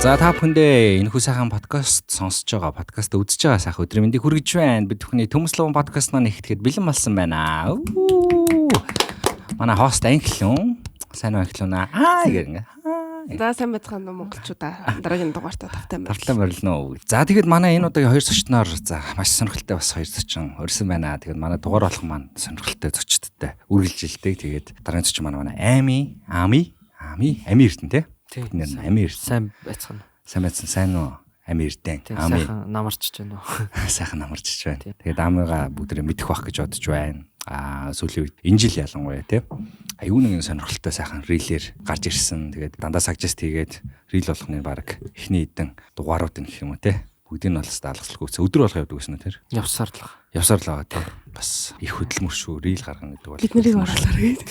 За та бүхэндээ энэ сайхан подкаст сонсож байгаа, подкаст үзэж байгаа сайхан өдрийн мэндийг хүргэж байна. Бид бүхний Төмөслөвөн подкаст маань ихэхэд бэлэн болсон байна. Манай хост анхлын сайн анхлуна. Гэрнэ. За сайн байцгаана уу монголчуудаа. Дараагийн дугаартаа тавтай морилно. За тэгээд манай энэ удаагийн хоёр зочноор за маш сонирхолтой бас хоёр зочин өрсөн байна. Тэгээд манай дугаар болох маань сонирхолтой зочдтой үргэлжилдэг. Тэгээд дараагийн зочин манай Ами Эрдэнэ тий. Ами Эрдэнэ. Сайн байцгаана. Сайн байцсан сайн уу? Ами Эрдэнэ. Ами сайхан намарчж байна уу? Сайхан намарчж байна. Тэгээд Амига бүгдээ мэдэх байх гэж бодож байна. Сүүлийн үед энэ жил ялангуяа тий. Аюу нэгэн сонирхолтой сайхан рилээр гарч ирсэн. Тэгээд дандаа сагжест хийгээд рил болгоны баг эхний эдэн дугаарууд нь гэх юм уу тий. Бүгдийг нь бол даалгацлахгүй өдөр болго явдаг гэсэн үү тэр. Явсаар л байгаа тий. Бас их хөдөлмөр шүү рил гаргана гэдэг бол бид нарыг оруулаар гээд.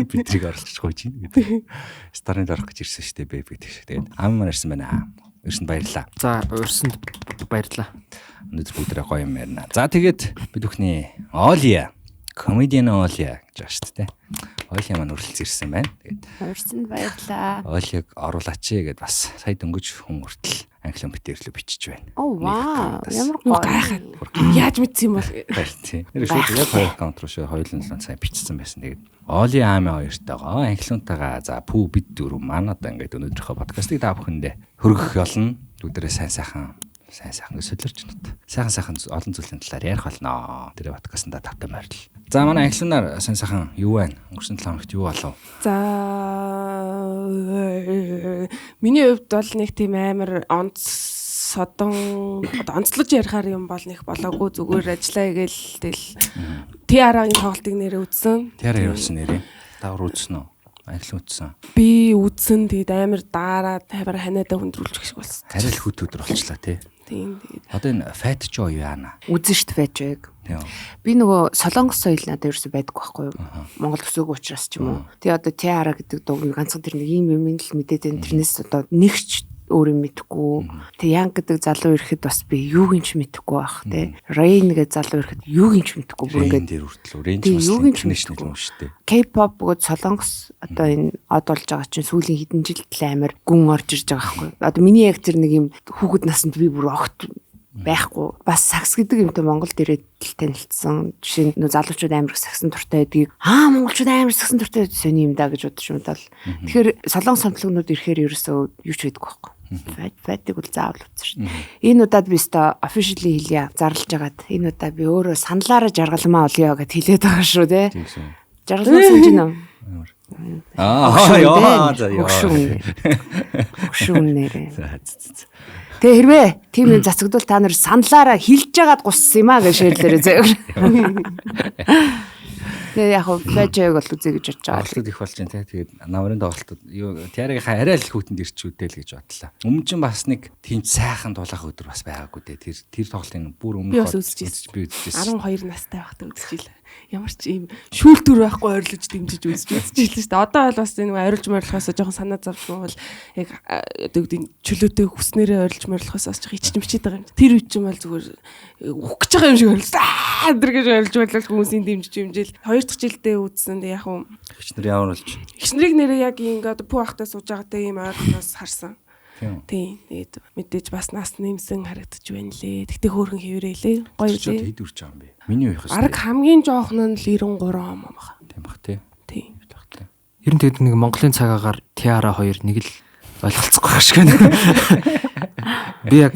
Биднийг оруулчих гойж ийн гэдэг. Старын дарах гэж ирсэн шүү дээ бэ гэдэг шиг. Тэгээд ам маань ирсэн байна. Ирсэнд баярлалаа. За урьсанд баярлалаа. Өнөөдөр бүгдээ гоё юм ярина. За тэгээд бид бүхний Олия комедиан Олия гэж байна шүү дээ. Олия маань үргэлж ирсэн байна. Тэгээд урьсанд баярлалаа. Олиг оруулаач гэд бас сая дөнгөж хүн хүртэл англиан битээрлөө бичиж байна. Оо вау. Ямар гайхаад. Яаж мэдсэн юм бол. Тийм. Тэр шууд яг хоёр аккаунт руу шууд хоёулын сайн бичсэн байсан. Тэгээд Оли Ами хоёртойгоо англиунтайгаа за пүү бид дөрөв маань одоо ингээд өнөөдрийнхөө подкастыг та бүхэндээ хөргөх болно. Бүгдээрээ сайн сайхан солирч нөт. Сайхан олон зүйлийн талаар ярих болно. Тэр подкастнда тавтай морил. За манай англиунаар сайн сайхан юу байна? Өнгөрсөн 7 хоногт юу болов? За миний хувьд бол нэг тийм амар онцлож ярихаар юм бол нэг болоогүй зүгээр ажиллаа гээл тэл TR-ийн тоглолтыг нэрээ үзсэн. TR явуулсан нэрээ. Давар үзсэн үү? Англи үзсэн. Би үзсэн тэгээд амар daarаад тавар ханиадаа хөндрүүлчих шиг болсон. Арай л хөт өдөр болчлаа тий. Тийм тэгээд. Одоо энэ Fat Joe юу яана? Үзэн штт байж байг. Тийм. Би нөгөө Солонгос соёл надад ерөөсөй байдаггүй байхгүй юу? Монгол төсөөгүй учраас ч юм уу. Тэгээ одоо TR гэдэг дууг ганцхан тэр нэг юм л мэдээд энэ тэрнээс одоо нэгч өөрөө мэдэхгүй. Тэг Янг гэдэг залуу ирэхэд бас би юуг нь ч мэдэхгүй байх тий. Rain гэдэг залуу ирэхэд юуг нь ч мэдэхгүй бүр ингээд дээр хүртэл Rain ч бас international юм шүү дээ. K-pop бөгөөд Солонгос одоо энэ од болж байгаа чинь сүүлийн хэдэн жилд амар гүн орж ирж байгаа байхгүй. Одоо миний яг тэр нэг юм хүүхэд наснд би бүр огт байхгүй. Бас сакс гэдэг юмтай Монгол дээрээ танилцсан. Жишээ нь залуучууд амар саксан дуртай байдгийг монголчууд амар саксан дуртай байдаг сони юм да гэж бодож унтал. Тэгэхээр солонгос хамтлагнууд ирэхээр ерөөсөө юу ч байдаггүй байхгүй. Файтыг бол заавал үзсэн шин. Энэ удаад би өстой officially хэлье зарлж агаад энэ удаа би өөрөө саналаараа жаргалмаа олё гэд хэлээд байгаа шүү те. Жаргалмаа санаж байна уу? Хөшүүн нэрээ. Тэгээ хэрвээ тийм юм зацагдвал та нар саналаараа хэлж агаад гуссан юм аа гэж шеэрлээрээ заяа. Тэгээ яг фэжэг бол үзье гэж бодож байгаа. Тоглолтууд их болж байна те. Тэгээд намрын тоглолтууд юу TR-ийн арай л хүүтэнд ирчүүдэл гэж бодлоо. Өмнө чинь бас нэг тийм сайхан дулаах өдөр бас байгаагүй те. Тэр тоглолтын бүр өмнө би үзчихсэн. 12 настай байхдаа үзчихлээ. Ямар ч юм шүүлтүр байхгүй ойрлож дэмжиж үзчихлээ шүү дээ. Одоо бол бас энэ ойрлж морилохоос жоохон санаа зовж байгаа бол яг одоо гэдэг чөлөөтэй хүснээрээ ойрлж морилохоос бас жоохон ичж мчээд байгаа юм. Тэр үе чинь бол зүгээр ухаж байгаа юм шиг ойрлоо. Тэр гэж ойрлж байлаа хүмүүсийн дэмжиж юмжил 2 дахь жилдээ үзсэн. Яг юм хичнэр ямар болж? Хичнэрийг нэрээ яг ингээд пүү ахтай сууж байгаатай юм ойрлоос харсан. Тийм. Тэгээд мэдээж бас нас нэмсэн харагдаж байна лээ. Тэгтээ хөөрхөн хэврээлээ. Гоё лээ. Хэд үрж байгаа юм бэ? Миний үеийнх арга хамгийн жоох нь л 93 он байгаа. Тийм бах тий. Тийм. Ер нь тэгээд нэг Монголын цагаагаар TR 2 нэг л ойлголцохгүй байх шиг байна. Би яг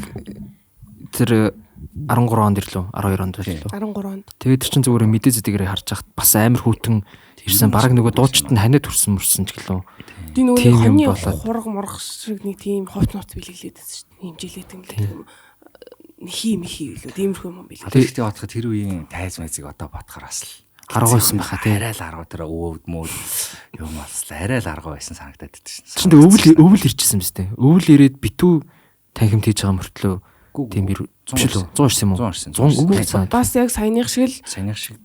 тэр 13 онд ирлээ. 12 онд ирлээ. 13 онд. Тэгээд тэр чинь зүгээр мэдээ зэдгээрээ харж хахад бас амар хүүтэн ирсэн. Бараг нөгөө дуучид нь ханиад төрсөн мөрсөн ч гэлөө. Тийм нөгөө хоньны хураг мурах шиг нэг тийм ховц ноц билеглээд байсан шүү дээ. Хэмжээлээд юм лээ. Хий лөө. Тиймэрхүү юм билээ. Тэгэхдээ бодоход тэр үеийн тайз майзыг одоо бодохоор бас л арга байсан байхаа тий. Арай л арга тэр өвөд мөд юм болслоо. Арай л арга байсан санагдаад байдаг шин. Чинд өвөл ирчихсэн биз дээ. Өвөл ирээд битүү танхимд хийж байгаа мөртлөө тийм бир биш үү? 100 ирсэн юм уу? 100 өвөл цаа. Бас яг саяных шиг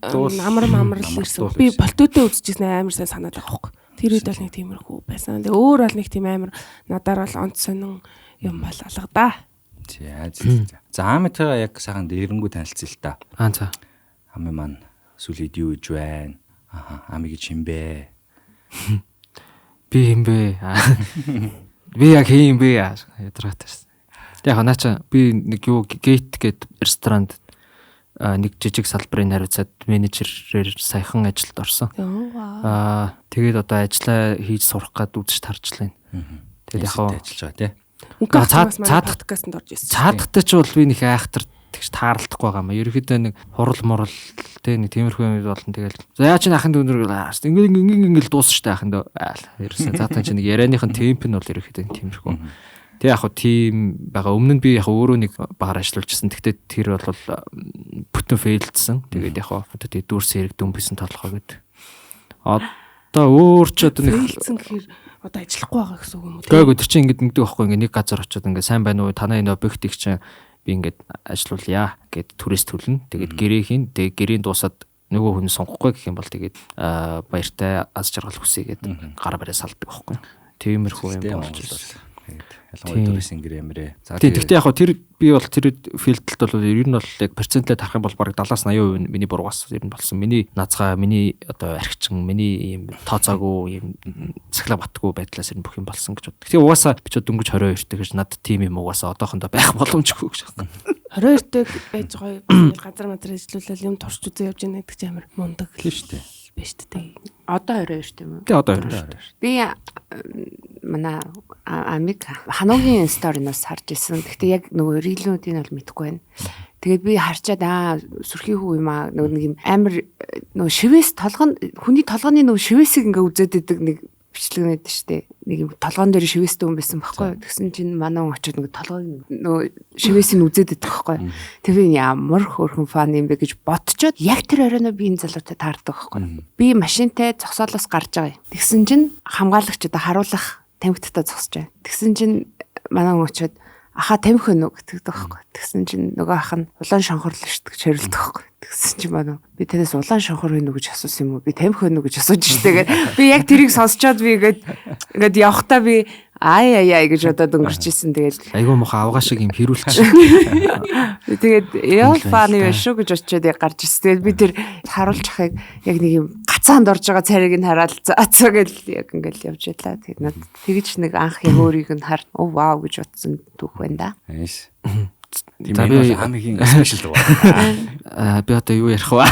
дуул амар л ирсэн. Би болтоотой үзчихсэн амар сайн санаад байгаа байхгүй. Тэр үед бол нэг тиймэрхүү байсан. Тэгээ өөр бол нэг тийм амар надаар бол онц сонин юм бол алга да. За Амитайгаа яг сайхан дээрэнгүү танилцъя л та. За. Ами маань сүлээд юу гэж байна? Ами гэж юм бэ? Би юм бэ? Би яг хийм бэ ядраатай шээ. Яг наача би нэг юу гейт гээд ресторанд нэг жижиг салбарын хариуцаад менежерээр саяхан ажилд орсон. Тэгээд одоо ажиллаа хийж сурах гээд үзэж тарж байна. Тэгээд яг ажиллаж байгаа тий. Цаадах подкастэнд орж ирсэн. Цаадахтай ч бол би нэг айхтар тэгж таарлахгүй байгаа юм. Ерөнхийдөө нэг хурал мурал тий нэг тиймэрхүү юм болно. Тэгэл за яа чи ахын дүүнэр ингээл дуусна штэ ахын дөө. Ерөөсөө цаатан чи нэг ярианыхын темп нь бол ерөнхийдөө тиймэрхүү. Тэг яг хөө тим байгаа. Өмнө нь би яг өөрөө нэг багаар ажиллуулжсэн. Тэгтээ тэр бол бүтэн фейлдсэн. Тэгээд яг хөө одоо тэг дүрс хэрэг дүнбисэн толгой гэдэг. Одоо өөр ч одоо нэг фейлдсэн гэхээр одоо ажиллахгүй байгаа гэсэн үг юм уу? Тэгээг өдөр чинь ингэдэг байхгүй ингээ нэг газар очиод ингээ сайн байна уу? Танай энэ объектыг чинь би ингээд ажиллуулъя гэд түрээс төлнө. Тэгээд гэрээ хийн. Тэгээд гэрийн дуусаад нөгөө хүн сонгохгүй гэх юм бол тэгээд баяртай аз жаргал хүсье гэд гараа бараа салдаг байхгүй. Тиймэрхүү юм болж байна. Ялангуяа дүрсэн гэр ямрээ. За тэгтээ яг тэр би бол тэр филдэлд бол ер нь бол яг процентлээ тарах юм бол бараг 70-80% миний бургаас ер нь болсон. Миний нацгаа, миний одоо архичин, миний ийм тооцоогүй ийм цахилгаан батгүй байдлаас ер нь бүх юм болсон гэж бод. Тэгтээ угаасаа би ч дөнгөж 22 дэх гэж над тим юм угаасаа одоохондоо байх боломжгүй гэж байна. 22 дэх байж байгаа газар мазар ажиллуулаад юм турш үзээ явж байгаа гэдэг чинь амар мундаг тийм шүү дээ. Биш дээ. Одоо 22 тийм үү? Тэгээ одоо 22. Би манай амиг хануугийн сториноос харж ирсэн. Гэхдээ яг нөгөө рилүүдийг бол мэдэхгүй байна. Тэгээд би харчаад сүрхий хүү юм нөгөө нэг юм амар нөгөө шивээс толгон хүний толгоны нөгөө шивээсийг ингээ үзээд идэг нэг бичлэг нэдэж штэ. Нэг юм толгоон дээр шивээстэй хүн байсан байхгүй. Тэгсэн чинь манай хүн очиод нөгөө толгойг нөгөө шивээсийг үзээд идэг байхгүй. Тэг би ямар хөөрхөн фан юм бэ гэж ботчоод яг тэр оройно би энэ залуутай таардаг байхгүй. Би машинтай зогсоолоос гарч байгаа юм. Тэгсэн чинь хамгаалагч одоо харуулах тамхиттай зогсож байна. Тэгсэн чинь манай хүн очиод аха тамхи өнө гэдэг байхгүй. Тэгсэн чинь нөгөө ах нь улаан шонхорлоо шүү гэж хариулдаг байхгүй. Тэгсэн чинь манай би танаас улаан шонхор өнө гэж асуусан юм уу? Би тамхи өнө гэж асууж штэ гэдэг. Би яг тэрийг сонсчоод би ингээд явахтаа би ай гэж бодоод өнгөрчихсэн. Тэгээд айгүй муха авгаа шиг юм хэрүүлчих. Тэгээд ял фаны биш шүү гэж очиод яг гарч ирсэн. Тэгээд би тэр харуулж ахыг яг нэг юм гацаанд орж байгаа царийг нь хараад цаа гэл яг ингээл явж байлаа. Тэгээд над тэгж нэг анх яг өөрийг нь хар вау гэж утсан түүх байна да. Эс. Тийм ээ амигийн спешиал байгаа. Би одоо юу ярих вэ?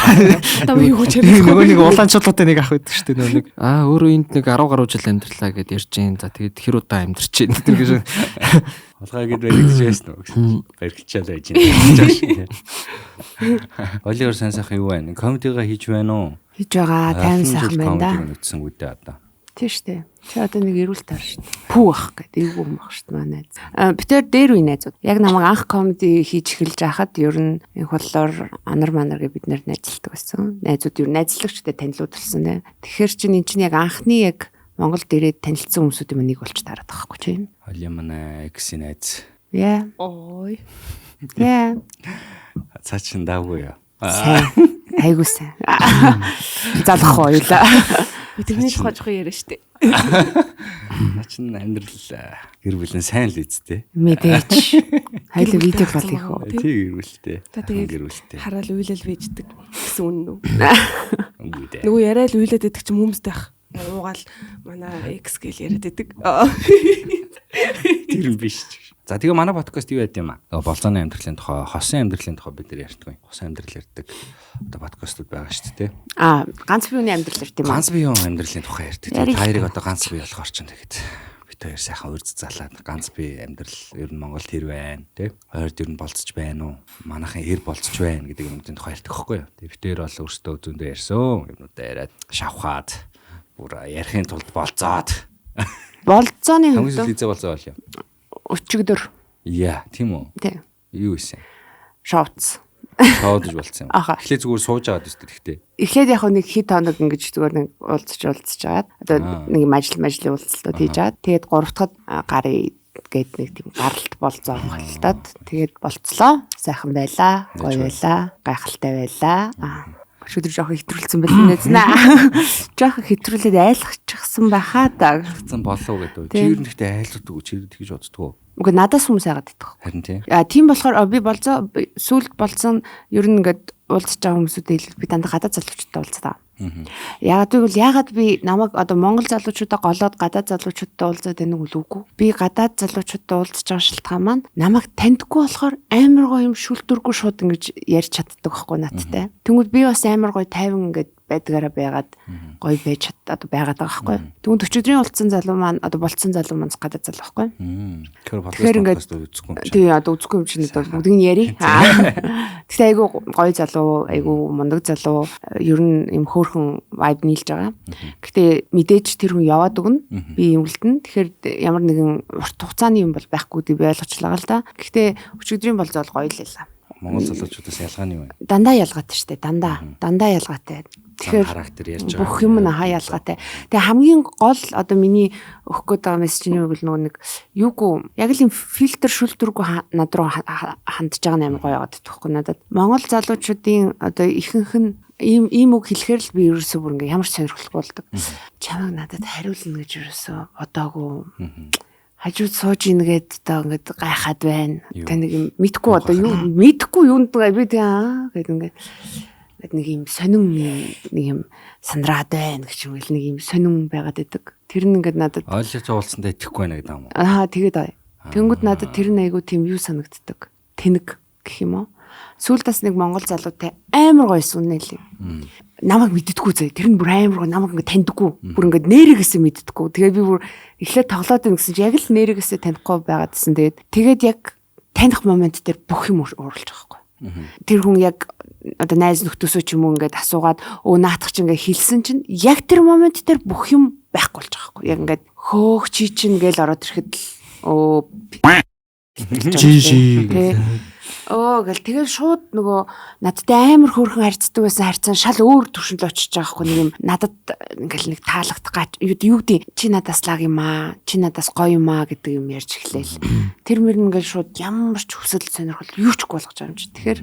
Одоо би юу гэж ярих вэ? Нөгөө нэг улаанчлуутай нэг ах байдаг шүү дээ нөгөө нэг. Өөрөө энд нэг 10 гаруй жил амьдралаа гэд ярьж гин. За тэгээд хэр удаа амьдарч гин тэр гэж. Улгаа гэд баригдаж байсан уу? Баригдчаад байж гин. Оливер сайн сайхан юу байна? Комедига хийж байна уу? Хийж байгаа тайван сайхан байна да. Үтсэн үдээ одоо. Тийм шүү дээ. Чи одоо нэг эрүүл таар шүү дээ. Пүү ах гэдэг эвгүй юм ах шүү дээ манай найз. Битэр дээр үе найзууд. Яг намайг анх комеди хийж эхэлж байхад ер нь энэ холлоор анар манар гэж бид нэр найзалдаг байсан. Найзууд ер нь найзлагчтай танилцуулсан дээ. Тэгэхээр чинь эн чинь яг анхны яг Монгол дээрээ танилцсан хүмүүсүүд юм нэг болж тараад байгаа байхгүй чи. Холи манай экс найз. Яа. Ой. Яа. Цаа чин даагүй яа. Айгуу сайн. Залах хоёлаа. Би тэрний тухай жоохон яриа штэ. Начин амьдрал гэр бүлийн сайн л үсттэй. Мэдээч. Хоёул видео бол их үү. Тийм гэрүүлтэй. Тэгээд хараал уйлал бийждэг гэсэн үнэн үү? Үгүй дээ. Нөгөө яриа л уйлаад идэх чинь хүмүүстэй ах. Уугаал манай X гэл яриад идэг. Тэр юм биш. За тэгээ манай подкаст юу байд юм аа? Болзооны амьдралын тухай, хосын амьдралын тухай бид нар ярьдаг. Хосын амьдрал ярьдаг. Одоо подкастууд байгаа шүү дээ. Ганц биений амьдрал ярьд юм аа. Ганц биеийн амьдралын тухай ярьдаг. Тэгээ хоёрыг одоо ганц бие болохоор ч тэгээд бид хоёр сайхан урьд залаад ганц бие амьдрал ер нь Монголд хэр байна, тий? Хоёрд ер нь болцож байна уу? Манайхан хэр болцож байна гэдэг юмнуудын тухай ярьдаг байхгүй юу? Тэгээ бид хоёр бол өөрсдөө зөндөө ярьсан. Юмнуудаа яриад шавхаад бүр ярихын тулд болцоод. Болцооны хувьд хизээ болцоо бол юм. Өчигдөр. Яа, тийм үү? Тий. Юу ийсэн? Шовц. Шоодж болцсон юм. Аха. Эхлээд зүгээр сууж аваад өстэй гэхдээ. Эхлээд яг нэг хит хоног ингэж зүгээр нэг уулзж жагаад одоо нэг юм ажлын уулзалтууд хийж жагаад тэгээд 3 дахад гарыг гээд нэг тийм гаралт болцоо болтоод тэгээд болцлоо. Сайхан байлаа, гоё байлаа, гайхалтай байлаа. Шүдэр жоохон хэтрүүлсэн байсан нэзнэ. Жоохон хэтрүүлээд айлгчихсан байхаа да. Хэцэн болов гэдэг. Чи ер нь ихтэй айлгдаг уу? Чи тэгж боддгоо. Үгүй надаас хүмүүс яагаад идэх вэ? Харин тий. Тийм болохоор би болцоо сүүлд болсон ер нь ингээд уулзж байгаа хүмүүсүүдээ хэлбэл би дандаа гадаад залуучуудтай уулздаг. Яагаад би намайг одоо монгол залуучуудаа голоод гадаад залуучуудтай уулзаад байна уу үгүй. Би гадаад залуучуудтай уулзж байгаа шалтгаан маань намайг таньдаггүй болохоор амар гоё юм шүлтүргүй шууд ингэж ярьж чаддаг байхгүй надтай. Тэнгүүд би бас амар гоё тайван ингэж байдгаараа байгаад гоё байж одоо байгаад байгаа байхгүй. Тэгвэл 40 өдрийн уулзсан залуу маань одоо болцсон залуу маань гадаад залуу байхгүй. Тэгэхээр подкаст үзэхгүй юм чинь. Тий одоо үзэхгүй юм чинь одоо бүгдийг нь яри. Тэгтээ айгу гоё залуу, айгу мундаг залуу ер нь юм хөөрхөн vibe нийлж байгаа. Гэтэ мэдээж тэр хүн яваад өгнө. Би юм үлдэн. Тэгэхээр ямар нэгэн урт хугацааны юм бол байхгүй гэдэг би ойлгочлаа л да. Гэтэ 40 өдрийн бол зол гоё л байлаа. Монгол залуучуудаас ялгаа нь юу вэ? Дандаа ялгаатай штэ. Дандаа ялгаатай. Тэгэхээр характер ярьж байгаа. Бүх юм нь ялгаатай. Тэгээ хамгийн гол одоо миний өгөх гээд байгаа мессежний үг л нэг юугүй яг л юм фильтр шүлтүргүй над руу хандж байгаа нээр гоё яваад байхгүй надад. Монгол залуучуудын одоо ихэнх нь ийм үг хэлэхээр л би ерөөсөө бүр ингээ ямар ч сонирхолтой болдог. Чамайг надад хариулна гэж ерөөсөө бодоогүй. Хажууд сууж ингээд одоо ингээд гайхаад байна. Тэ нэг юм мэдгүй одоо юу мэдгүй юунд би тэгээд ингээд нэг юм сонин нэг юм сандраад байна гэх юм нэг юм сонин байгаад идэг. Тэр нь ингээд надад ойлгож уулзсандаа итгэхгүй байна гэдэг юм уу? Тэгээд тэнгүүд надад тэр нь айгу тийм юу санагддаг. Тэнэг гэх юм уу? Сүүлд бас нэг монгол залуутай амар гойсон нэлээ. Намайг мэддэггүй зөө. Тэр нь бүр амар гоо намайг ингээд таньдаггүй. Бүр ингээд нэрээгээсээ мэддэггүй. Тэгээ би бүр эхлээд тоглоод байна гэсэн чинь яг л нэрээгээсээ танихгүй байгаадсэн. Тэгээд яг таних момент дээр бүх юм ууралж байгаа байхгүй. Тэр хүн яг одоо найз нөхдөөсөө ч юм уу ингээд асуугаад наатах чинь ингээд хэлсэн чинь яг тэр момент дээр бүх юм байхгүй болж байгаа байхгүй. Яг ингээд хөөх чи чинь гээл ороод ирэхэд л гэл тэгэл шууд нөгөө надтай амар хөөрхөн харьцдаг байсан харьцан шал өөр төвшөнд очиж байгаа хгүй нэг юм надад ингээл нэг таалагдах юу гэдэг чи надаас лаг юм аа чи надаас гоё юм аа гэдэг юм ярьж эхлээл тэр мөр ингээл шууд ямар ч хүсэл сонирхол юу ч болгож байгаа юм чи тэгэхээр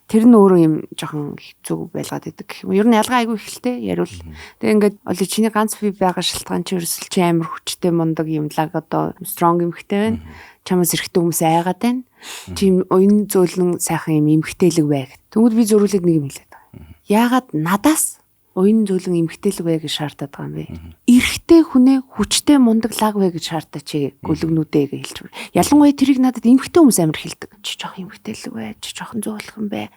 тэр нь өөрөө юм жоохон хэцүү байлгаад идэг гэх юм. Ер нь ялгаа айгүй ихэлтэй яриул. Тэгээ ингээд оли чиний ганц бий байгаа шалтгаан чи ерөөсөл чи амар хүчтэй мундаг юм лаг одоо strong эмхтэй байна. Чамаас эрэхтэй хүмүүс айгаад байна. Чи уян зөөлөн сайхан юм эмхтэлэг бай гэд. Тэгвэл би зөрүүлээд нэг юм хэлээд байгаа. Яагаад надаас уян зөөлөн эмхтэлэг бай гэж шаардаад байгаа юм бэ? Эрэхтэй хүнээ хүчтэй мундаг лаг бай гэж шаардаа чи гөлөгнүүдээ гэж хэлж байна. Ялангуяа тэрийг надад эмхтэй хүмүүс амар хэлдэг. Чи жоох эмхтэлэг бай, чи жоохон зөөлхөн бай.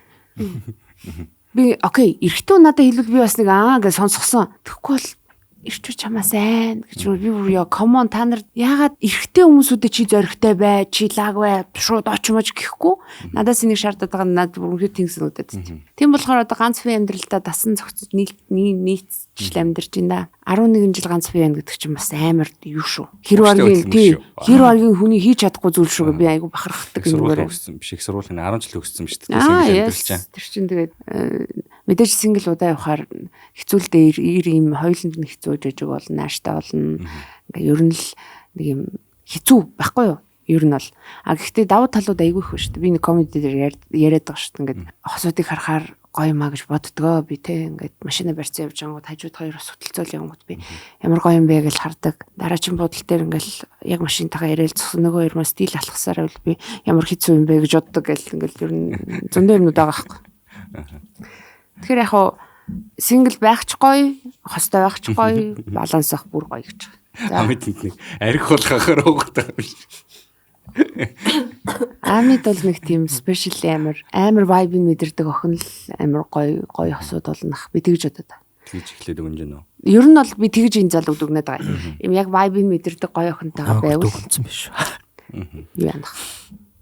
Би окей, эрэхтэй надад хэлвэл би бас нэг гэж сонсгосон. Тэгэхгүй бол ирчүү чамаас айн гэж би бүр яа комон та нар яагаад эрэхтэй хүмүүсүүдэд чи зоригтой бай чи лаг бай шууд очмож гэхгүй надаас энийг шаардаад байгаа надад бүр үнэхээр тэнгиснүүдэд тийм болохоор одоо ганц бие амьдралдаа дасан зохицож нийцжил амьдарч байна да 11 жил ганц бие байна гэдэг чинь бас амар юу шүү хэр баргийн хүний хийж чадахгүй зүйл шүү би айгу бахархдаг юмгээр биш их сургуулийн 10 жил өгсөн шүү дээ сингл амьдрал чинь тэр чинь тэгээд мэдээж сингл удаа явахаар хэцүүлдэ ийм хоёуланд нь хэцүү жижиг болно нааштай болно ингээ ер нь л нэг юм хэцүү байхгүй юу ер нь бол гэхдээ давуу талууд айгүй их шүү дээ би нэг комеди дээр яриад байгаа шүү дээ ингээд хосуудыг харахаар гоё маа гэж боддгоо би те ингээд машина барьцсан явж ангууд хажууд хоёр бас хөтөлцөөл явгууд би ямар гоё юм бэ гэж хардаг дараачин буудал дээр ингээл яг машинтайгаа яриад зогсон нөгөө хоёр мас стил алхасаар байл би ямар хэцүү юм бэ гэж боддог гэл ингээл ер нь зөндөө юмнууд байгаа байхгүй тэгэхээр яг хоо сингл байх ч гоё, хостой байх ч гоё, баланс ах бүр гоё гэж байгаа. Амьд нэг арх болгохоор уухтай юм шиг. Амьд бол нэг тийм спешиал амар vibe-ийг мэдэрдэг охин л амар гоё хосууд болнох. Би тэгж бодод. Тэгж эхлээд өгнө гэнэ үү? Ер нь бол би тэгж энэ залууд өгнөд байгаа. Им яг vibe-ийг мэдэрдэг гоё охинтойгоо байвал өгсөн биш үү? Юу яах.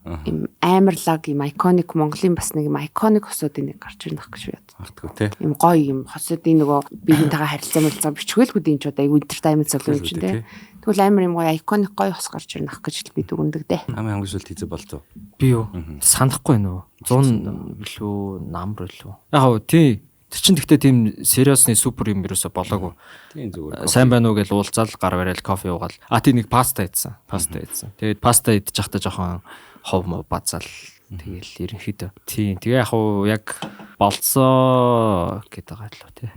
Им амар лаг им iconic Монголын бас нэг им iconic хосуудын нэг гарч ирнэх гэж бод. Магадгүй те. Им гоё им хосуудын нөгөө биентэйгээ харилцаа бичгээлгүүд энэ ч одоо айгүй entertainment зүйл юм чинь те. Тэгвэл амар им гоё iconic гоё хос гарч ирнэх гэж би дүгндэг те. Хамгийн хамгийн сүлд хийзэ болцоо. Би юу? Санахгүй нөө. 100 билүү, намбар билүү. Яг хөө тий. Тэр чин гэхдээ тийм сериосны супер юм ерөөсө болоогүй. Тийм зүгээр. Сайн байна уу гэж уулзаал гар барайл кофе уугаал. Тий нэг паста идсэн. Тэгээд паста идэж явахдаа жоохон хов мо бацаал тэгэл ерөнхийдөө тийм тэгээ яг болцоо гэдэг байгаа л тий.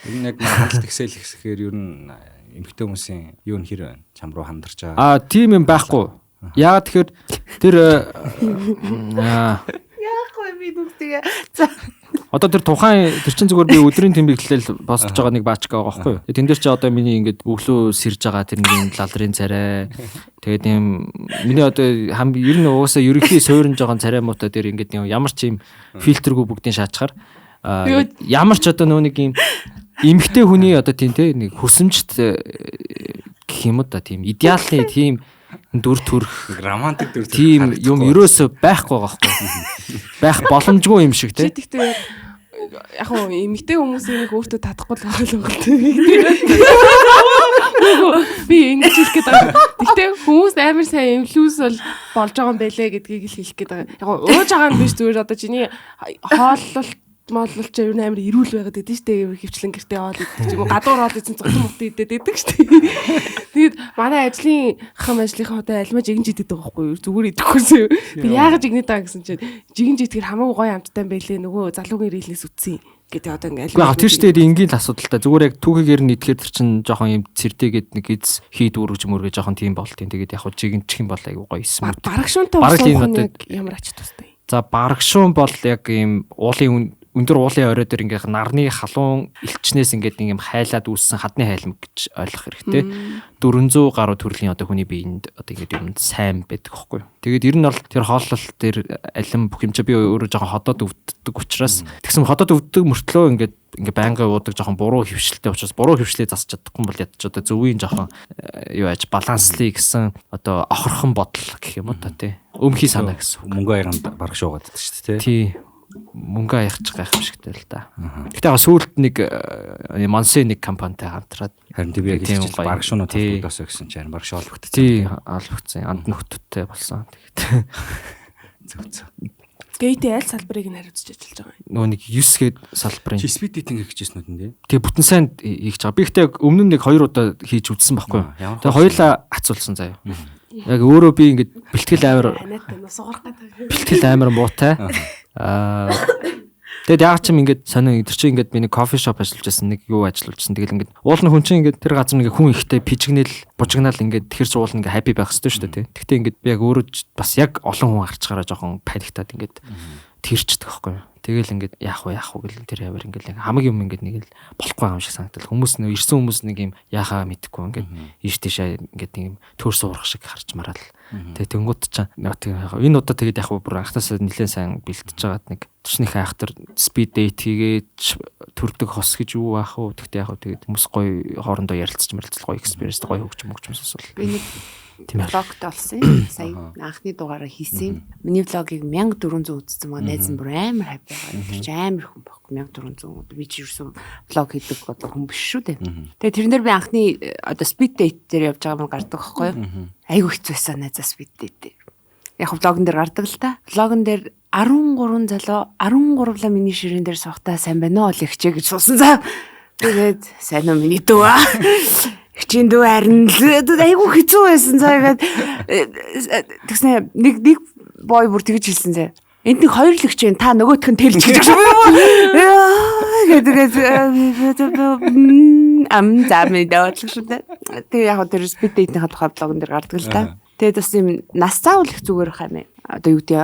Ер нь яг махалт excel гэхээр ер нь эмэгтэй хүмүүсийн юу н хэр байна? Чам руу хандарч байгаа. Тийм юм байхгүй. Яагаад тэгэхээр тэр яахгүй би нүгтэйгээ Одоо тэр тухайн тэр чин зүгээр би өдрийн тэмдэглэл босч байгаа нэг баачка байгаа байхгүй юу. Тэн дээр чи одоо миний ингээд өглөө сэрж байгаа тэр нэг лалрын царай. Тэгээд юм миний одоо ер нь угаасаа ерөнхий сууринж байгаа царай муута дээр ингээд ямар ч юм фильтргүй бүгдийг шаачаар ямар ч одоо нөө нэг юм эмгтэй хүний одоо тийм те нэг хүсэмжт гэх юм да тийм идеалны тийм дүр төрх романтик дүр төрх тийм юм ерөөсөө байхгүй байгаа байхгүй байх боломжгүй юм шиг те. Тэгтээ яг хоо эмэгтэй хүмүүсийн нэг өөртөө татахгүй л байгаа л байна. Би ингэж хэлэх гээд байгаа. Тэгтээ хүмүүс амар сайн инфлюенс болж байгаа юм байлээ гэдгийг л хэлэх гээд байгаа. Яг ууж байгаа нь биш зүгээр одоо чиний хооллолт мооллолч ер нь амар ирүүл байгаад байдаг шүү дээ. Хөвчлэн гэртээ хоол идэх ч юм уу гадуур хоол идсэн цогт мут идээд байдаг шүү дээ. Тэгээд манай ажлын ажлынхаа удаа альмаж игэн жидэд байгаа байхгүй юу? Зүгээр идэхгүйсэн. Би яагаад игнэд байгаа гэсэн чинь жигэн жидэхэр хамаагүй гоё амттай байлээ нөгөө залуугийн рилээс үтсэн. Гэдэг одоо ингээл. Яг тэр ч тэгээд энгийн л асуудал та. Зүгээр яг түүхийгээр нь идэхээр тэр чин жоохон юм цэртэйгээд нэг эз хийд үргэж мөргөө жоохон тийм болтын. Тэгээд яг хуу жигэнчих юм бол айгу гоё юм. Барагшуунтай уусан ямар ач тустай. За барагшуун бол яг ийм уулын өндөр уулын орой дээр ингээ нарны халуун элчнээс ингээ нэг юм хайлаад үүссэн хадны хайлмаг гэж ойлгох хэрэгтэй. 400 гаруй төрлийн одоо хүний биед одоо ингээ юм сайн байдаг байхгүй юу. Тэгээд ер нь бол тэр хооллолт тэр алим бүх юм чи би өөрөө жоохон ходоод өвддөг учраас тэгсэн ходоод өвддөг мөртлөө ингээ байнгын уудаг жоохон буруу хөвшилтэй учраас буруу хөвшлээ засч чадахгүй бол ядч одоо зөвийн жоохон юу яаж баланслий гэсэн одоо охорхон бодол гэх юм уу та тий. Өмхий санаа гэсэн. Мөнгө аяганд барах шуугаад байдаг шүү дээ тий. Мөнгө аягчих гайх юм шигтэй л да. Гэтэ яг сүүлд нэг Монсе нэг компанитай хамтраад харин тийм яг хэлж барах шуунууд толгойдоосоо гэсэн чинь барах шуу олбогдсон. Тий, олбогдсон. Анд нөхдөдтэй болсон. Тэгээд зөв. Гейтэй аль салбарыг нь хариуцж ажиллаж байгаа юм. Нөгөө нэг 9 гээд салбарын speed dating гэжсэн үү дээ. Тэгээ бүтэн сайн хийж байгаа. Би ихтэй өмнө нь нэг 2 удаа хийж үзсэн байхгүй юу. Тэгээ хоёулаа хацуулсан заяа. Яг өөрөө би ингээд бэлтгэл амар муутай. Тэгэд яг ч юм ингээд сонио өдөр чи ингээд би нэг кофе шоп ажиллаж байсан нэг юу ажиллаж байсан. Тэгэл ингээд уулын хүн чинь ингээд тэр газар нэг хүн ихтэй пижигнэл бужигнаал ингээд тэгэхэр ч уул ингээд хаппи байх хэрэгтэй шүү дээ. Тэгтээ ингээд би яг өөрөө бас яг олон хүн харчгаараа жоохон паниктаад ингээд тэрчдэг байхгүй юу. Тэгэл ингээд яах вэ гэл тэр яваар ингээд хамаг юм ингээд нэг л болохгүй юм шиг санагдал. Хүмүүс нөө ирсэн хүмүүс нэг юм яахаа мэдэхгүй ингээд ийш тийшээ ингээд нэг юм төр суурах шиг харж мараад. Тэгээ тэнгууд ч энэ удаа тэгээд яг бүр анхнаасаа нэлээд сайн бэлтэж байгаад нэг төчнийх айхтар speed date хийгээд төрдөг хос гэж юу аах вэ? Тэгтээ яг тэгээд хүмүүс гоё хоорондоо ярилцж гоё experience гоё хөгжмөс бол. Би нэг влогт олсон юм. Сая анхны дугаараа хийсэн. Миний влогийг 1400 үзсэн маа найз нь бүр амар хаппи байгаа. Тэр чинь амар хүн байхгүй 1400. Би ч юусэн влог хийдэг одоо хүн биш шүү дээ. Тэгээ тэрэн дээр би анхны одоо speed date дээр явж байгаа юм гардаг байхгүй юу? Айгу хэцүү байсан найзаа speed date дээр. Яг влогон дээр гардаг л та. Влогон дээр 13 залуу 13-ла миний ширээн дээр сухтаа сайн байна уу лэгчээ гэж суусан заа. Тэгээд сайн уу миний дүү аа. Хичээн дүү харин айгу хэцүү байсан цаагаад тэгснэ нэг бой бүр тэгж хэлсэн заа. Энд нэг хоёр л хичээн та нөгөөх нь тэлж гэж юм уу? Тэгээд замын даалгаш шүү дээ. Тэгээ яг тэр speed date-ийн тухай блогон дээр гардаг л та. Тэгээд бас юм нас заавал их зүгээр хаймаа. Одоо юу гэдэг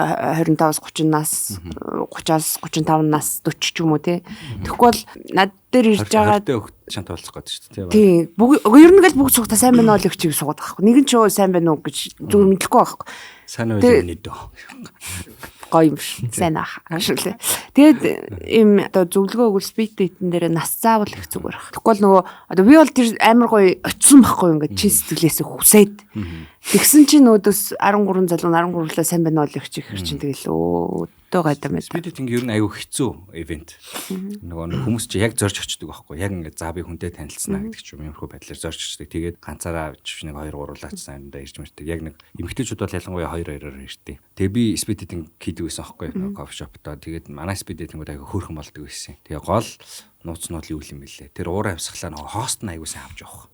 25-аас 30 нас 30-аас 35 нас 40 ч юм уу те. Тэгэхгүй бол над дээр ирж байгаа шант толцох гэдэг шүү дээ. Тийм. Ер нь л бүгд сугата сайн байна уу л хичээг суугаад байхгүй. Нэг нь ч сайн байна уу гэж зүгээр мэдэхгүй байхгүй. Сайн уу юм нэдөө. Гоё юм шүү. Сайн аах. Ашиглаа. Тэгээд им одоо зөвлөгөө өгөл speed date-н дээр нас заавал их зүгээр ах. Тэгэхгүй л нөгөө одоо би бол тэр амар гоё очсон байхгүй ингээд чин сэтгэлээсээ хүсээд. Тэгсэн чинь өөдөөс 13 залуу 13-лаа сайн байна уу л хичээх хэр чинь тэгэл өөдөө гайдаа мэд. Speed dating ер нь аюу хэцүү ивент. Нөгөө хүмүүс чи яг зорж очдөг байхгүй. Яг ингээд за би хүнтэй танилцсанаа гэдэг ч юм иймэрхүү байдлаар зорж очдөг. Тэгээд ганцаараа нэг 2-3 лаацсан андаа ирж мэрдэг. Яг нэг эмэгтэйчүүд бол ялангуяа 2-2-оор ирдэг. Тэгээ би speed dating хийдэг байсан байхгүй. Кофе шоптоо. Тэгээд манай speed dating-ууд аяга хөөрхөн болдог байсан. Тэгээ гол нууцнууд юу юм бэлээ. Тэр уур амьсгалаа нөгөө хост нь аягүй сайн авч явах.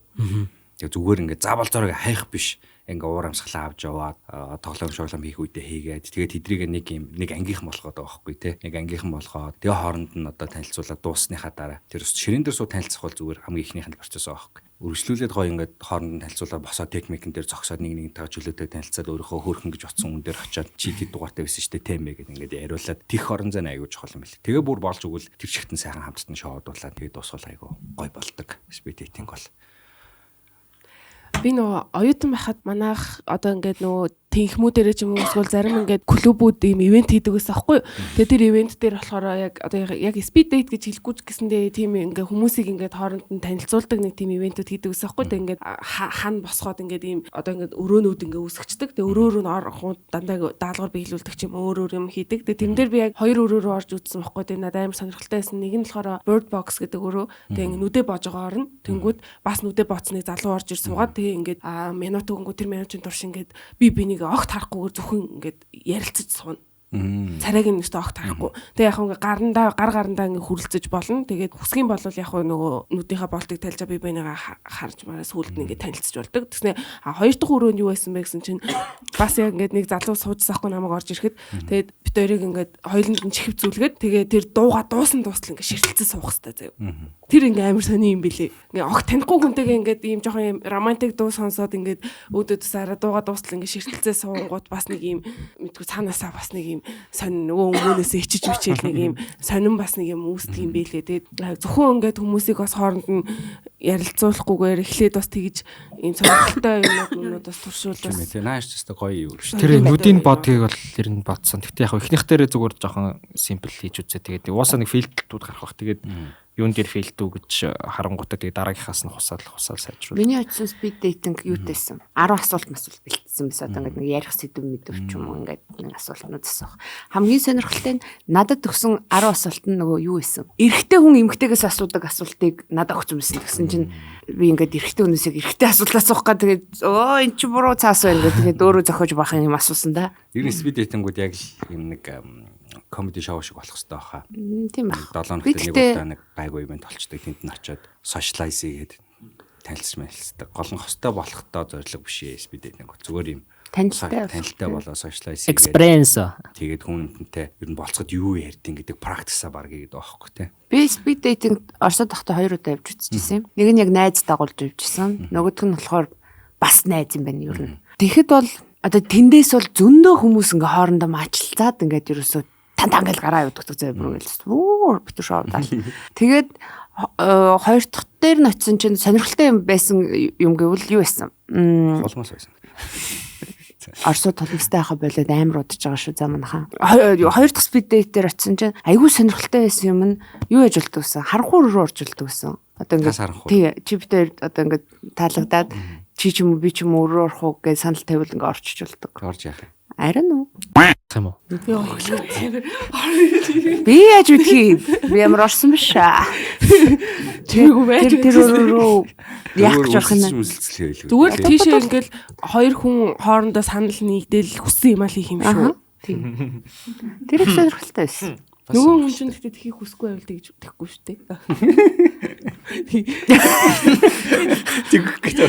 Тэгээ зүгээр ингээд заавал зорыг хайх биш. Ингээ уур амьсгалаа авч яваад тоглоом шоглоом хийх үедээ хийгээд тэгээд тэдрийг нэг ангийнхан болгоод байгаа байхгүй те нэг ангийнхан болгоод тэгээ хооронд нь одоо танилцуулаад дууссныхаа дараа тэр ширээн дээр суу танилцах бол зүгээр хамгийн ихнийх нь процесс байгаа байхгүй үргэлжлүүлээд гоё ингээд хооронд танилцуулаад босоо техникэн дээр зогсоод нэг тагаа чөлөөтэй танилцаад өөрийнхөө хөөрхөн гэж утсан хүн дээр очиод чи хэд дугаартай байсан шүү дээ тийм ээ гэдэг ингээд яриулаад тех орон зай аягүй чухал юм байна. Тэгээ бүр болж өгвөл тэр чигтэн сайхан хамтдан шоудуулаад тэгээ дуусгал аягүй гоё болдог. Speed dating бол би нөгөө оюутан байхад манайх одоо ингээд нөгөө тэнхмүүдэрээ ч юм уу эсвэл зарим ингээд клубүүд ийм ивент хийдэг байсан аахгүй. Тэгээ тэр ивент дээр болохоор яг одоо яг speed date гэж хэлэхгүй ч гэсэндээ тийм ингээд хүмүүсийг ингээд хооронд нь танилцуулдаг нэг тийм ивентүүд хийдэг байсан аахгүй. Тэгээ ингээд хан босгоод ингээд ийм одоо ингээд өрөөнүүд ингээд үүсгэждэг. Тэгээ өрөөрөө нь ороход дандаа даалгавар биелүүлдэг ч юм өөр юм хийдэг. Тэгээ тэрэн дээр би яг хоёр өрөөрөө орж үзсэн байхгүй. Тэгээ надад амар сонирхолтой байсан. Нэг нь болохоор bird box гэдэг өрөө. Тэгээ ингээд нүдэ боож байгаа орно. Тэнгүүд бас нүдэ бооцныг залуу орж ир суугаад тэгээ ингээд минут өгөнгөө тэр минутын турш ингээд би бинийг огт харахгүйгээр зөвхөн ингээд ярилцаж сууна. Царайг нь өстө огт харахгүй. Тэгээ яг ингээ гарандаа ингээ хүрлцэж болно. Тэгээд хүсгийн бол яг нөгөө нүдийнхаа болтыг тайлж би бинийгаа харж мараа сүулт нь ингээ танилцж болдог. Тэснэ хоёр дахь өрөөнд юу байсан бэ гэсэн чинь бас яг ингээ нэг залуу суужсаахгүй намайг орж ирэхэд тэгээд бит хоёрыг ингээ хоёуланд нь чихв зүлгээд тэгээ тэр дууга дуусал ингээ ширтэлцэн суух хэрэгтэй заяа. Тэр ингээ амар сони юм билий. Ингээ огт танихгүй хүнтэйгээ ингээ ийм жоохон юм романтик дуу сонсоод ингээ өөдөөс араа дууга дуусал ингээ ширтэлцээ суунгууд бас нэг ийм мэдгүй цаанаасаа бас нэг ийм сонин нөгөө өнгөнөөс ичиж бичээл нэг юм сонин бас нэг юм үүсдэг юм билээ. Тэгээд зөвхөн ингээд хүмүүсийг бас хооронд нь ярилцуулахгүйгээр эхлээд бас тэгж ийм сонирхолтой юмнууд бас туршуулж бас тийм нааш ч гэсэн гоё юу шүү. Тэр нүдийн бодгийг бол ер нь бодсон. Гэтэ яг ихнийх дээрээ зүгээр жоохон симпл хийж үзээ. Тэгээд уусаа нэг филдтүүд гарах бах. Тэгээд юун дээр фейлдүү гэж харангуйтай тэгээ дараагийнхаас нь хусаал сайжруулах. Миний очсон speed dating юутэйсэн. 10 асуулт масуулт бэлтсэн байсан. Одоо ингээд нэг ярих сэдв мэдв ч юм уу ингээд нэг асуултнууд асуух. Хамгийн сонирхолтой нь надад төгсөн 10 асуулт нь нөгөө юу байсан. Эрэгтэй хүн эмэгтэйгээс асуудаг асуултыг надад өгсөн байсан. Тэгсэн чинь би ингээд эрэгтэй хүнээс яг эрэгтэй асуулт асуух гад тэгээд эн чи буруу цаас байна гэдэг. Тэгээд өөрөө зохиож байх юм асуусан да. Ер нь speed dating-гууд яг юм нэг комеди шоу шиг болох хэрэгтэй баха. Тийм ба. 7 хоногт нэг удаа нэг гайгүй ивент болчтой тэнд нь очиод socialize хийгээд танилцмайлцдаг. Гол нь хостой болохтой зорилго биш ээ speed dating. Зүгээр юм танилтай болоо socialize хийгээд experience тэгээд хүнтэй ер нь болцоход юу ярьдин гэдэг практиксаа баг хийгээд байгаа хөөхгүй те. Би speed dating Оросод тахта 2 удаа явж үзчихсэн юм. Нэг нь яг найз дагуулж явжсэн. Нөгөөх нь болохоор бас найз юм байна ер нь. Тэгэхэд бол одоо тэндээс бол зөндөө хүмүүс ингээ хоорондоо маачлцаад ингээд ерөөсөө тантаа ингээл гараа явуулдаг зай бүр гэлс. Битүү шоудаал. Тэгээд хоёр дахь дээр нь очисон чинь сонирхолтой юм байсан юм гэвэл юу байсан? Холмоос байсан. Оросод толгостой байхаа болоод амар удаж байгаа шүү за манайхаа. Хоёр дахь speed date дээр очисон чинь айгүй сонирхолтой байсан юм нь юу яж болдог гэсэн. Харанхуй руу орж болдог гэсэн. Одоо ингээд тий чипдээр одоо ингээд таалагдаад чи ч юм уу би ч юм уу өөрөө орох уу гэж санал тавил ингээд орчиж болдог. Орж яах юм. Арин уу? юм уу? Би яаж үтхий? Би ямар орсон биш аа. Тэргүй байж тэр өөрөө яг ч орох юм. Зүгээр л тийшээ ингээл хоёр хүн хоорондоо санал нэгдээл хүссэн юм аа хийх юм шүү. Тийм. Тэр их сонирхолтой байсан. Нөгөө хүн чинь тэгтээ тхийг хүсгүй байвал тэгж тэхгүй шүү дээ.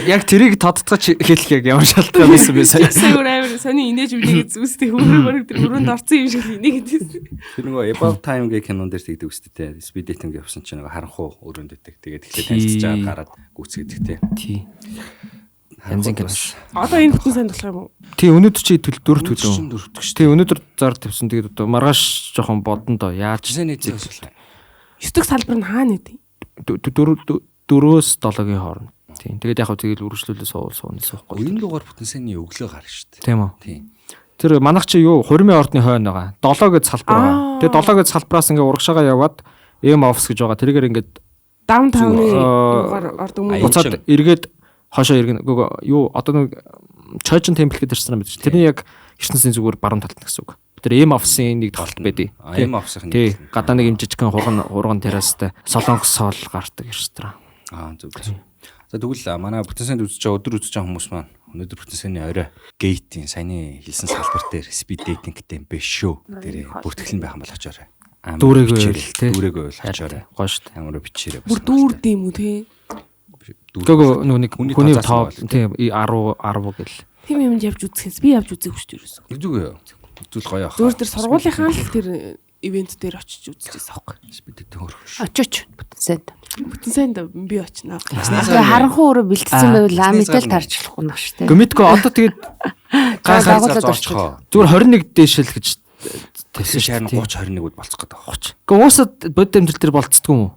Яг тэрийг тодтогч хэлэх яг ямар шалтгаан байсан бэ сая. Сая өөр сони инээж үлээгээд зүстэй хөрөөр тэр өрөөнд орсон юм шиг инээ гэдсэн. Тэр нөгөө About Time гэх кинон дээр тэгдэг үстэй те. Speed dating явсан чинь нөгөө харанхуй өрөөнд өгдөг. Тэгээд эхлээд танилцж байгаа гараад гүцгээдэг те. Тий. Янзын кинош. Одоо энэ бүтэн сайн болох юм уу? Тий өнөөдөр чи 4 төлөө. Тий өнөөдөр зар тавьсан. Тэгээд одоо маргааш жоохон бодно доо. Яаж нэзээ асуулаа. 9 дахь салбар нь хаана нэдэ? 4-өөс 7-гийн хооронд. Тийм. Тэгээд яг хөө тэгэл үргэлжлүүлээ сууна суухгүй. Энэ дугаар бүтэн сайнны өглөө гарна шүү дээ. Тийм үү? Тийм. Тэр манайх чи юу хурмын ордны хойно байгаа. 7 гэж салбар байгаа. Тэгээд 7 гэж салбараас ингээ урагшаага яваад M office гэж байгаа. Тэргээр ингээд даунтауны югаар орд өмнө буцаад эргээд хошоо эргэн юу одоо нэг Church Temple гэдэг ирсэн юм биш. Тэрний яг ертөнцийн зүгээр баруун талд гэсэн үг. Тэр M office-ийн нэг толт байдیں۔ M office-ын тий гадаа нэг юм жижигхэн хурган террастай солонгос соол гардаг ресторан. Зөв. За тэгвэл манай бүтэн сайнд үзэж байгаа өдөр үзэж байгаа хүмүүс маань өнөөдөр бүтэн сайнны орой гейтийн саяны хэлсэн салбар дээр speed dating-тэй юм биш шүү. Тэр бүртгэл нь байх юм бол очоорой. Дүүрээгүй л очоорой. Гоё шүү дээ. Ямар бичээрэй. бүр дүүрд юм уу те? Гэгөө нэг хүний топ тийм 10 гэл. Тийм юмд явж үзэхээс би явж үзээгүй шүү дээ ерөөсөө. Зүг юу? Зүйл гоё ах. Зүгээр тэр сургуулийнхаа л тэр ивент дээр очиж үзчихсэн аахгүй. Speed dating хөрөх. Очооч бүтэн сайд. Бүтэн сайнд би очино. Тэгээ харанхуй өөрөө бэлдсэн байвал мэдэл тарчлахгүй нах штэ. Гэмэтгэв одоо тэгээд Гайхаад зорчхоо. зүгээр 21 дээшэл гэж Тэсэн шаарн 30-21-д болцох гэдэг байгаа. 30. Гэхдээ уусаад бод амжилт дээр болцдгүй юм уу?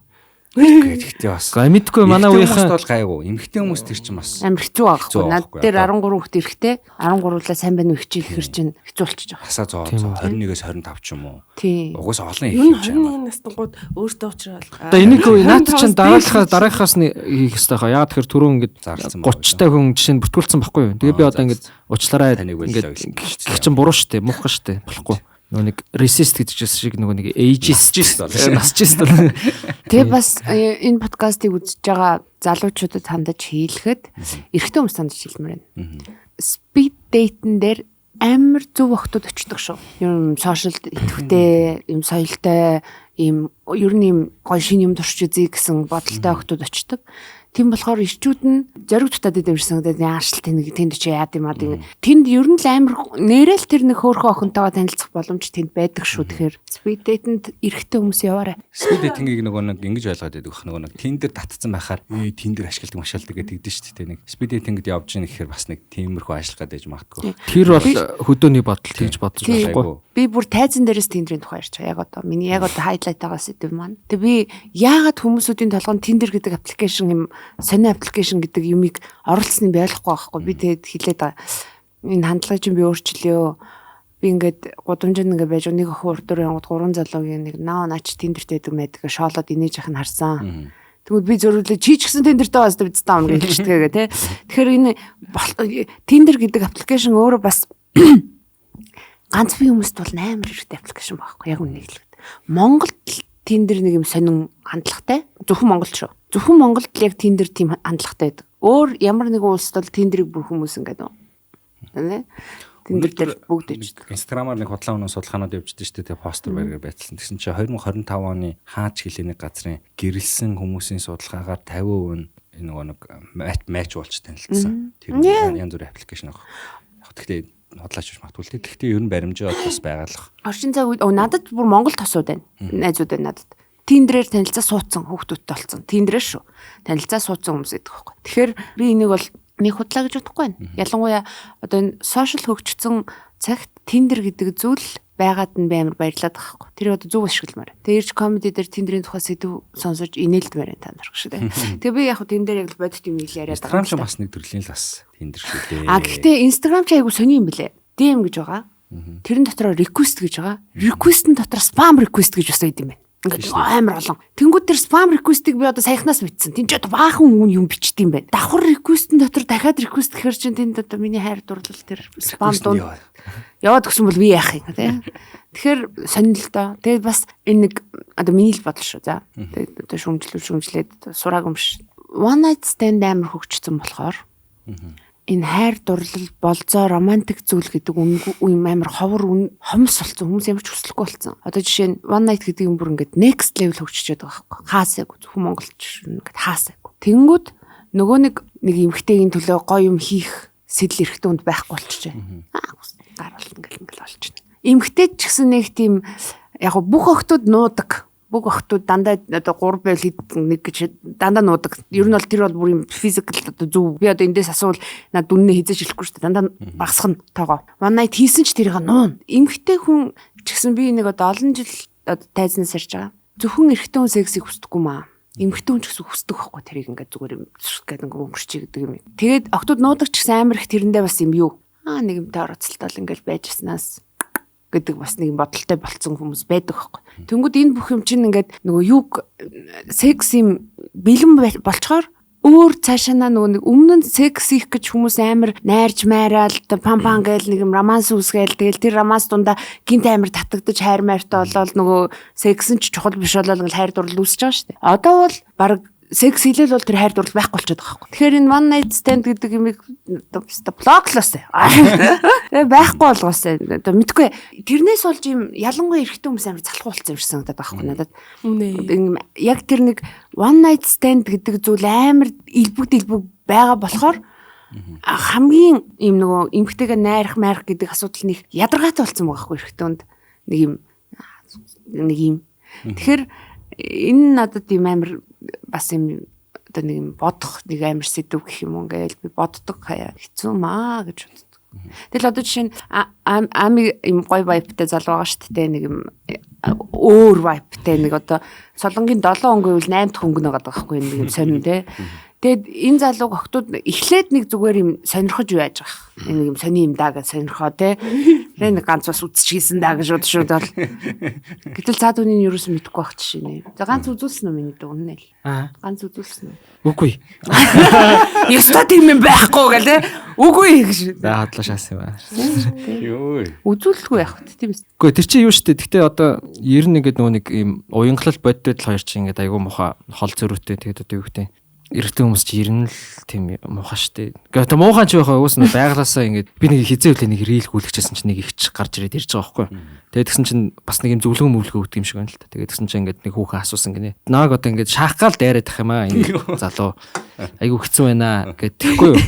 Гэхдээ бас. Гэхдээ мэдгүй манай үеийнхэн бол гайгүй. Эмэгтэй хүмүүс тэр чинь бас амар хэцүү байхгүй. Над дээр 13 хүүхэд ирэхтэй 13-уулаа сайн байна уу хичээл ихэр чинь хэцүү болчихж байгаа. хасаа зоо 21-ээс 25 ч юм уу. Тийм. Угсаа олон Юу их юм байна. 21 настангууд өөртөө уучрал. одоо энийг наад чинь дараагаас нь хийх хэрэгтэй хаа. Яагаад тэгэхээр түрүү ингээд Зарласан 30 та хүн жишээ нь бүртгүүлсэн байхгүй юу? Тэгээ би одоо ингээд уучлаарай таныг ингээд байлаа гэж гэх чинь буруу штэ, муухай штэ. Болохгүй. Нөгөө нэг resist гэж шиг нөгөө нэг ageist насчист бол. Тэгээ бас энэ подкастыг үзэж байгаа залуучуудад хандаж хийлэхэд эрэгтэй хүмүүс хандаж хийлмээр байна. Speed date-н дээр амар зөв охтууд очдог шүү. Юм сошиал идэвхтэй, юм соёлтой, юм ер нь юм гоё шин юм турш үзье гэсэн бодолтой охтууд очдог. Тийм болохоор ирчүүд нь зориг тутаад идэмжсэн гэдэг яашлт нэг тэнд чи яад юм аа тийм. Тэнд ер нь л амар нэрэл тэр нэг хөөрхөн охинтойгоо танилцах боломж тэнд байдаг шүү. Тэгэхээр speed date-нд эрэгтэй хүмүүс яваарай. Speed dating-ийг нөгөө нэг ингэж ойлгоод байдаг бах нөгөө нэг Tinder татцсан байхаар Tinder ашигладаг машаалдаг гэдэг чинь тэ нэг speed dating-д явж ийн гэхээр бас нэг тиймэрхүү ажиллах гэдэг магадгүй. Тэр бол хөдөөний бодол хийж бодож байхгүй. Би бүр тайзан дээрээс Tinder-ийн тухай ярьж байгаа. Яг одоо миний яг одоо хайлайтаагаа сэдв маань. Тэгээ би яагаад хүмүүсүүдийн толгойд Tinder гэдэг аппликейшн юм сони аппликейшн гэдэг юмыг оруулсныг ойлгохгүй байхгүй. Би тэгээд хэлээд байгаа. Энэ хандлагыг чинь би өөрчлөё. Би ингээд гудамжинд ингээд байж нэг охин урдуур янгууд 3 залуугийн нэг наач Tinder-тэй байдаг мэдгээ шоолоод инээж яхах нь харсан. Тэгвэл би зөрүүлээ чи ч гэсэн Tinder-тэй бас бицтэй юм гэж хэлчихгээ тий. Тэгэхээр энэ Tinder гэдэг аппликейшн өөрөө бас ганц би хүмүүст бол амар хэрэгтэй аппликейшн байхгүй яг үнэ хэлэхэд. Монголд Tinder нэг юм сонин хандлагатай. Зөвхөн Монголд шүү. Зөвхөн Монголд л яг Tinder тийм хандлагатай байдаг. Өөр ямар нэгэн улсад бол Tinder-ийг бүр хүмүүс ингээд нэ Tinder дээр бүгд иждэг. Instagram-аар нэг худлаа өнөө судалгаанууд явждаг шүү дээ. Постэр барьгаар байцсан. Тэгсэн чинь 2025 оны хаач хилэний газрын гэрэлсэн хүмүүсийн судалгаагаар 50% энэ нөгөө нэг матч болж танилцсан. Тэр янз бүрийн аппликейшн байгаа. Яг тэгэхээр худлаач биш магтгүй. Гэхдээ ер нь баримжаа бас байгалах. Орчин цаг үед надад бүр Монгол тосууд байна. Найзууд байна надад. Tinder-ээр танилцаа суудсан хүүхдүүдтэй болсон. Tinder-ээр шүү. Танилцаа суудсан хүмүүс гэдэг байхгүй. Тэгэхээр би энийг бол нэг худлаа гэж бодохгүй байна. Ялангуяа одоо энэ сошиал хөгжсөн цагт Tinder гэдэг зүйл байгаад нь би амар баярлаад байгаа байхгүй. Тэр одоо зөв ашигламаар. Тэгээ ирж комеди дээр Tinder-ийн тухай сэдв сонсож инээлдмээр байна та нар шүү дээ. Тэгээ би яг хөө Tinder яг л бодит юм ил яриад байгаа. Instagram ч бас нэг төрлийн л бас Tinder шүү дээ. Гэхдээ Instagram ч айгу сони юм блэ. DM гэж байгаа. Тэрэн дотор request гэж байгаа. Request-ын дотор spam request гэж бас байд юм байна. Ингээд амар олон. Тэнгүүд тэр spam request-ийг би одоо саяхнаас бичсэн. Тэнд ч одоо баахан юм бичдэг юм байна. Давхар request-ын дотор дахиад request гэхэр чинь тэнд одоо миний хайр дурлал тэр spam дунд яваад өгсөн бол би яах юм тий. Тэгэхээр сонирхолтой. Тэгээд бас энэ нэг одоо миний л бодол шүү. За. Тэгээд одоо шүмжлээд сурааг өмш. One night stand амар хөгжсөн болохоор энэ хайр дурлал болзоо романтик зүйл гэдэг үн амар ховор хомс болсон. Хүмүүс ямар ч хүсэлгүй болсон. Одоо жишээ нь one night гэдэг юм бүр ингээд next level хөгжиж байгаа байхгүй. Хаасаагүй зөвхөн монголч ингээд хаасаагүй. Тэнгүүд нөгөө нэг эмгтэйгийн төлөө гоё юм хийх сэтэл эрэхтэй хүнд байхгүй болчихжээ. Гар бол ингээл болчихно. Эмгтээд ч гэсэн нэг тийм яг бүх охтууд нуудаг. Бүх охтууд дандаа одоо 3 байл нэг гэж дандаа нуудаг. Ер нь бол тэр бол бүр юм физикал одоо зөв. Би одоо эндээс асуувал над дүннээ хизэж хэлэхгүй шүү дээ. Дандаа багасгах нь тоогоо. One night хийсэн ч тэрийг нуун. Эмгтэй хүн ч гэсэн би нэг одоо олон жил тайзнаас ярьж байгаа. Зөвхөн эрэгтэй хүн сексийг хүсдэггүй маа. Эмгтэй хүн ч гэсэн хүсдэг байхгүй тэрийг ингээд зүгээр юм гэдэг ингээд өнгөрчих гэдэг юм. Тэгээд охтууд нуудаг ч гэсэн амар их тэрэндээ бас юм юу. Нэг юмтай оролцолтол ингээд байжснаас гэдэг бас нэг бодолтой болцсон хүмүүс байдаг байхгүй. Тэнгүүд энэ бүх юм чинь ингээд нөгөө юг секс юм бэлэн болчоор өөр цаашаа нөгөө нэг өмнө нь секс хийх гэж хүмүүс амар найрж майраал пам гээл нэг юм романс үсгээл тэгэл тэр романс дундаа гинт амар татагдаж хайр майртай болоод нөгөө секс нь ч чухал биш болоод ингээл хайр дурлал үүсэж байгаа шүү дээ. Одоо бол баг секс хийлэл бол тэр хайр дурлал байхгүй болчиход байгаа байхгүй. Тэгэхээр энэ one night stand гэдэг юмыг блоклоосаа. Байхгүй болгоосаа. Одоо мэдгүй. Тэрнээс болж юм ялангуяа эрэгтэй хүмүүс амар залхуу болсон юм шиг санагдаад байгаа байхгүй надад. Яг тэр нэг one night stand гэдэг зүйл амар илбэг байгаа болохоор хамгийн юм нөгөө эмгтэйгээ найрах гэдэг асуудал нэг ядаргаатай болсон байгаа байхгүй эрэгтэй хүнд нэг юм нэг юм. Тэгэхээр энэ надад ийм амар бас юм одоо нэг юм бодох нэг амар сэдв гэх юм уу ингээл би боддог хаяа хэцүү маа гэж боддог. Тэгэл одоо жишээ нь ами юм гой вайптай залуу байгаа шүү дээ нэг юм өөр вайптай нэг одоо солонгийн 7 өнгө гэвэл 8 дахь өнгө нэгээд байгаа байхгүй нэг юм сонин те. Тэгэд энэ залууг охтууд эхлээд нэг зүгээр юм сонирхож байж байгаа. Нэг юм сони юм даа гэж сонирхоо те. Тэгээ нэг ганц бас үтчихсэн даа гэж бодшууд бол. Гэтэл цаад үнийг юу ч мэдэхгүй байх жишээ нэ. За ганц үзүүлсэн үү миний дүү үнэ л. Ганц үзүүлсэн үү? Үгүй. Яста тийм юм байхгүй гэл те. Үгүй гэж. За хадлаа шаас юм аа. Йоо. Үзүүлэлгүй яах вэ тийм ээ. Үгүй тэр чинь юу шүү дээ. Гэтэ одоо 91 гэдэг нөгөө нэг юм уянгалал боддод хоёр чинь ингээд айгүй муха хол зөрүүтэй тэгээд одоо юу гэдэг эрэгтэй хүмүүс чи ирнэ л тийм муухай штэ. Гэхдээ муухан ч байхаа уус нь байглаасаа ингээд би нэг хизээ үлээ нэг рийл гүйлгчээсэн чинь нэг ихч гарч ирээд ирж байгаа байхгүй. Тэгээд тэгсэн чинь бас нэг юм зөвлөгөө мөвлөгөө өгдөг юм шиг байна л та. Тэгээд тэгсэн чинь ингээд нэг хүүхэн асуусан гинэ. Нааг одоо ингээд шахгаал дайраад ах юм аа энэ залуу. Айгу хэцүү байна гэд тэгэхгүй юу.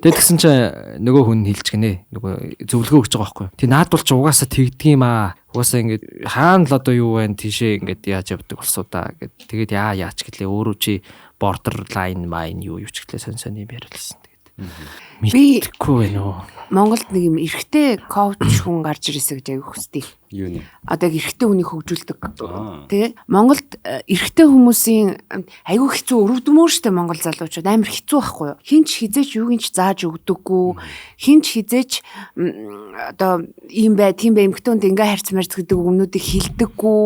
Тэгээд тэгсэн чинь нөгөө хүн хэлж гинэ. Нөгөө зөвлөгөө өгч байгаа байхгүй. Тий наадвал ч угаасаа тэгдэг юм аа. Угаасаа ингээд хаана л одоо юу вэ тийшээ ингээд яаж явдаг болсоо да гэд. Тэгээд яач гэлээ өөрөө чи borderline mine юу ч гэлээ сонь юм яриулсан. Тэгээд мэдхгүй байна уу. Монголд нэг юм эрэгтэй коуч хүн гарч ирээсэ гэж аяг хүсдэг. Юу нэ? Одоо эрэгтэй хүнийг хөгжүүлдэг. Тэгээ Монголд эрэгтэй хүмүүсийн аягүй хэцүү өрөвдмөр штэ Монгол залуучууд амар хэцүү байхгүй юу? Хинч хизээч юугийнч зааж өгдөггүй. Хинч хизээч одоо ийм бай, тийм бай эмэгтэйнд ингээ харьц марц гэдэг өмнүүдийг хилдэггүй.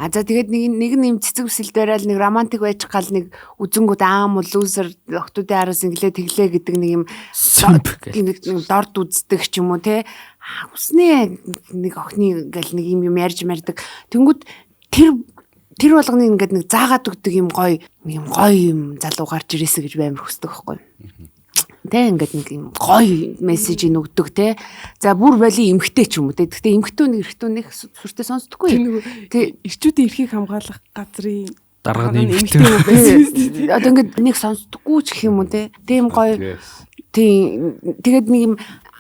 А за тэгээд нэг юм цэцэг бүсэлд барайл нэг романтик байж гал нэг үзэнгүүд аам лузер октодын араас инглээ тэглээ гэдэг нэг юм дорд үздэг ч юм уу те. Хүснээ нэг охины ингээл нэг юм ярьж мардаг. Тэнгүүд тэр болгоны ингээд нэг заагаад өгдөг юм гоё юм залуу гарч ирээсэ гэж баймар хүсдэг байхгүй. Тэ ингээд нэг юм гоё мессежийг өгдөг те. За бүр боли эмхтэй ч юм уу те. Гэхдээ эмхтүүнийг сүртэй сонсдоггүй. Тэг ирчүүдийн эрхийг хамгаалах газрын дарга нэмэгтэй байсан. Одоо ингээд нэг сонсдоггүй ч гэх юм уу те. Тийм гоё. Тийм тэгээд нэг юм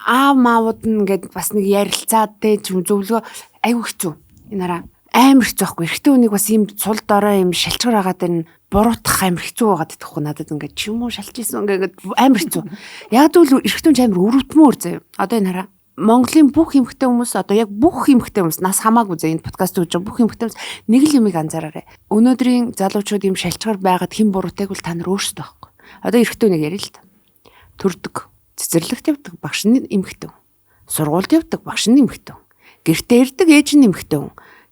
маавууд нь ингээд бас нэг ярилцаад те зөвлөгөө айгүй хэцүү. Энэ хараа амар хэцүү байхгүй. Эрэгтэй хүнийг бас ийм цул дорой ийм шалчгаар агаад энэ буруутгах амар хэцүү байгаад байхгүй надад ингээд ч юм уу шалж ийсэн ингээд амар хэцүү. Яг л эрэгтэй хүн амар өрөвдмөр заяа. Одоо энэ хараа Монголын бүх эмэгтэй хүмүүс одоо яг бүх эмэгтэй хүмүүс нас хамаагүй зэ энэ подкаст хийж байгаа бүх эмэгтэй хүмүүс нэг л юмыг анзаараарай. Өнөөдрийн залуучууд ийм шалчгаар байгаад хэн буруутайг бол та нар өөрсдөө байхгүй. Одоо эрэгтэй хүнийг яриа л та. Төрдөг цэцэрлэгт явдаг багш нь эмэгтэй. Сургуульд явдаг багш нь эмэгтэй. Гэртээ ирдэг ээж нь эмэгтэй.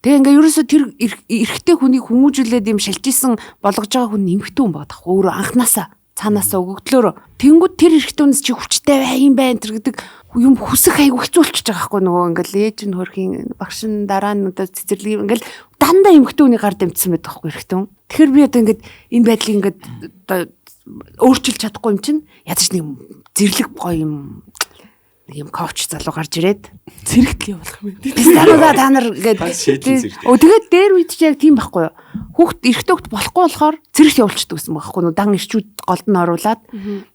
Тэгээ ингээ ерөөсө тэр эрэгтэй хүнийг хүмүүжүүлээд юм шалжижсэн болгож байгаа хүн эмэгтэй хүн байдаг. Өөрөө анханасаа цаанаасаа өгөгдлөөр. Тэнгүүд тэр эрэгтэй хүнс чи хүчтэй бай юм байна тэр гэдэг юм хүсэх айгу хэцүүлчихэж байгаа байхгүй нөгөө ингээл ээж нь хөрхийн багш нь дараа нь одоо цэцэрлэг ингээл дандаа эмэгтэй хүний гар дэмжсэн байдаг байхгүй эрэгтэй хүн. Тэгэхээр би одоо ингээд энэ байдлыг ингээд одоо өөрчилж чадахгүй юм чинь ядаж нэг зэрлэг гоё юм нэг юм коуч залуу гарч ирээд зэрэгтэл явуулах юм байна. Станаа та нар гэдэг. Тэгээд дээр үед чи яг тийм байхгүй юу? Хүүхд эрэгтэй хүүхд болохгүй болохоор зэрэгт явуулчихдаг гэсэн байхгүй юу? Дан ирчүүд голд нь оруулаад.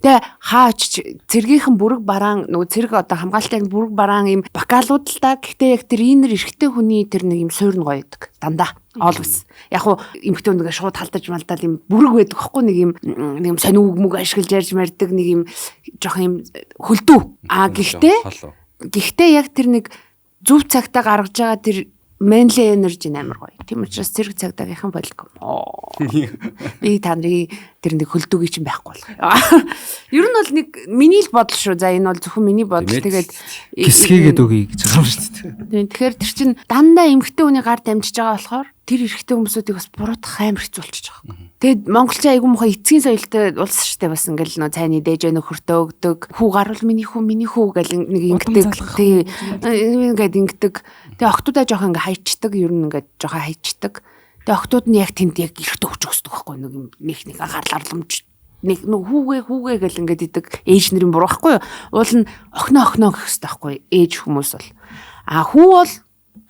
Тэгээ хаач цэргийнхэн бүрэг бараан нөгөө цэрэг одоо хамгаалалтын бүрэг бараан юм бакалууд л та. Гэхдээ яг тэр инэр эрэгтэй хүний тэр нэг юм суурь нь гоё байдаг. Дандаа. Always. Яг уу эмхтэн нэгэ шууд халдаж малдаад юм бүрэг байдаг байхгүй нэг юм сонин үг мүг ашиглаж ярьж мардаг нэг юм жоох юм хөлдөө. Гэхдээ яг тэр нэг зөв цагтаа гаргаж байгаа тэр manly energy амар гоё. Тийм учраас зэрэг цагдаагийнхан болго. Би таны тэр нэг хөлдөөгийн чинь байхгүй болох. Ер нь бол нэг миний л бодол шүү. За энэ бол зөвхөн миний бодол. Тэгээд гисгээгээд өгье гэж байгаа юм шүү дээ. Тэгэхээр тэр чинь дандаа эмхтэй хүний гар дамжиж байгаа болохоор тэр эрэгтэй хүмүүсүүдийг бас буруутгах амар хэцүү болчихж байгаа. Тэгээд монголчин айгүй муухай эцгийн соёлтой улс штэ бас ингээл нөө цайны дээж нөхөртөө өгдөг. Хүү гарвал миний хүү гэл нэг ингэдэг. Тий. Ингээд ингэдэг. Тэгээ охтуудаа жоох ингээ хайчдаг. Ер нь ингээд жоох хайчдаг. Тэгээ охтууд нь яг тэнд яг эрэгтэй өгч өгсдөг байхгүй нэг анхаарал арламж нэг хүүгээ гэл ингээд идэг ээж нарын буруу байхгүй юу? Уул нь охиноо гэх хэрэгтэй байхгүй ээж хүмүүс бол. А хүү бол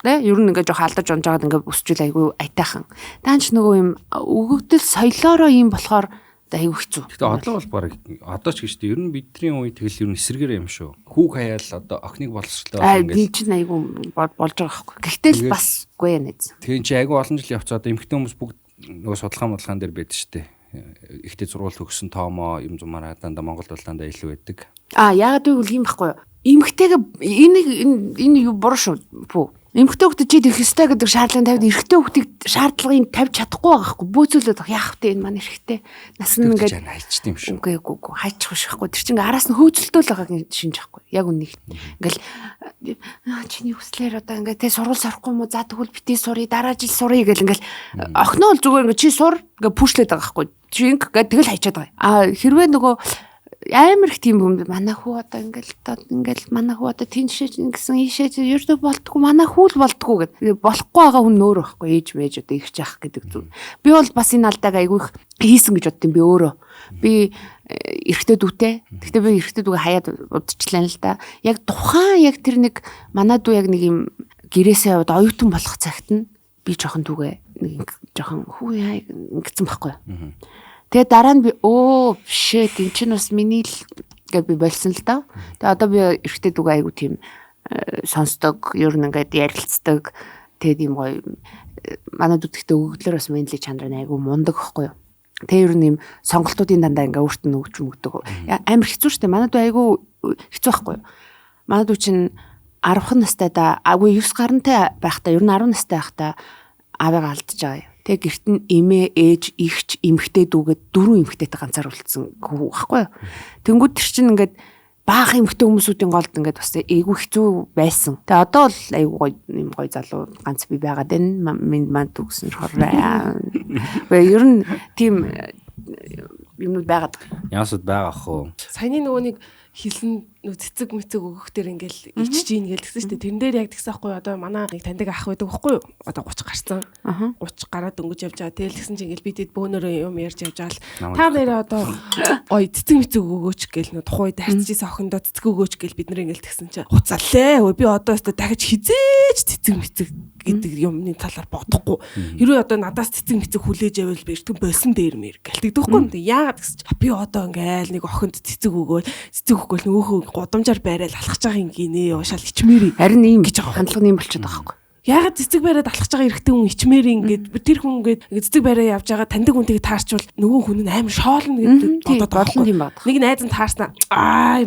ер нь ингээд жоох алдаж онжгаад ингээд өсчүүл айгүй айтайхан. Таанч нөгөө юм өгөгдөл соёлоороо юм болохоор айгүй хэцүү. Гэхдээ одоо бол баг одоо ч гэж ер нь бидний үе тэгэл ер нь эсэргээр юм шүү. Хүүг хаяал одоо охиныг боловсруулаа ингээд чинь айгүй болж байгаа байхгүй. Гэхдээ л бас үгүй нэз. тэгин чи айгүй олон жил явцаа одоо эмэгтэй хүмүүс бүгд нөгөө судалгаан дээр байдаг шүү дээ. Ихтэй зургуул төгсөн тоомоо юм зумаараа дандаа Монголд бол дандаа илүү байдаг. Яагаад гэвэл юм байхгүй юу? Эмэгтэйгээ энэ юу буруу шүү. Пүү. Эмэгтэй хүүхдэд чи ирэх ёстой гэдэг шаардлага тавьд эрэгтэй хүүхдийг шаардлагыг тавьж чадахгүй байгаа байхгүй. Бөөцөлөд яах вэ энэ маань эрэгтэй. Нас нь ингээд хайчт юм шүү. Үгүй хайчих шахгүй. Тэр чинь араас нь хөөцөлтөөл байгааг шинж байхгүй. Яг үнийг. Ингээл чиний хүслээр одоо ингээд тэ сургууль сорохгүй юм уу? За тэгвэл битээ сурыг дараа жил сурыг гэл ингээл охиноо л зүгээр ингээд чи сур ингээд пүүшлээд байгаа байхгүй. Чи ингээд тэгэл хайчаад байгаа. Хэрвээ нөгөө амар их тийм юм манай хүү одоо ингээл манай хүү одоо тэншээж ингэсэн ийшээ ердөө болтгүй манай хүү л болтгүй гэдэг болохгүй байгаа хүн нөр байхгүй ээж мэж одоо их жаах гэдэг зүг. Би бол бас энэ алдааг айгүй их хийсэн гэж боддیں۔ Би өөрөө би эрэгтэй дүүтэй. Гэхдээ би эрэгтэй дүүгээ хаяад удажчлаа л да. Яг тухайн яг тэр нэг манай дүү яг нэг юм гэрээсээ яваад оюутан болох цагт нь би жоохон дүүгээ нэг жоохон хүү яа ингэсэн байхгүй. Тэгээ дараа нь би shit энэ чинь бас миний л гэж би болсон л даа. Тэгээ одоо би эрэгтэй дүүгээ айгу тийм сонсдог, ер нь ингээд ярилцдаг. Тэгээд юм гоё манай дүүтгтээ өгөгдлөр бас мэдлэг чанар нь айгу мундаг байхгүй юу. Тэгээ ер нь юм сонголтуудын дандаа ингээ өөрт нь өгч мөгдөг. Амар хэцүү шүү дээ. Манай дүү айгу хэцүү байхгүй юу. Манай дүү чинь 10 настай да агүй 9 гарантай байхдаа ер нь 10 настай байхдаа аавыгаа алдчихж байгаа юм. Тэг гэрт нь эмээ, ээж, ихч, эмэгтэй дүүгээд 4 эмэгтэйтэй ганцаар үлдсэн хүү байхгүй юу. Тэнгүүд тэр чинь ингээд баахан эмэгтэй хүмүүсүүдийн голд ингээд бас эйгүү хэцүү байсан. Тэгээ одоо бол айгуу гоё юм гоё залуу ганц би байгаад байна. Минь манд үгсэн хорваа. Ер нь тийм юмнууд байгаад. Яасууд байгаа ах уу. Саяны нөгөө нэг хэлсэн нөө цэцэг мэцэг өгөх дээр ингээл ичж ийн гээл тэгсэн шүү дээ. Тэрэн дээр яг тэгсэн байхгүй одоо манай нэг таньдаг ах байдаг байхгүй юу? Одоо 30 гарсан. 30 гараад дөнгөж явж байгаа. Тэгэл тэгсэн чинь ингээл бидэд бөөнөрөө юм ярьж явж байгаа л та нэрээ одоо гоё цэцэг мэцэг өгөөч гээл нөө тухай тарьчихсан охиндоо цэцэг өгөөч гээл бид нэр ингээл тэгсэн чинь хуцаалээ. Би одоо өстө дахиж хизээч цэцэг мэцэг гэдэг юмны талаар бодохгүй. Хэрвээ одоо надаас цэцэг мэцэг хүлээж авал би эртхэн болсон дээр мэр гэлтэгдэхгүй юм. Яагаад гэсэн чи би одоо ингээл нэг охинд цэцэг өгөөл цэцэг нөгөөхөө гудамжаар байрал алхаж байгаа юм гинэ уушаал ичмээрий. Харин ийм гэж хандлага юм болчиход байгаа байхгүй. Ягаад цэцэг байраад алхаж байгаа эрэгтэй хүн ичмээрий ингээд тэр хүн ингээд цэцэг байраа явж байгаа таньдаг хүнтэйг таарчвал нөгөө хүн нь амар шоолно гэдэг бодоод байгаа юм байна. Нэг найз нь таарснаа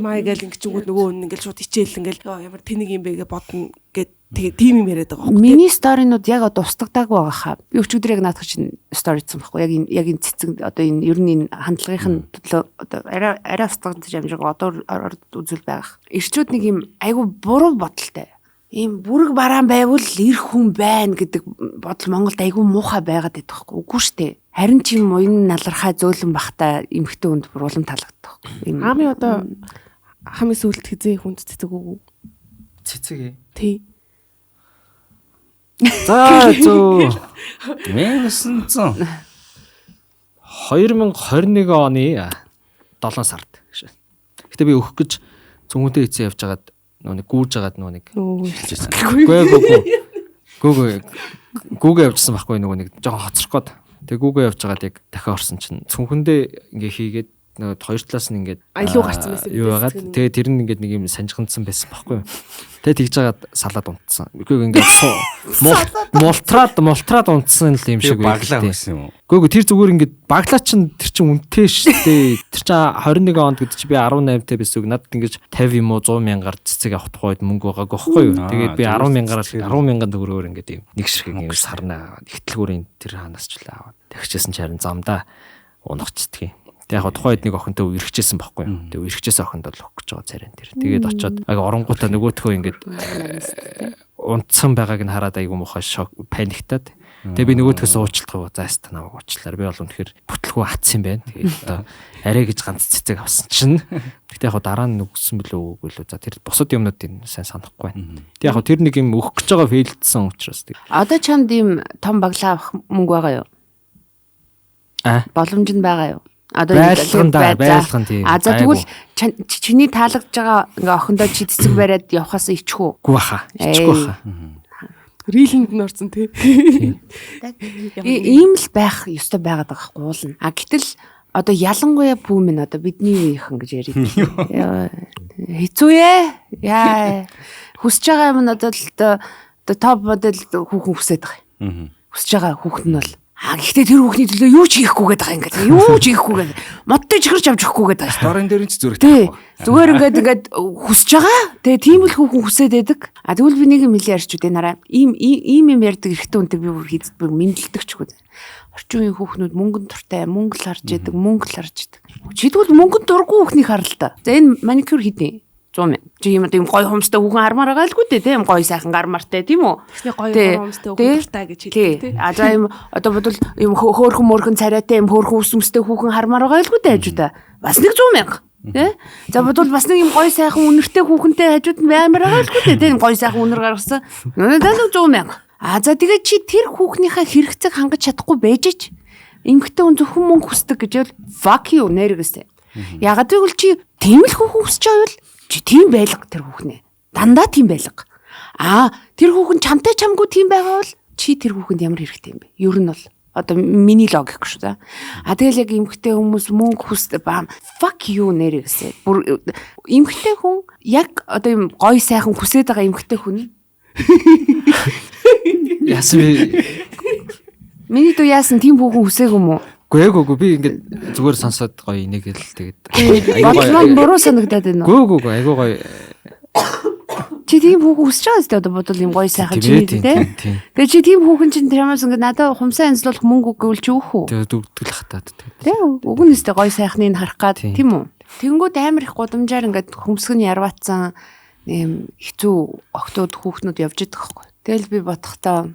маа гээл ингээд чингүүд нөгөө хүн ингээд шууд ичээл ингээд ямар тэнэг юм бэ гэж бодно гэд тэгээ тийм юм яриад байгаа байхгүй. Миний сторинууд яг одоо устгадаг байгаа хаа. Би өчигдөр яг наадах чинь сторицсан байхгүй. Яг энэ цэцэг одоо энэ ер нь энэ хандлагын төлөө одоо арай устгах хэмжээг одоо үзүүл байгаа. Ирчүүд нэг юм айгу буруу бодолтой. Ийм бүрэг бараан байвал ирэх хүн байна гэдэг бодол Монголд айгүй муухай байгаад байдаг байхгүй. Үгүй шүү дээ. Харин ч юм уян налархаа зөөлөн бахта эмхтэй хүнд бүр улам таалагддаг. Аами одоо хамгийн сүүлд хизээ хүнд цэцэг өгөө. Цэцэг ээ. Тий. За зөө 1900 2021 оны 7 сард гэж. Гэтэ би өөх гэж цүнхэнтэй эцээ явж хагаад нэг гүүж хагаад нэг хэлчихсэн. Гүүгээ явжсан байхгүй нөгөө нэг жоохон хоцрох гээд. Тэгээ гүүгээ явж хагаад яг дахиад орсон чинь цүнхэндээ ингээ хийгээд нөгөө хоёр талаас нь ингээд аялуу гарцсан байсан. Юу яагаад тэгээ тэр нь ингээд нэг юм санжигдсан байсан байхгүй юу. Тэгээ тэгж жагаад салаад унтсан. Үгүй ингээд мултраад унтсан л юм шиг баглаа гэсэн юм уу? Үгүй тэр зүгээр ингээд баглаа чинь тэр чинь үнэтэй шүү дээ. Тэр чинь 21 онд гэдэг чи би 18 та байсан үг. Надад ингээд 50 юм уу 100 мянгаар цэцэг авах тухайд мөнгө байгаагүй байхгүй юу. Тэгээд би 10 мянган төгрөгөөр ингээд юм нэг шиг юм сарнаа ихтлгүүрийн тэр ханаас ч л аваад. Тэгчээсэн ч харин замдаа унахчдгийг. Тэг яг тухайд нэг охинтой үргэжсэн байхгүй юу. Тэг үргэжсэн охинд бол өгч байгаа царин тэр. Тэгээд очиод оронгуудаа нөгөөтхөө ингээд унтсан байгааг нь хараад айгүй муухай шок паниктаад. Тэг би нөгөөтхөөс уучлах заастаа намайг уучлаар. Би бол үнэхээр бүтлгүй атсан юм байна. Тэгээд одоо арай гэж ганц цэцэг авсан чинь. Тэгтээ яг дараа нь нүгсэн билүү үгүй лөө. За тэр бусад юмнуудыг сайн санахгүй байна. Тэг яг тэр нэг юм өгөх гэж байгаа фейлдсэн учраас тэг. Одоо чамд ийм том баглаа авах мөнгө байгаа юу? Боломж нь байгаа юу? Одоо байлган тийм. За тэгвэл чиний таалагдж байгаа ингээ охиндоо чи цэцэг бариад явахаас ичих үү? Үгүй баха. Ичихгүй баха. Рилэнд нь орсон тий. Ийм л байх ёстой байгаад байгаа байхгүй уулна. Гэтэл одоо ялангуяа бүү минь одоо бидний үеийнхэн гэж яриад. Хэцүү яа. Хүсэж байгаа юм нь одоо топ модель хүүхэн хүсэж байгаа. Хүсэж байгаа хүүхэд нь бол гэхдээ тэр хүүхний төлөө юу ч хийхгүй гээд байгаа ингээд. Юу ч хийхгүй гээд. Модтой чихэрч авч өгөхгүй гээд байгаа шүү. Дорын дээр нь ч зүрх таахгүй. Зүгээр ингээд хүсэж байгаа. Тэгээ тийм л хүүхэн хүсээд байдаг. Тэгвэл би нэг юм хэлээ ярьч үдэ нараа. Ийм ярьдаг эрэгтэй үнтэй би бүр хийддэг мэдлэгдэг ч үгүй. Орчин үеийн хүүхнүүд мөнгөнд дуртай, мөнгө л харж яадаг, мөнгө л харж яадаг. Чидгүүл мөнгөнд дургүй хүүхнийг харал та. За энэ маникюр хийдэ. 100 мянга. Чи юм гоё хумстай хүүхэн хармаар байгаа л гү дээ тийм гоё сайхан гармартай тийм үү? Тэгснэ гоё хумстай хүүхэнтэй гэж хэлдэг тийм. За юм одоо бодвол юм хөөхөн мөрхөн царайтай юм хөөхөн үсмэстэй хүүхэн хармаар байгаа л гү дээ хажуудаа. Бас нэг 100 мянга. Тэ? За бодвол бас нэг юм гоё сайхан үнэртэй хүүхэнтэй хажууд нь баймаар байгаа л гү дээ тийм гоё сайхан үнэр гаргасан. Надад 100 мянга. За тэгээд чи тэр хүүхнийхээ хэрэгцээг хангаж чадахгүй байж ч эмэгтэй хүн зөвхөн мөнгө хүсдэг гэж бол fuck you нэргэсэ. Ягаад гэвэл чи тийм л хүүхэн хүсэж байвал чи тийм байлга тэр хүүхнээ. Дандаа тийм байлга. Тэр хүүхэн чамтай чамгүй тийм байгаа бол чи тэр хүүхэнд ямар хэрэгтэй юм бэ? Ер нь бол одоо миний логик шүү да. Тэгэл яг эмэгтэй хүмүүс мөнгө хүсдэг баам fuck you нэргэсэ. Бүр эмэгтэй хүн яг одоо юм гоё сайхан хүсээд байгаа эмэгтэй хүн Яасан би миний дүү яасан тийм хүүхэн хүсээг юм уу? Гүйггүй би ингээд зүгээр сонсоод гоё нэг л тэгээд бодлоо буруу санагдаад байна уу? Гүйггүй айгуу гоё. Чи тийм хүүхэн хүсэж байгаа зү одоо бодвол юм гоё сайхан чи тий. Тэгээ чи тийм хүүхэн чинь тэрмээс ингээд надад хумсаа янзлуулах мөнгө өгвөл чи өөх үү? Тэгээд дүгдэл хатаад тий. Өгнөстэй гоё сайхныг харах гад тийм үү? Тэнгүүд амар их гудамжаар ингээд хөмсг нь ярваацсан ийм хэцүү октод хүүхнүүд явж идэх байхгүй. Тэгэл би бодохдоо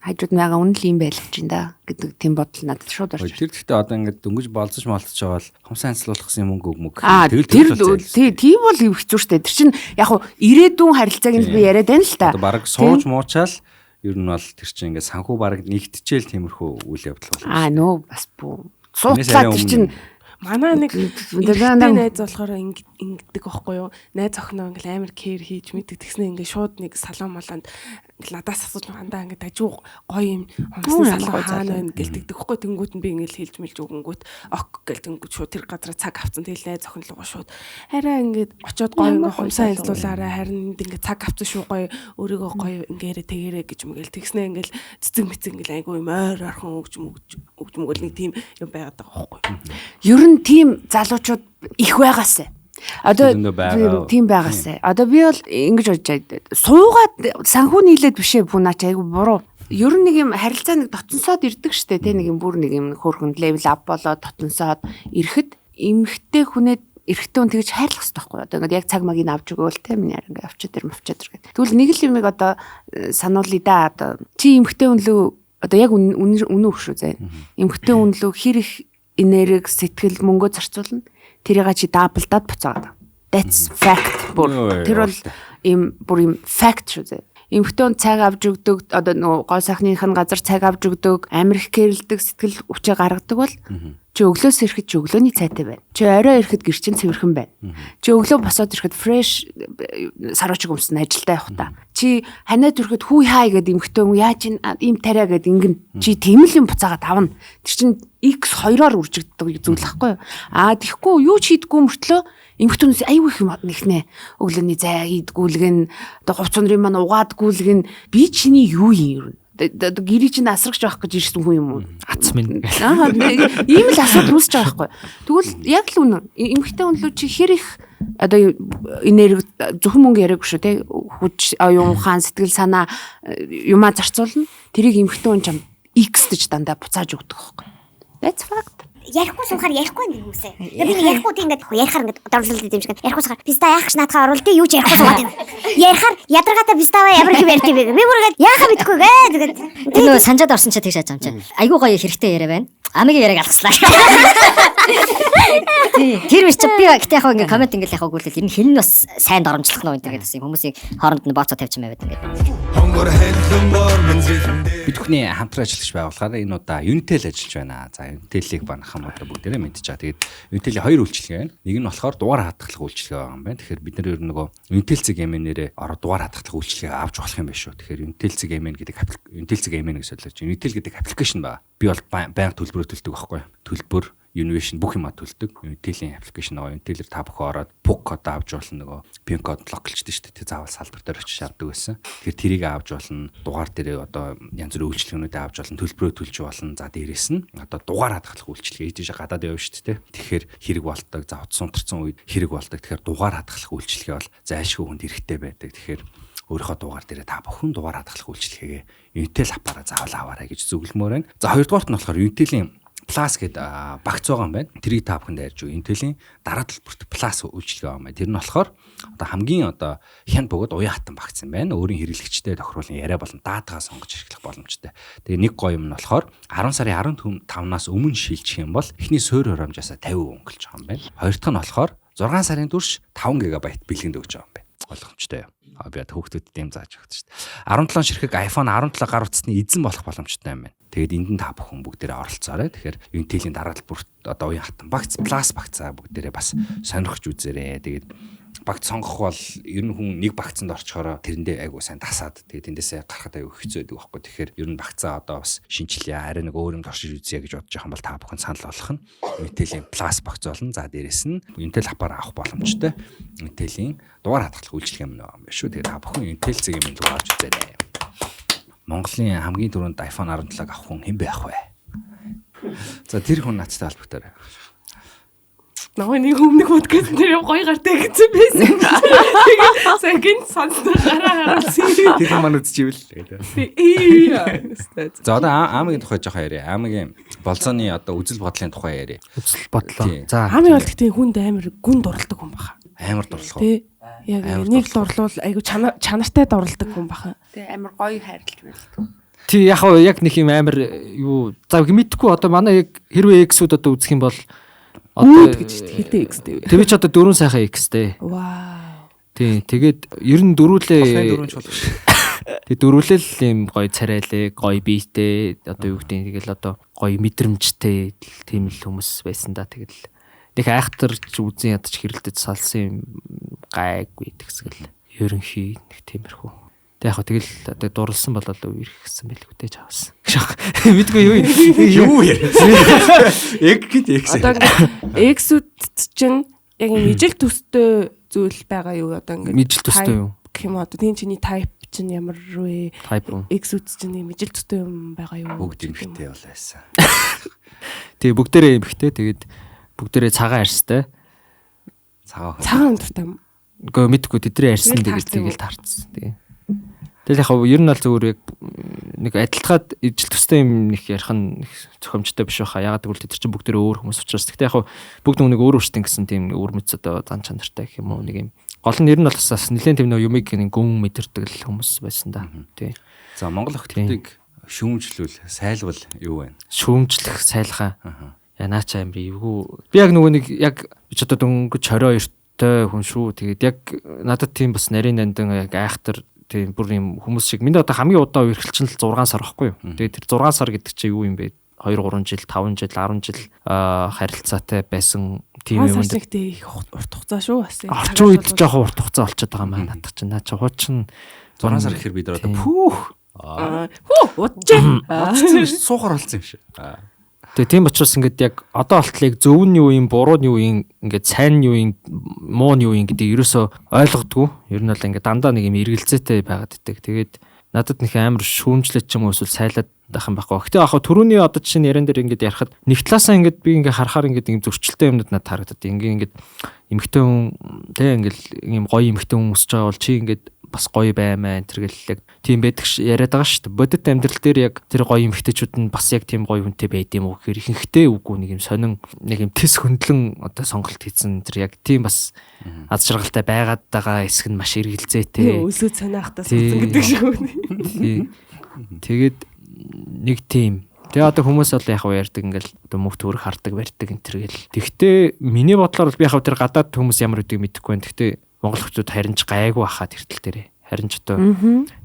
хажууд байгаа үнэл юм байлж чинь да гэдэг тийм бодол надад шууд орж. Тэр гэхдээ одоо ингээд дөнгөж болцож молцож байгаа бол хумсаа анцлуулах гэсэн мөнгө өгмөг. Тийм бол хэцүү шттэ. Тэр чинь яг хуу ирээдүйн харилцааг нь би яриад байна л та. Бараг сууж муучаал ер нь бол тэр чинь ингээд санхүү бараг нэгтчихэл тиймэрхүү үйл явдал болно. Нөө бас бүү. Сууцлаа тэр чинь манай нэг найз болохоор ингэдэг байхгүй юу? Найз охиноо ингээл амар кэр хийж мэддэг. Тэгснэ ингээ шууд нэг салон молонд надаас асууж хандаа ингээ дажуу гоё юм хомсны салон хаана байна гэлдэгдэг байхгүй. Тэнгүүт нь би ингээл хэлж мэлж өгөнгүүт ок гэл тэнгүүт шууд тэр газараа цаг авцсан. Тэгэл найз охин руугаа шууд арай ингээд очиод гоё ингээ хомсоо янзлуулаарай. Харин ингээ цаг авцсан шүү гоё өөрийгөө гоё ингээрэ тэгэрэ гэж мэгэл. Тэгснэ ингээл цэцэг мэцэг ингээл айгүй юм ойр орхон өгч мөгөл нэг тийм юм байгаад байгаа байхгүй. Ер нь тийм залуучууд их байгаасаа. Одоо тийм байгаасаа. Одоо би бол ингэж бодож байгаа. Суугаад санхүү нийлээд бишээ бүнаач айгу буруу. Ер нь нэг юм харилцаа нэг дотносоод ирдэг штэ тэ нэг юм бүр нэг юм хөөрхөн левел ап болоод дотносоод ирэхэд эмхтэй хүнээ эрэгтэй хүн тэгж хайрлах хэрэгтэй байхгүй. Одоо ингээд яг цаг магийг авч өгөөл тэ миний арай ингээд авчаад гэдэг. Тэгвэл нэг л юмыг одоо сануулъя да. Одоо чи эмхтэй хүн лөө одоо яг үнэ өг шүү зэ. Эмхтэй хүн лөө хэр их энерги сэтгэл мөнгө зарцуулна. Тэрийг чи даблдаад буцаагаад. That's fact. Тэр бол бүр юм fact шүү зэ. Эмхтэй хүн цаг авч өгдөг одоо нөгөө гоо сайхных нь газар цаг авч өгдөг амар их кэрлдэг сэтгэл хүчээ гаргадаг бол чи өглөөс ирэхэд чи өглөөний цайтай байна. Чи орой ирэхэд гэр чин цэвэрхэн байна. Чи өглөө босоод ирэхэд fresh сарууч өмсөн ажилдаа явах та. Чи ханаад ирэхэд хүй хай гэдэг эмхтэй хүн яаж ийм тариа гэдэг ингэн. Чи тийм л юм буцаагаад авна. Тэр чин X 2-оор үржигддэг зүйл байхгүй юу? Тэгэхгүй юу ч хийдгүү мөртлөө эмхтүнээс аюу их юм нэгнэ. Өглөөний зай идгүүлгэн одоо хувцсны маань угаадгүүлгэн би чиний юу юм ер нь гэрий чинь асрагч байх гэж ирсэн хүн юм уу? Ац минь. Ийм л асуудал үүсэж байгаа байхгүй. Тэгвэл яг л үнэн. Эмхтэй хүн лөө чи хэр их одоо энерги зөвхөн мөнгө яриаг шүү те хүч оюун ухаан сэтгэл санаа юмаа зарцуулна. Тэрийг эмхтэй хүн чам X гэж дандаа буцааж өгдөг байхгүй. That's fact. Ярихгүй суухаар ярихгүй нэг хүмүүсээ. Тэгээ би ярихгүй тийм ингээд ярихаар ингээд дөрвөлд юм шиг. Ярихгүй суухаар писта яах гэж наадхаа оруулт юу ч ярихгүй суугаад байна. Ярихаар ядаргата пистава ямар их ярьд юм бэ? Би бүр ингээд яахаа мэдхгүй гээ тэгээд тэр нөө санжаад орсон чи тэгж яаж юм чи. Айгуу гоё хэрэгтэй яриа байна. Амигийн яриаг алгаслаа. Тэр биш чи би гэхдээ яг ингээд комент ингээд яг гүйлэл ер нь хин нь бас сайн доромжлох нөө энэ гэдэг бас юм хүмүүсийн хооронд нь бооцоо тавьчих байвал ингээд. Бид бүхний хамтран ажиллаж байгуулахаар энэ удаа Unitel ажиллаж байна. За Unitel-ийг банахан одоо бүгдээрээ мэдчихэж байгаа. Тэгээд Unitel-ийн хоёр үйлчилгээ байна. Нэг нь болохоор дугаар хадгалах үйлчилгээ байгаа юм байна. Тэгэхээр бид нар ер нь нөгөө Unitel-цэг MN-ээрээ дугаар хадгалах үйлчилгээ авч болох юм байна шүү. Тэгэхээр Unitel-цэг MN гэдэг Unitel-цэг MN гэж солиулж Unitel гэдэг аппликейшн байна. Би бол байнга төлбөрөө төлдөг байхгүй юу? Төлбөр Univision бүх юм төлдөг. Unitel-ийн аппликейшн байгаа. Unitel-ээр та бүхэн ороод PUC код авч болно нөгөө PIN код локлчтэй шүү дээ. Заавал салбар дээр очиж шаарддаг байсан. Тэгэхээр тэрийг авч болно. Дугаар дээрээ одоо янз бүрийн үйлчилгээнүүд авч болно. Төлбөрөө төлж болно. За дээрэс нь одоо дугаар хадгалах үйлчилгээ ийж гадаад явна шүү дээ. Тэгэхээр хэрэг болдог. За утас унтарсан үед хэрэг болдог. Тэгэхээр дугаар хадгалах үйлчилгээ бол зайлшгүй хүнд хэрэгтэй байдаг. Тэгэхээр өөрийнхөө дугаар дээрээ та бүхэн дугаар хадгалах үйлчилгээгээ Unitel аппараа заавал аваарай гэж зөвлөмөр байна. За хоёрдугаарт нь болохоор Unitel-ийн Plus гэдэг багц байгаа юм байна. Тэрийг та бүхэнд ярьж өгье. Intel-ийн дараа төлбөрт Plus үйлчилгээ байгаа юм байна. Тэр нь болохоор одоо хамгийн одоо хян бөгөөд уян хатан багц юм байна. Өөрийн хэрэглэгчтэй тохируулан яриа болон даатагаа сонгож ашиглах боломжтой. Тэгээ нэг гоё юм нь болохоор 10 сарын 15-наас өмнө шилжих юм бол эхний суурь хурамжаасаа 50% өнгөлж байгаа юм байна. Хоёр дахь нь болохоор 6 сарын турш 5 ГБ бэлгэнд өгч байгаа юм байна. Ойлгомжтой юу? Би яд хүүхдүүдэд юм зааж өгч шүү дээ. 17 ширхэг iPhone 17 гар утасны эзэн болох боломжтой юм байна. Тэгээд энд нь та бүхэн бүгдээрээ оролцоорой. Тэгэхээр Unitel-ийн дараа төлбөрт одоо уян хатан багц Plus багцаа бүгдээрээ бас сонирхож үзээрэй. Тэгээд багц сонгох бол ер нь хүн нэг багцанд орчхороо тэрэндээ айгуу сайн дасаад тэгээд эндээсээ гарахад айгуу хэцүү байдаг байхгүй. Тэгэхээр ер нь багцаа одоо бас шинжилээ арай нэг өөр юм оршиж үзье гэж бодож байгаа юм бол та бүхэн санал болгох нь Unitel-ийн Plus багц болно. За дээрэс нь Unitel аппараа авах боломжтой. Unitel-ийн дугаар хадгалах үйлчилгээ юм байна шүү. Тэгээд та бүхэн Unitel цэгийн мэнд рүү орж үзээрэй. Монголын хамгийн түрүүнд iPhone 17-г авах хүн хэн байх вэ? За тэр хүн надтай холбогдорой. Нөгөө нэг өмнөх подкаст дээр гоё гартай гэсэн байсан. Тэгээд сагин сонсдог гараа харуулсан. Тэр хүмүүс үзчихвэл. За одоо аамгийн тухай жоохон яриа. Аамгийн болцооны одоо үзэл бодлын тухай яриа. Үзэл бодлоо. За Аамын бол гэхдээ хүнд амар гүн дурладаг хүн баха. Амар дурлах уу? Тий. Яг нэг л дурлуул айгу чанартай дурладаг хүн баха. Тэ амар гоё хайрлаж байлаа. тий яг нэг юм амар юу за мэдхгүй одоо манай яг хэрвээ X-үүд одоо үзэх юм бол одоо гэж хэдэн X-тэй вэ? Тэг би ч одоо 4 сайхан X-тэй. Вау. Тий тэгээд ер нь дөрүүлээ. Тэг дөрүүлээ л юм гоё царайлаа, гоё биетэй одоо юу гэдэг тэгэл одоо гоё мэдрэмжтэй тийм л хүмүүс байсан да тэгэл нэг айхтарч үзэн ядч хэрэлдэж салсан юм гайгүй тэгсгэл ерөнхий нэг тиймэрхүү. Тэг яг тэгэл одоо дурлсан болол үерх гэсэн байлгүй дээ чаавс. Мэдгүй юу яг гэт X. Одоо X-үүд чинь яг ижил төстэй зүйл байгаа юу одоо ингэ ижил төстэй юу? Гэх юм одоо тийм чиний type чинь ямар вэ? X-үүд чинь ижил төстэй юм байгаа юу? Бүгд эмхтэй бол байсан. Тэгээ бүгдээрээ эмхтэй тэгээд бүгдээрээ цагаан арьстай. Цагаан өндөртэй юм. Гэхдээ мэдгүй тэдрээ арьсан тэгэл таарцсан. Тэгээ. Тэгэл яг ер нь бол зөвөр яг нэг адилтгаад ижил төстэй юм нэг ярих нь зохимжтой биш байхаа. Ягаад гэвэл тэд чинь бүгдээрээ өөр хүмүүс учраас. Гэхдээ яг бүгд нэг өөр өөртөө гэсэн тийм өөр мэд одоо зан чанартай гэх юм уу нэг юм. Гол нь ер нь бол бас нэлээд тийм нэг юмыг нэг гүн мэдэрдэг л хүмүүс байсан да. Тий. За Монгол охидыг шүүмжлүүл сайлвал юу вэ? Шүүмжлэх сайлхаа. Янаачаа юм би эвгүй. Би яг нөгөө нэг яг ч одоо дөнгөж 22-той хүн шүү. Тэгээд яг надад тийм бас нарийн дандан яг айхтар тийм бүр юм хүмүүс шиг минь одоо хамгийн удаа үргэлжлэн л 6 сар байхгүй юу. Тэгээд тэр 6 сар гэдэг чинь юу юм бэ? 2 3 жил, 5 жил, 10 жил харилцаатай байсан тийм юм. Тэгтээ их урт хугацаа шүү бас. Орчин үед жоохон урт хугацаа болчиход байгаа маань надад чинь. Наа чи хуучин 6 сар гэхэр бид нар одоо пүүх удаж суухаар болсон юм шиг. Тэгээ тийм учраас ингээд яг одоо болтлыг зөв нь юу юм, буруу нь юу юм, ингээд сайн нь юу юм, муу нь юу юм гэдэг ерөөсөө ойлгодгүй. Ер нь бол ингээд дандаа нэг юм эргэлзээтэй байгаад идэг. Тэгээд надад нэг амар шүүмжлэж ч юм уу эсвэл сайлаад байх юм байхгүй. Гэтэ яг түрүүний одоо чинь яран дээр ингээд ярихад нэг талаасаа ингээд би ингээд харахаар ингээд юм зөрчилтэй юмнууд надад харагдаад. Ингээд эмхтэн хүн тэг ингээд юм гоё эмхтэн хүн өсөж байгаа бол чи ингээд бас гоё баймаа тэргэлэг тийм байдаг яриад байгаа шүү дээ. Бодит амьдрал дээр яг тэр гоё эмхтэйчүүд нь бас яг тийм гоё хүнтэй байд юм уу гэхээр ихэнхдээ үгүй нэг юм сонин нэг юм тис хөндлөн одоо сонголт хийсэн тэр яг тийм бас аз жаргалтай байгаад байгаа хэсэг нь маш эргэлзээтэй. Өсөө цанаахтаа суудсан гэдэг шиг үү. Тэгээд нэг тийм. Тэгээ одоо хүмүүс бол яг ярьдаг ингээл одоо мөх төрх хардаг барьдаг энэ төр гэл. Тэгтээ миний бодлоор би яг тэр гадаад хүмүүс ямар үдэг мэдэхгүй байна. Тэгтээ Монгол хүмүүс харин ч гайгүй хаа тэртэл дээрээ. Харин ч одоо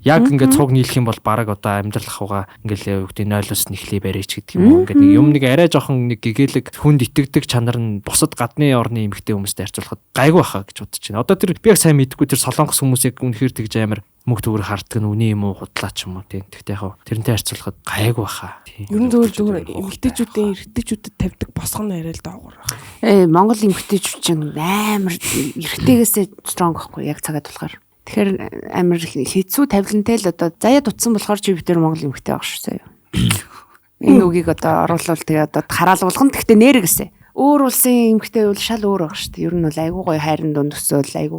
яг ингээд цуг нийлэх юм бол баг одоо амьдрал ахуйгаа ингээл үгтэй 0-оос нэхлээ барьж гэдэг юм уу. Ингээд нэг юм нэг арай жоохон нэг гэгээлэг хүнд итгэдэг чанар нь бусад гадны орны эмэгтэй хүмүүстэй харьцуулахад гайгүй хаа гэж бодож байна. Одоо тэр би яг сайн мэдэхгүй тэр солонгос хүмүүсийг үнэхээр тэгж амар мөнгө төгөр харддаг нь үний юм уу худлаа ч юм уу тийм. Тэгтээ яг тэрнтэй харьцуулахад гайгүй баха. Ер нь зүгээр эмэгтэйчүүдэд тавьдаг босгоно яриа л доогуур байна. Монгол эмэгтэйчүүд чинь амар эргэтэйгээсээ strong байхгүй яг цагаад болохоор. Тэгэхээр амар хэцүү тавилантай л одоо заяа дутсан болохоор чи битэр монгол эмэгтэй байх шүү заяа. Энэ үгийг одоо оруулвал тэгээ одоо хараалуулган гэхдээ нэр гэсэн. Өөр улсын эмэгтэй бол шал өөр баг шүү дээ. Ер нь бол айгүй гоё хайрын дунд өсөөл, айгүй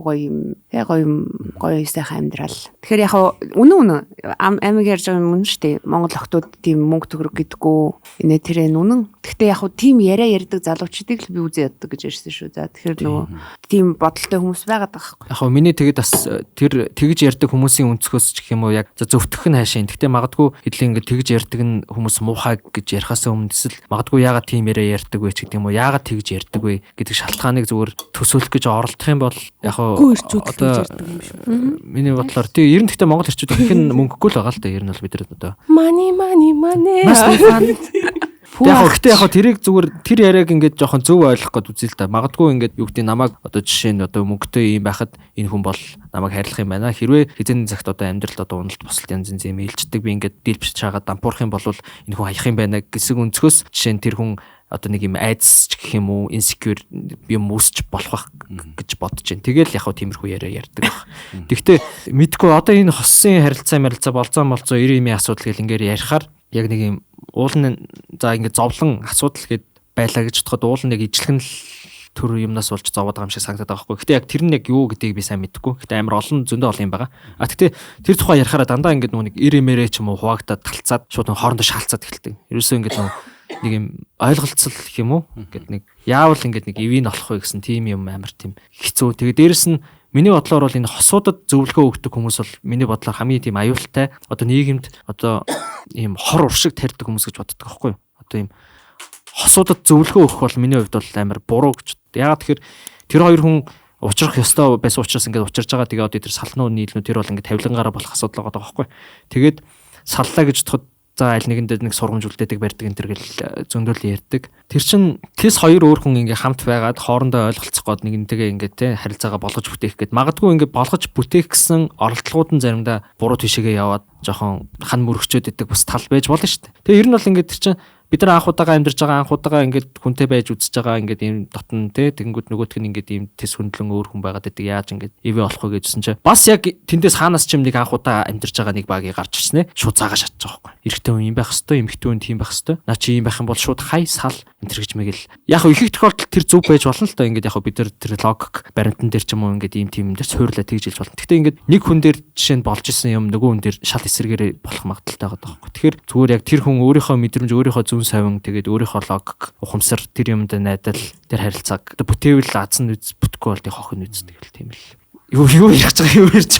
гоё сайхан амьдрал. Тэгэхээр яг үнэн амиг ярьж байгаа юм шүү дээ. Монгол охтууд тийм мөнгө төгрөг гэдэггүй инээ тэрэн үнэн. Гэхдээ яг тийм яриа ярьдаг залуучдыг л би үзээ яддаг гэж ярьсан шүү. За тэгэхээр нөгөө тийм бодолтой хүмүүс байгаад байгаа байхгүй. Яг миний тэгээд бас тэр тэгж ярьдаг хүмүүсийн өнцгөөс ч гэх юм уу яг зөвтгөх нь хаашаа. Гэхдээ магадгүй хэдлийн ингэ тэгж ярьдаг нь хүмүүс муухай гэж ярихаас өмнө эсвэл магадгүй ягаад тийм яриа ярьдаг вэ ч гэдэг юм уу. Яагаад тэгж ярьдаг вэ гэдэг шалтгааныг зүгээр төсөөлөх гэж оролдох юм бол яг одоо миний бодлоор тий ер нь гэхдээ монгол ирчүүд ихэнх мөнгөгүй л байгаа л да ер нь бол бид нар одоо money яг тэрийг зүгээр тэр яриаг ингээд жоохон зөв ойлгох гээд үзээ л да магадгүй ингээд юу гэдэг намайг одоо жишээ нь одоо мөнгөтэй юм байхад энэ хүн бол намайг хайрлах юм байна хэрвээ хэзээ цагт одоо амьдралд одоо уналт босолт янз янз юм ээлждэг би ингээд дийлбэж чагаад дампуурах юм бол энэ хүн хаях юм байна гэсэн өнцгөөс жишээ нь тэр хүн одоо нэг юм айдас ч гэх юм уу insecure юм үүсч болох гэж бодож байна. Тэгэл яг хөө тиймэрхүү яриа ярьдаг баг. Гэхдээ мэдгүй одоо энэ хосын харилцаа болцоо 90 имийн асуудал гэл ингээд ярихаар яг нэг юм уулын за ингээд зовлон асуудал гэд байлаа гэж бодоход уулын нэг ижлэх нь төр юмнаас болж зовоод байгаа юм шиг санагдаад байгаа байхгүй. Гэтэ яг тэр нь яг юу гэдгийг би сайн мэдэхгүй. Гэтэ амар олон зөндөө олон юм байгаа. Гэтэ тэр тухай ярихаараа дандаа ингээд нэг ирэмэрэ ч юм уу хуваагдаад талцаад шууд хоорондоо шаалцаад эхэлдэг. Ерөөсөө ингээд нэг юм ойлголцол гэх юм уу? Ингээд нэг яавал ингээд нэг ивийн олох вэ гэсэн тийм юм амар тийм хэцүү. Тэгээ дээрэс нь миний бодлоор бол энэ хосуудад зөвлөгөө өгдөг хүмүүс бол миний бодлоор хамгийн тийм аюултай одоо нийгэмд одоо ийм хор уршиг тарьдаг хүмүүс гэж боддог байхгүй юу? Одоо ийм хосуудад зөвлөгөө өгөх бол миний хувьд бол амар буруу гэж. Яагаад тэгэхээр тэр хоёр хүн учрах ёстой байсан учраас ингээд учирж байгаа. Тэгээ одоо тэр салнуу нийлнүү тэр бол ингээд тавилангаараа болох асуудал байгаа байхгүй. Тэгээд саллаа гэж бодоход за аль нэгэндээ нэг сургамж үлдээдэг барьдаг энэ төр гэл зөндөл ярьдаг. Тэр чин тэс хоёр өөр хүн ингээ хамт байгаад хоорондоо ойлголцох гээд нэгнтэйгээ ингээ те харилцаагаа болгож бүтээх гээд магадгүй ингээ болгож бүтээх гэсэн оролдлогууд нь заримдаа буруу тишээгээ яваад жоохон хан мөрөгчөөд идэг бас тал байж болно шүү дээ. Тэгээ ер нь бол ингээ тэр чин бид нар анхудаага амьдарч байгаа анхудаага ингээд хүнтэй байж үзэж байгаа ингээд ийм дотн те тэгэнгүүт нөгөөтг нь ингээд ийм тэс хөндлөн өөр хүн байгаад байдаг яаж ингээд ивэ болох вэ гэжсэн чинь бас яг тэндээс хаанаас ч юм нэг анхудаа амьдарч байгаа нэг багийг гарч ирсэн ээ шууд цаагаа шатж байгаа байхгүй эрэгтэй хүн юм байх хэвээр эмэгтэй хүн тийм байх хэвээр наа чи юм байх юм бол шууд хай сал энэ гэж мэгэл яг их их тохиолдолд тэр зөв байж болно л доо ингээд яг бид нар тэр логик баримтан дээр ч юм уу ингээд ийм тийм дээр суйрлаа тэгж хэлж болно гэхдээ ингээд нэг хүн дээр жишээ нь болж исэн юм нөгөө хүн дээр шал эсэргээрээ болох магадaltaй байгаа байхгүй тэгэхээр зүгээр яг тэр хүн өөрийнхөө мэдрэмж өөрийнхөө савин тэгээд өөрийнхөө логик ухамсар тэр юмд найдал тэр харилцааг бүтээвэл аз нь бүтэхгүй бол хох нь үздэг л тийм л юу ярих гэж байгаа юм ярьж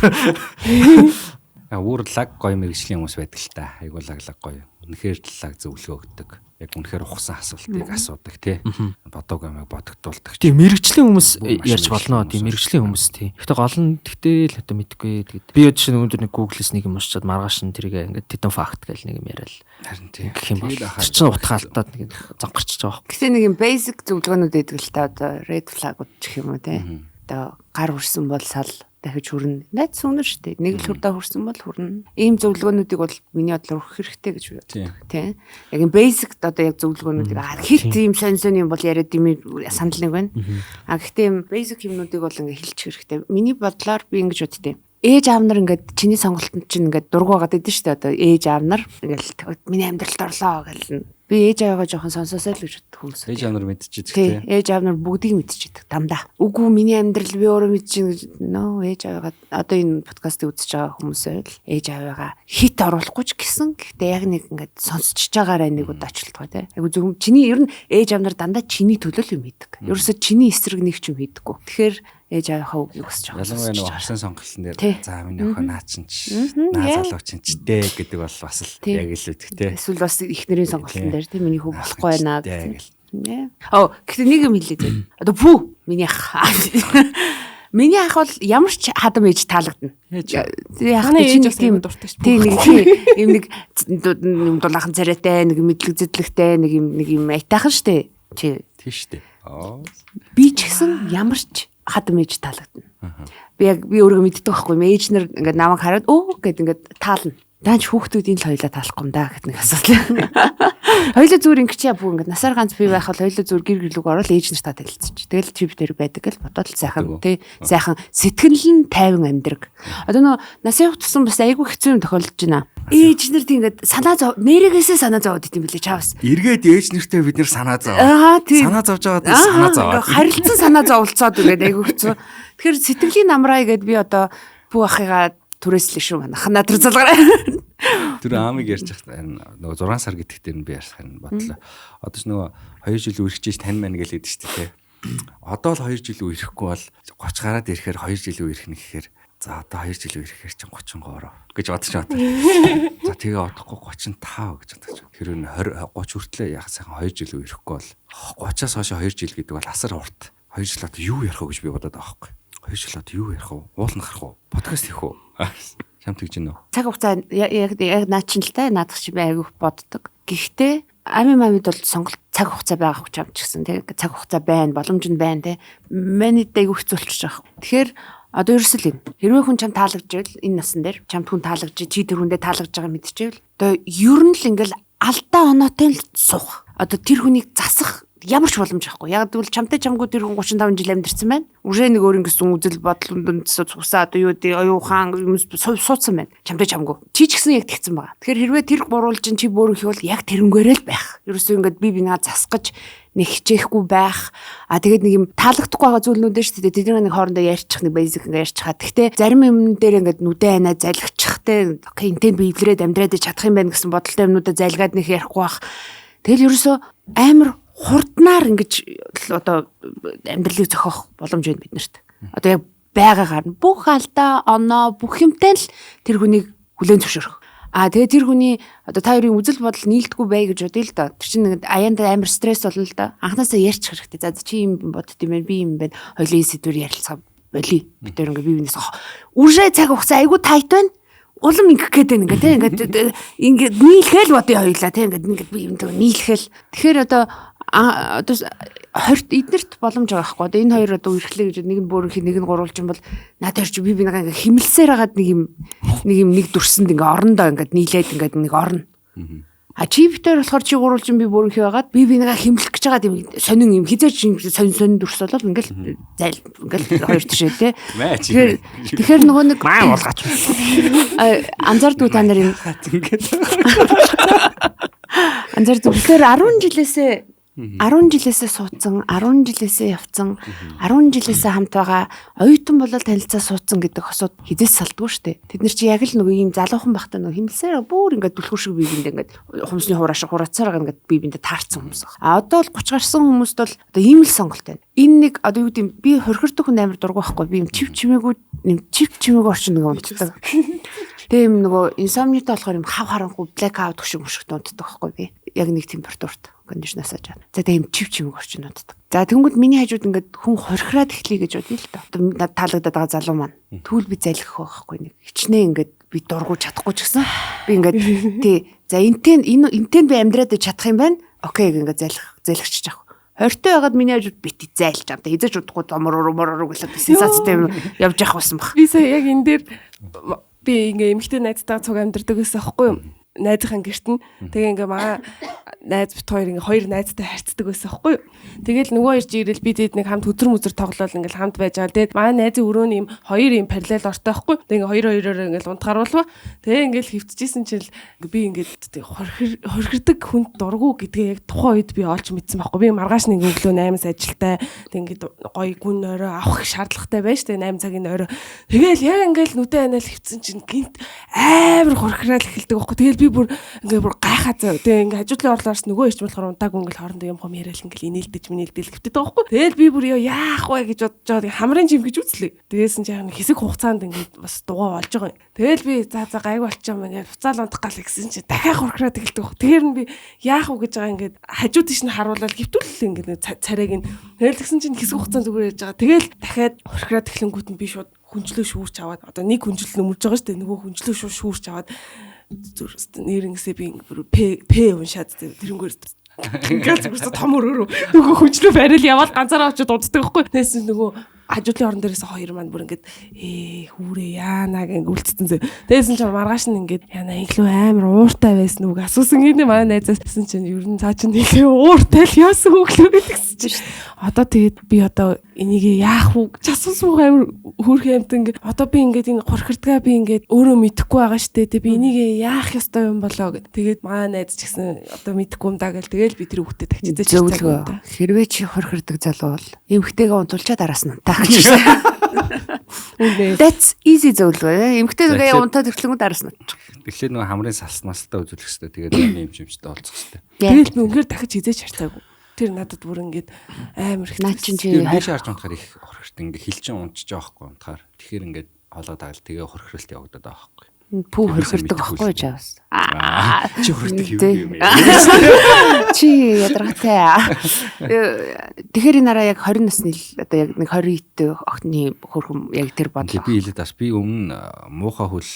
өөр лаг гоё мэрэгжлийн хүмүүс байдаг л та айгуу лаг гоё үнэхээр лаг зөвлөгөө өгдөг яг үнэхээр ухсан асуултыг асуудаг тий бодог юм бодогдуулдаг тийм мэрэгжлийн хүмүүс ярьж болно тийм мэрэгжлийн хүмүүс тий гэхдээ гол нь тэгтэл одоо мэдгүй тэгээд би жишээ нь өндөр нэг Google-с нэг юм уншаад маргааш нь тэрийг ингээд тэдэн факт гэл нэг юм яриад харин тий гэх юм бол чинь утгаалтаад нэг зангарч байгаа. Гэхдээ нэг юм basic зөвлөгөөнүүд байдаг л та одоо red flag-ууд гэх юм уу тий одоо гар хүрсэн бол сал дахиж хүрнэ. Найз сүнэр штэ. Нэг л хүрдэ хүрсэн бол хүрнэ. Ийм зөвлөгөөнүүдийг бол миний бодлоор өгөх хэрэгтэй гэж боддог. Тийм. Яг энэ basic одоо яг зөвлөгөөнүүдийг хит ийм сонь юм бол яриад юм санал нэг байна. Гэхдээ ийм basic юмнуудыг бол ингээ хэлчих хэрэгтэй. Миний бодлоор би ингэж боддتي. Ээж аав нар ингээд чиний сонголтод чинь ингээд дургу байгаад идэв штэ одоо ээж аав нар ингээл миний амьдралд орлоо гэл. Би ээж аваагаа жоохон сонсоосоо л гэж боддог хүмүүс. Ээж аав нар мэдчихэдэг тийм. Ээж аав нар бүгдийг мэдчихэдэг дандаа. Үгүй миний амьдрал би өөрөө мэдчихээн гэж нөө ээж аваагаа одоо энэ подкастыг үзэж байгаа хүмүүсээ л ээж аваагаа хит оруулахгүй ч гэсэн гэхдээ яг нэг ингээд сонсчихж байгаараа нэг удаа ачлалтгаа тийм. Айгу зөв чиний ер нь ээж аав нар дандаа чиний төлөө юм хийдэг. Ерөөсө чиний эсрэг нэг ч юм хийдэггүй. Тэгэхээр ээж аавынхаа үгийг өсч байгаа. Ялангуяа нэг харсан сонголтын дээр за миний охин наа чинь наа залуу чинь ч дээ гэдэг бол бас л яг л үгтэй. Эсвэл бас ихнэрийн сонголтын дээр тийм миний хүү болохгүй байна гэх юм. Гэхдээ нэг юм хэлээ. Одоо пүү миний ах. Миний ах бол ямар ч хадам ээж таалагдана. Яг ээж бас тийм дуртай шүү. Тийм нэг юм дулаахан царайтай, нэг мэдлэг зэдлэгтэй, нэг юм айтайхан штэ. Тийм штэ. Би ч гэсэн ямар ч хадам ээж таалагдана. би өөрөө мэддэг байхгүй юм. Ээж нар ингээд намайг хараад гэд ингээд таална. Даанч хүүхдүүдийн л хоёлаа таалахгүй юм да гэдэг нэг асуудал. Хоёлаа зүгээр ингэж яа бүх ингээд насаар ганц бий байх бол хоёлаа зүгээр гэр бүлүүг орол ээж нар та танилцчих. Тэгэл трip дээр байдаг л бодоод сайхан тий сайхан сэтгэл нь тайван амьдраг. Одоо нөө нас явах тусам бас айгүй хэцүү юм тохиолдож байна. Ээж нар тийм ингээд санаа зов нэрээгээсээ санаа зовоод идэм билээ чаавс. Эргээд ээж нэртэй бид нэр санаа зов. Санаа зовж байгаа санаа зовоод. Харилцан санаа зовлцоод ингээд айгүй хэцүү. Тэгэхээр сэтгэлийн намраа гэд би одоо бүү ахыгаа түрээслээ шүү манайх надруу залгараа. Тэр аамыг ярьж байгаа нөгөө 6 сар гэдэгт нь би ярьсах нь бодлоо. Одоо ч нөгөө 2 жил үргэлжиж тань мань гэлээд шүү дээ. Одоо л 2 жил үерэхгүй бол 30 гараад ирэхээр 2 жил үерэх нь гэхээр за одоо 2 жил үерэхээр чинь 33 гэж бодож байна. За тэгээ одохгүй 35 гэж бодож байна. Тэр нь 20 30 хүртлээ яг сайхан 2 жил үерэхгүй бол 30-аас хойш 2 жил гэдэг бол асар урт. 2 жил одоо юу ярих вэ гэж би бодоод байгаа байхгүй. 2 жил одоо юу ярих вэ? Уулна гарах уу? Подкаст хийх үү? Шамт гэж гинөө. Цаг хугацаа яг наад чинь л та наадах чи би айгүйх боддог. Гэхдээ амид бол сонголт цаг хугацаа байгаа хүч авч гисэн. Тэгээ цаг хугацаа байна, боломж нь байна те. Манайд айгүйх зөвлөж байгаа. Тэгэхээр одоо ерөөсөл юм. Хэрвээ хүн чам таалагдж байвал энэ насан дээр чамд хүн таалагдж чи тэр хүндээ таалагдж байгаа мэдчихвэл одоо ер нь л ингээл алдаа оноотой л суух. Одоо тэр хүнийг засах ямар ч боломж байхгүй. Яг тэгвэл чамтай чамгүй тэр хүн 35 жил амьдэрсэн байна. Үрээ нэг өөр ингэсэн үзэл бодол үндсээ цугсаа одоо юу дээ оюухан юм суудсан байна. Чамтай чамгүй. Чи ч гэсэн яг тэгсэн байгаа. Тэгэхээр хэрвээ тэр гурвуулж чи бөөрөх бол яг тэрнгээрээ л байх. Ерөөсөө ингээд би бинаа засгаж нэг хичээхгүй байх. Тэгээд нэг юм таалагдахгүй байгаа зүйлнүүд шүү дээ. Тэдний нэг хоорондоо ярьчих нэг basic ингээд ярьчихаа. Гэхдээ зарим юм дээр ингээд нүдэ ханаа залгичихтэй. Окей, энтэй би эвлэрээд амьдраад чадах юм байна гэсэн бодолтой юмнуудаа залгаад нэг ярихгүй байх. Тэгэл ерөөсөө амар хурднаар ингэж одоо амьдралыг зохиох боломж байна биднэрт. Одоо яг байгаагаар нь бүх алдаа оноо бүх юмтай л тэр хүнийг хүлээн зөвшөөрөх. Тэгээ тэр хүний одоо та хоёрын үзэл бодол нийлдэггүй бай гэж бодъё л да. Тэр чинь нэг аяанда амар стресс болно л да. Анхнаасаа ярьчих хэрэгтэй. За чи юм бодд юм байна, би юм байна. Хоёулын сэдвэр ярилцгаа болий. Бид тэр ингээ бие биенээс үржээ цаг хугацаа айгу тайт байна. Улам ингэх гээд байна ингээ тийм ингээ нийлхэл бодъё хоёулаа тийм ингээ би юм даа нийлхэл. Тэгэхээр одоо 20 эднэрт боломж байгаа байхгүй. Одоо энэ хоёр одоо үргэлжлэе гэж нэг нь бөөрөх нэг нь гурвуулж юм бол надад чи би бинагаа ингээ химэлсээр хагаад нэг дүрсэнд ингээ орондоо ингээ нийлээд ингээ нэг орно. Чи битээр болохоор чи гурвуулж би бөөрөх байгаад би бинагаа химлэх гэж байгаа тийм сонин юм хизээч сонин дүрс болол ингээл зайл ингээл хоёр тишээ тий. Тэгэхээр нөгөө нэг маа болгаач. Анзаардгүй та нарын анзаардгүй. Тэгэхээр 10 жилээсээ суудсан, 10 жилээсээ явцсан, 10 жилээсээ хамт байгаа оюутан болол танилцаа суудсан гэдэг хосууд хизээс салдгүй штэ. Тэд нар чи яг л нөгөө ийм залуухан бахтай нөгөө химэлсээр бүр ингээд түлхүүр шиг биебинд ингээд хумсны хурааш хураацаар ингээд биебиндээ таарсан хүмүүс байна. Одоо бол 30 гарсан хүмүүст бол одоо ийм л сонголт байна. Энэ нэг одоо юу гэдэм би хорхирдог хүн амар дургу байхгүй. Би юм чив чимээгүй орчин нэг унтдаг. Тэгээ юм нөгөө инсомнитой болохоор юм хав харанхуй блэк аут гүшиг унтдаг байхгүй би. Яг нэг температурт кондишнаас ажаа. За тэгээ юм чив орчин унтдаг. За тэнгууд миний хажууд ингээд хүн хорхираад эхлэе гэж бодъё л та. Одоо надад таалагдаад байгаа залуу маань түүл би залгих байхгүй нэг. Хичнээн ингээд би дургу чадахгүй ч гэсэн би ингээд тий. За энтэй би амьдраад чадах юм байна. Окей ингээд залгичж авах. Хортой байгаад миний хажууд бити зайлж байгаа. Хизээч удахгүй домороо гэлээд сенсацтай явж явах байсан баг. Би сая яг энэ дээр би ингээ эмэгтэй найзтайгаа цуг амьдэрдэг гэсэн аахгүй юу? Найзынхаа гэрт нь тэгээ ингээ маа найз бит хоёр ингээ хоёр найзтай харьцдаг байсан аахгүй юу? Тэгэл нөгөө ирж ирэл бид хэд нэг хамт өдөр мүзэр тоглоал ингээл хамт байж байгаа. Тэгээд маа найзын өрөөний юм хоёр юм параллел ортой аахгүй юу? Тэгээ ингээ хоёроо ингээл унтгаруулва. Тэгээ ингээл хөвчжсэн чил би ингээд хорхирдаг хүнд дургу гэдгээ яг тухайн үед би олж мэдсэн байхгүй. Би маргааш нэг өглөө 8-аас ажилдаа тэг ингээд гоё гүн орой авах шаардлагатай байж тэг 8 цагийн орой. Тэгэл яг ингээл нүдэ анаал хөвцөн чинь гинт амар хорхираад эхэлдэг байхгүй. Тэгэл би бүр ингээ бүр гайхаа зав. Тэгээ ингээ хажуудлын орлоорс нөгөө ирч болохоор унтаагүй ингээл хоорондоо юм хом яриад ингээл инээлдэж минэлдэл хэвтэдэг байхгүй. Тэгэл би бүр яах вэ гэж бодож хамрын жим гэж үзлээ. Тэгээсэн чи яг хэсэг хугацаанд ингээ бас дугаа болж байгаа юм. Тэгэл би за гайг болчихоо ингээ буцаал унтах гал гэсэн чи дахиад хорхираад эхэлдэг байхгүй. Тэгэхээр нь би яах вэ гэж байгаа ингээ хажууд тийш нь харуулаад хэвтүүлэл ингээ царайг нь тэгэл тэгсэн чинь хэсэг хугацаанд зүгээр яж байгаа. Тэгэл дахиад хорхираад эхлэнгүүт нь би шууд хүнжлөө шүүрч аваад одоо нэг хүнжил нөмөрж байгаа шүү дээ. Нөгөө хүнжлөө шүүрч аваад зүрхс нэрнгэсээ би п уншаад тэрнгээр ингээд зүрхс том өрөөрөө нөгөө хүнжлөө барил яваад ганцаараа очиж уддаг байхгүй. Тэгээс нөгөө хажуудлын орон дээрээс хоёр маань бүр ингээд хүүрээ яана гэнг үлдсэн зөө. Тэгсэн чинь маргааш нь ингээд яна илүү амар ууртай байсан үг асуусан гинэ манай найзаасан чинь ер нь цаа чинь илүү ууртай л яасан хөглөө гэдэгсэн чинь шүү дээ. Одоо тэгээд би одоо энийг яах вэ гэж асуусан амар хөөрхөн амт ингээд одоо би ингээд энэ хорхирдгаа би ингээд өөрөө мэдэхгүй байгаа шүү дээ. Тэг би энийг яах ёстой юм болоо гэд. Тэгээд манай найз ч гэсэн одоо мэдэхгүй юм даа гэл тэгэл би тэр хүүхдэд тагчидэж зөвлөгөө. Хэрвээ чи хорхирдаг залуу бол эмхтэйгээ унтуулчаад араас нь таах гэж байна. That's easy зөвлөгөө. Эмхтэйгээ унтаад ирэхлэнгүүд араас нь. Тэгэхээр нөгөө хамрын салснастай үзүүлэх хэрэгтэй. Тэгээд юм юмчтэй олцох хэрэгтэй. Тэгэл би үнээр дахиж хизээж харцаагүй. Тэр надад бүр ингээд амар их наа чин чи хайж харж унтахаар их хорхирт ингээ хилчин унтчих жоохгүй унтахаар. Тэгэхээр ингээд хоолоо даgal тэгээ хорхиралт явагдаад байгаа байхгүй. Пүү хорхирдаг байхгүй жаавс. Чи хорхирдаг юм. Чи ядаргатай. Тэгэхээр энэ араа яг 20 насны одоо яг нэг 20-т охины хөрхөм яг тэр бодлоо. Би хэлээд бас би өмнө муухай хөл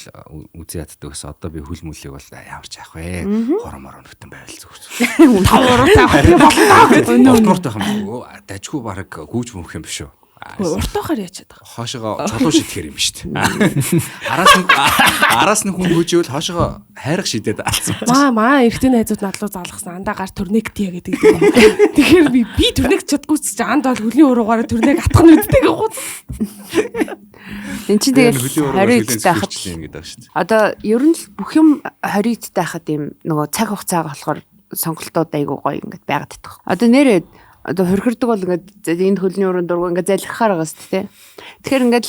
үзээ яддаг гэсэн одоо би хөл мүлийг бол ямар ч яах вэ? Хоромоор өнөтөн байвал зүгс. тавруутай боллоо. Уртмуртай юм. Дажгүй баг гүүж мөх юм биш үү? Уртахаар яачаад байгаа. Хоошоо чулуу шитгэхэр юм шүү дээ. Араас нь хүн хөөжөөл хоошоо хайрах шидэд алцсан. Маа эрэгтэй найзууд надлуу залгасан андаа гар төрнэгтия гэдэг. Тэгэхээр би төрнэг чадгүйс чи анд бол хөлийн уруугаараа төрнэг атах нь үдтэй гэх. Энд чинь тэгэл 20-д тахад гэдэг шүү дээ. Одоо ер нь л бүх юм 20-д тахад юм нөгөө цаг хугацаага болохоор сонголтууд айгуу гоё ингээд байгаад идэх. Одоо нэрээ одоо хорхирдаг бол ингээд энэ хөлний өрөөнд дургу ингээд залхихаар байгаа шүү дээ. Тэгэхээр ингээд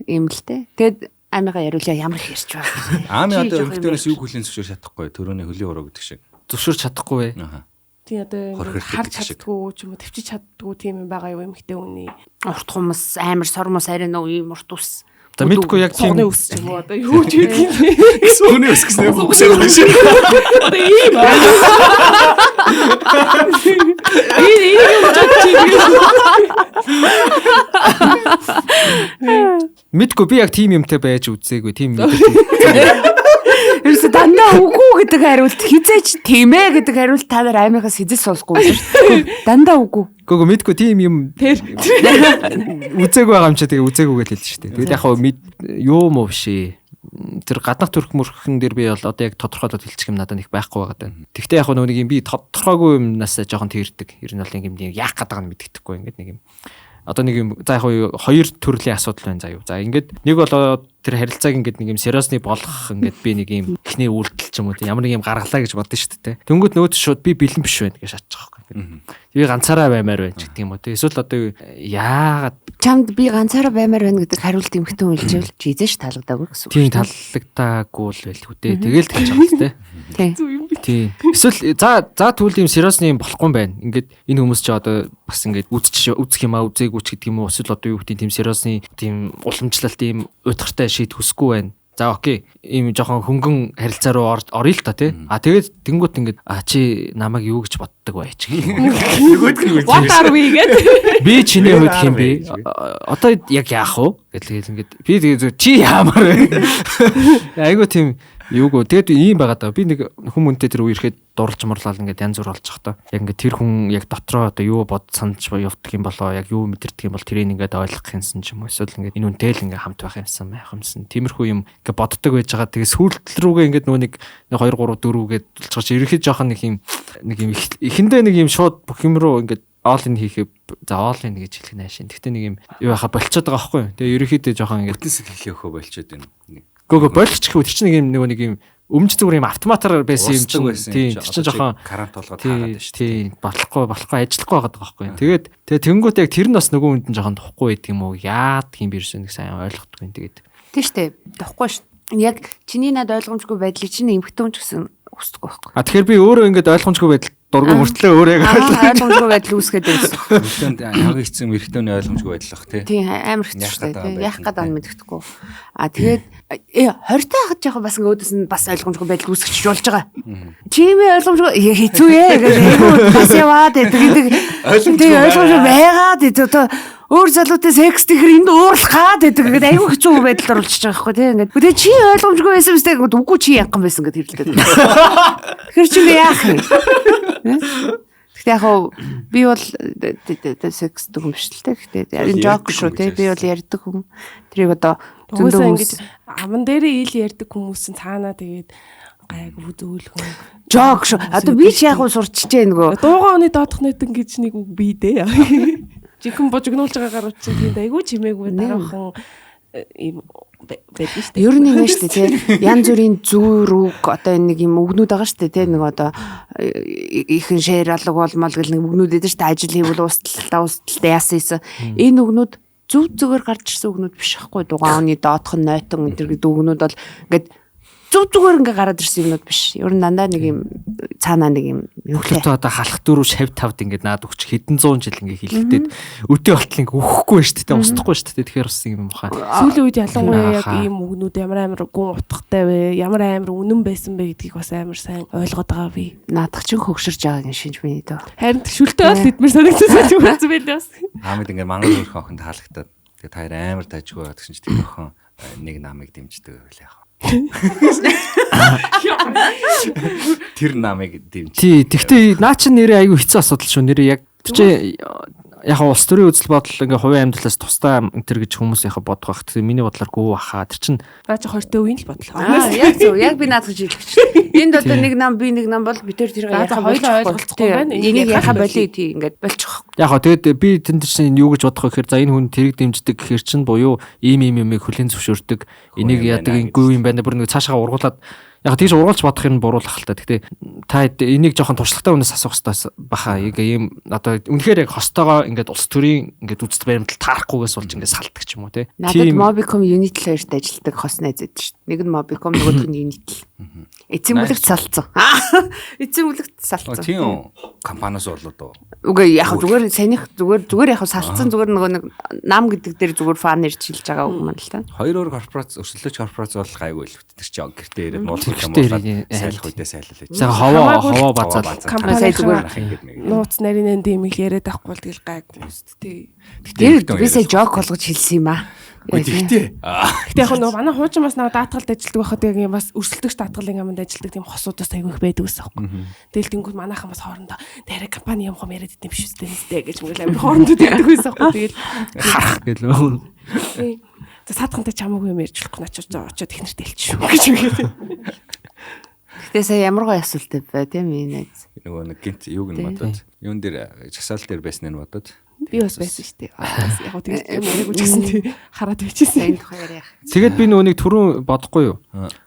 юм л те. Тэгэд амигаа яриулаа ямар их ярьж байгаа. Аами одоо өргөдөөс юу хүлийн зөвшөөрч чадахгүй төрөний хөлийн уруу гэдэг шиг. Зөвшөөрч чадахгүй вэ? Тий одоо харж чаддгүй ч юм уу төвчж чаддгүй тийм юм байгаа юу эмхтэй үний. Урт хумс амар сормос арай нөө юм урт ус. За мэдгүй яг цогны ус ч юм уу одоо юу ч гэдэг юм. Цогны ус гэсэн юм үгсээр байна шүү. Одоо ийм мэдгүй би яг тийм юмтай байж үзээгүй тийм мэдээ. Ерөөсө дандаа үгүй гэдэг хариулт хизээч тийм ээ гэдэг хариулт та нар аймагаас хизээс сонсгүй шүү дээ. Дандаа үгүй. Гүг мэдгүй тийм юм үзээгүй байгаа юм чи тэгээ үзээгүй гэж хэлсэн шүү дээ. Тэгээд яг юу муу биш ээ. Тэр гаднах төрх мөрхөн дээр би бол одоо яг тодорхойлоод хэлчих юм надад их байхгүй байгаа даа. Тэгвэл яг нэг юм би тодорхойгүй юмнаас жоохон тэрдэг. Ер нь бол юм яах гэдэг нь мэддэхгүй ингээд нэг юм. Одоо нэг юм за яг хоёр төрлийн асуудал байна заа юу. За ингээд нэг бол тэр харилцааг ингээд нэг юм сериосны болгох ингээд би нэг юм ихний үйлдэл ч юм уу ямар нэг юм гаргалаа гэж бодсон шүү дээ. Тэнгүүд нөөд шууд би бэлэн биш байна гэж шатчих واخхой. Би ганцаараа баймаар байна ч гэдэг юм уу. Эсвэл одоо яагаад чамд би ганцаараа баймаар байна гэдэг хариулт эмхтэн үлжэвэл чи эзэж таалагдаагүй гэсэн үг. Тийм таалагдаагүй л байлгүй дээ. Тэгэл тэгж байгаа л дээ. Тийм. Эсвэл за тэгвэл юм сериосны юм болохгүй юм байна. Ингээд энэ хүмүүс чи одоо бас ингээд үзэх юм аа үзээгүй ч гэдэг юм уу. Эсвэл одоо юу гэдэг тийм сериосны тийм уламжлалт ийм удиртай шийд хүсэхгүй байна. За окей. Ийм жоохон хөнгөн харилцаа руу орё л та тий. Тэгээд тэнгуут ингээд чи намайг юу гэж боддог бай ч гэх юм. What are we гэдэг. Би чиний хувьд хэм бэ? Одоо яг яах вэ? Гэтэл ингээд би тэгээд чи яамаар вэ? Айгу тийм юугүй. Тэгээд ийм байгаа даа. Би нэг хүмүүнтэй тэр үе ирэхэд дурлж морлал ингээд янз бүр болчих та. Яг ингээд тэр хүн яг дотроо одоо юу бод санаж явдаг юм болоо яг юу мэдэрдэг юм бол тэрийг ингээд ойлгох юмсан ч юм уу. Эсвэл ингээд энэ үнтэй л ингээд хамт байх юмсан байх юмсан. Тиймэрхүү юм ингээд боддог байж байгаа. Тэгээд сүүлдэл рүүгээ ингээд нөгөө нэг 2 3 4 гээд болчихож ерөөхдөө жоохон нэг юм эхэндээ нэг юм шууд бүх юм руу ингээд all-in хийхээ за all-in гэж хэлэх наашин. Тэгтээ нэг юм юу хаа болчиход байгаа байхгүй юу. Тэгээ ерөөхдөө жоохон ингээд бүтэнсэг хэлэхөө болчиход байна. Гөө болчих гэвэл тэр чинь нэг юм өмч зүгээр юм автоматар байсан юм чинь тийм тэр чинь жоохон карант болгоод таагаад байна шүү дээ. Тийм болохгүй ажиллахгүй байгаа байхгүй юу. Тэгээд тэнгуут яг тэр нь бас нөгөө хүнд нь жоохон тухгүй байдаг юм уу яад юм бирсэн нэг сайн ойлгохгүй юм тэгээд тийм шүү дээ тухгүй шүү. Яг чиний над ойлгомжгүй байдлыг чинь эмхтэн ч гэсэн хүсдэг байхгүй. Тэгэхээр би өөрөө ингээд ойлгомжгүй байдал дургу мөртлөө өөрөө ойлгомжгүй байдал үүсгээд байсан. Мөртлөөнд яг эцэг мэрэгтөний ойлгомжгүй байдал бах тий. Амар хэцүү шүү дээ. Яах гэдэг нь мэддэхгүй. Тэгээд 20 тахад жоохон бас өөдөөс нь бас ойлгомжгүй байдал үүсгэж болж байгаа. Чимээ ойлгомжгүй хэцүү ээ гэж бас яваад тэгээд ойлгомжгүй байгаад одоо өөр залуутай секс тэгэхээр энд уурлах гад гэдэг. Ингээд айгүй хэцүү байдалд оруулчихж байгаа байхгүй тийм ингээд. Тэгээ чи ойлгомжгүй байсан мэт ингээд үгүй чи янган байсан гэдэг хэлдэг. Тэгэхээр чи яах юм? Гэхдээ яг хоо би бол секс дэх юм биш л те. Гэхдээ энэ жок шүү те. Би бол ярьдаг хүн. Тэрийг одоо зөндөө ингэж аман дээрээ ил ярьдаг хүмүүс цаанаа тэгээд гайгүй зөөлхөн жок шүү. Одоо би ч яг уу сурчжээ нөгөө дуугаа оны доодох нэт ингэж нэг үг бий дээ. Жинхэнэ божигнуулж байгаагаар учраас тийм айгүй чимээгүй дараахан ийм байдаг шүү дээ. Ер нь юм шүү дээ тий. Янз бүрийн зүүр үг одоо энэ нэг юм үгнүүд байгаа шүү дээ тий. Нэг одоо ихэнх шеэр алга болмол гэл нэг үгнүүд байдаг шүү дээ. Ажил хийвэл усталтаа яасан. Энэ үгнүүд зөв зүгээр гарч ирсэн үгнүүд биш байхгүй. Дугааны доотхон нойтон энэ гэдэг үгнүүд бол ингээд зөв зүгээр ингээ гараад ирсэн юмнууд биш. Ер нь дандаа нэг юм цаанаа нэг юм нөхөд одоо халах дөрөв шавь тавд ингээ наад өгч хэдэн зуун жил ингээ хилэгдээд өдөө болтол ингээ өхгүй шүү дээ. Устдахгүй шүү дээ. Тэгэхээр бас юм хаа. Сүүлийн үед ялангуяа яг ийм үгнүүд ямар гүн утгатай вэ? Ямар үнэн байсан бэ гэдгийг бас амар сайн ойлгоод байгаа би. Наадах чинь хөгшөрж байгааг нь шинж миний дөө. Харин шүлтэй бас эдмэр санагдчихсан юм байна байлээ бас. Хамид ингээ мангар өрх охин таалагдаад тэгээ таяр амар тажгүй байгаа гэсэн чинь тэр охин нэг намыг дэмждэг байлаа яах. Тэр намыг дэмжиж. Тий, тэгтээ наа чи нэрээ аягүй хэцүү асуудал шүү. Нэрээ яг чи яг улс төрийн үзэл бодол ингээ хувийн амьдралаас тусдаа энэ гэж хүмүүс яхаа бодох байх. Тэгээ миний бодлоор гүү баха. Тэр чин наа чи хортой үеийн л бодлоо. Яг зөв. Яг би наадах хэлчих. Энд одоо нэг нам би нэг нам бол би тэр яхаа ойлголцохгүй байна. Энийг яхаа болио тий ингээд болчих. Яг хоо тэгээд би тэнд чинь юу гэж бодох вэ гэхээр за энэ хүн тэрэг дэмждэг гэхээр чин буюу ийм хөлийн зөвшөөрдөг. Энийг яадаг ингүй юм байна. Бүр нэг цаашаа ургуулад яг тийш ургуулж бодох юм буруулах л та. Гэхдээ та энийг жоохон туршлагатай хүнээс асуух хэрэгтэй баха. Ийм одоо үнэхээр яг хостойгоо ингээд улс төрийн ингээд үзэл баримтал таарахгүйгээс болж ингээд салдаг ч юм уу тий. Надад Mobicom Unity хоёрт ажилладаг хос найз байдаг шүү дээ. Нэг нь Mobicom, нөгөөх нь Unity. Эцэг бүлэгт салцсан. Эцэг бүлэгт салцсан. Тийм компаниас болоо. Үгүй яг зүгээр санийх зүгээр яг салцсан зүгээр нөгөө нэг нам гэдэг дээр зүгээр фан ирж хэлж байгаа үг маань л та. Хоёр өөр корпорац өрсөлдөөч корпорац бол гайгүй л тэр чи гэртээ ирээд муулах юм бол сайлах үедээ сайлал хийж. За ховоо бацаад компани зүгээр нууц нарийн дэмиг яриад авахгүй л тэгэл гайгүй тий. Тэгээд би сая жок болгож хэлсэн юм аа. Гэхдээ яг нөгөө манай хуучин бас нэг даатгалд ажилладаг байхад яг юм бас өрсөлдөгч даатгалын аманд ажилладаг тийм хосуудаас айгүй их байдаг гэсэн юм. Тэгэл тэнгууд манайхан бас хоорондоо тэрэ компани юм хом яриад идэм биш үстэй гэж мөрөл амир хоорондоо тэгдэг байсан юм. Тэгэл харах гэлөө. За садхантай чамаагүй юм ярьж болохгүй начиж очоод их нэрт хэлчих шүү гэж үгээд. Гэтэ сая ямар гоё асуулт бай тийм энэ найз. Нөгөө нэг гинт юуг нь бодоод юун дээр жагсаал дээр байсныг нь бодоод би бас байсан шүү дээ. Яг гоо тэгж юм яриаггүй ч гэсэн тий хараад байчихсан. Энэ хоёр яах. Тэгээд би нөгөө нэг түрүүн бодохгүй юу.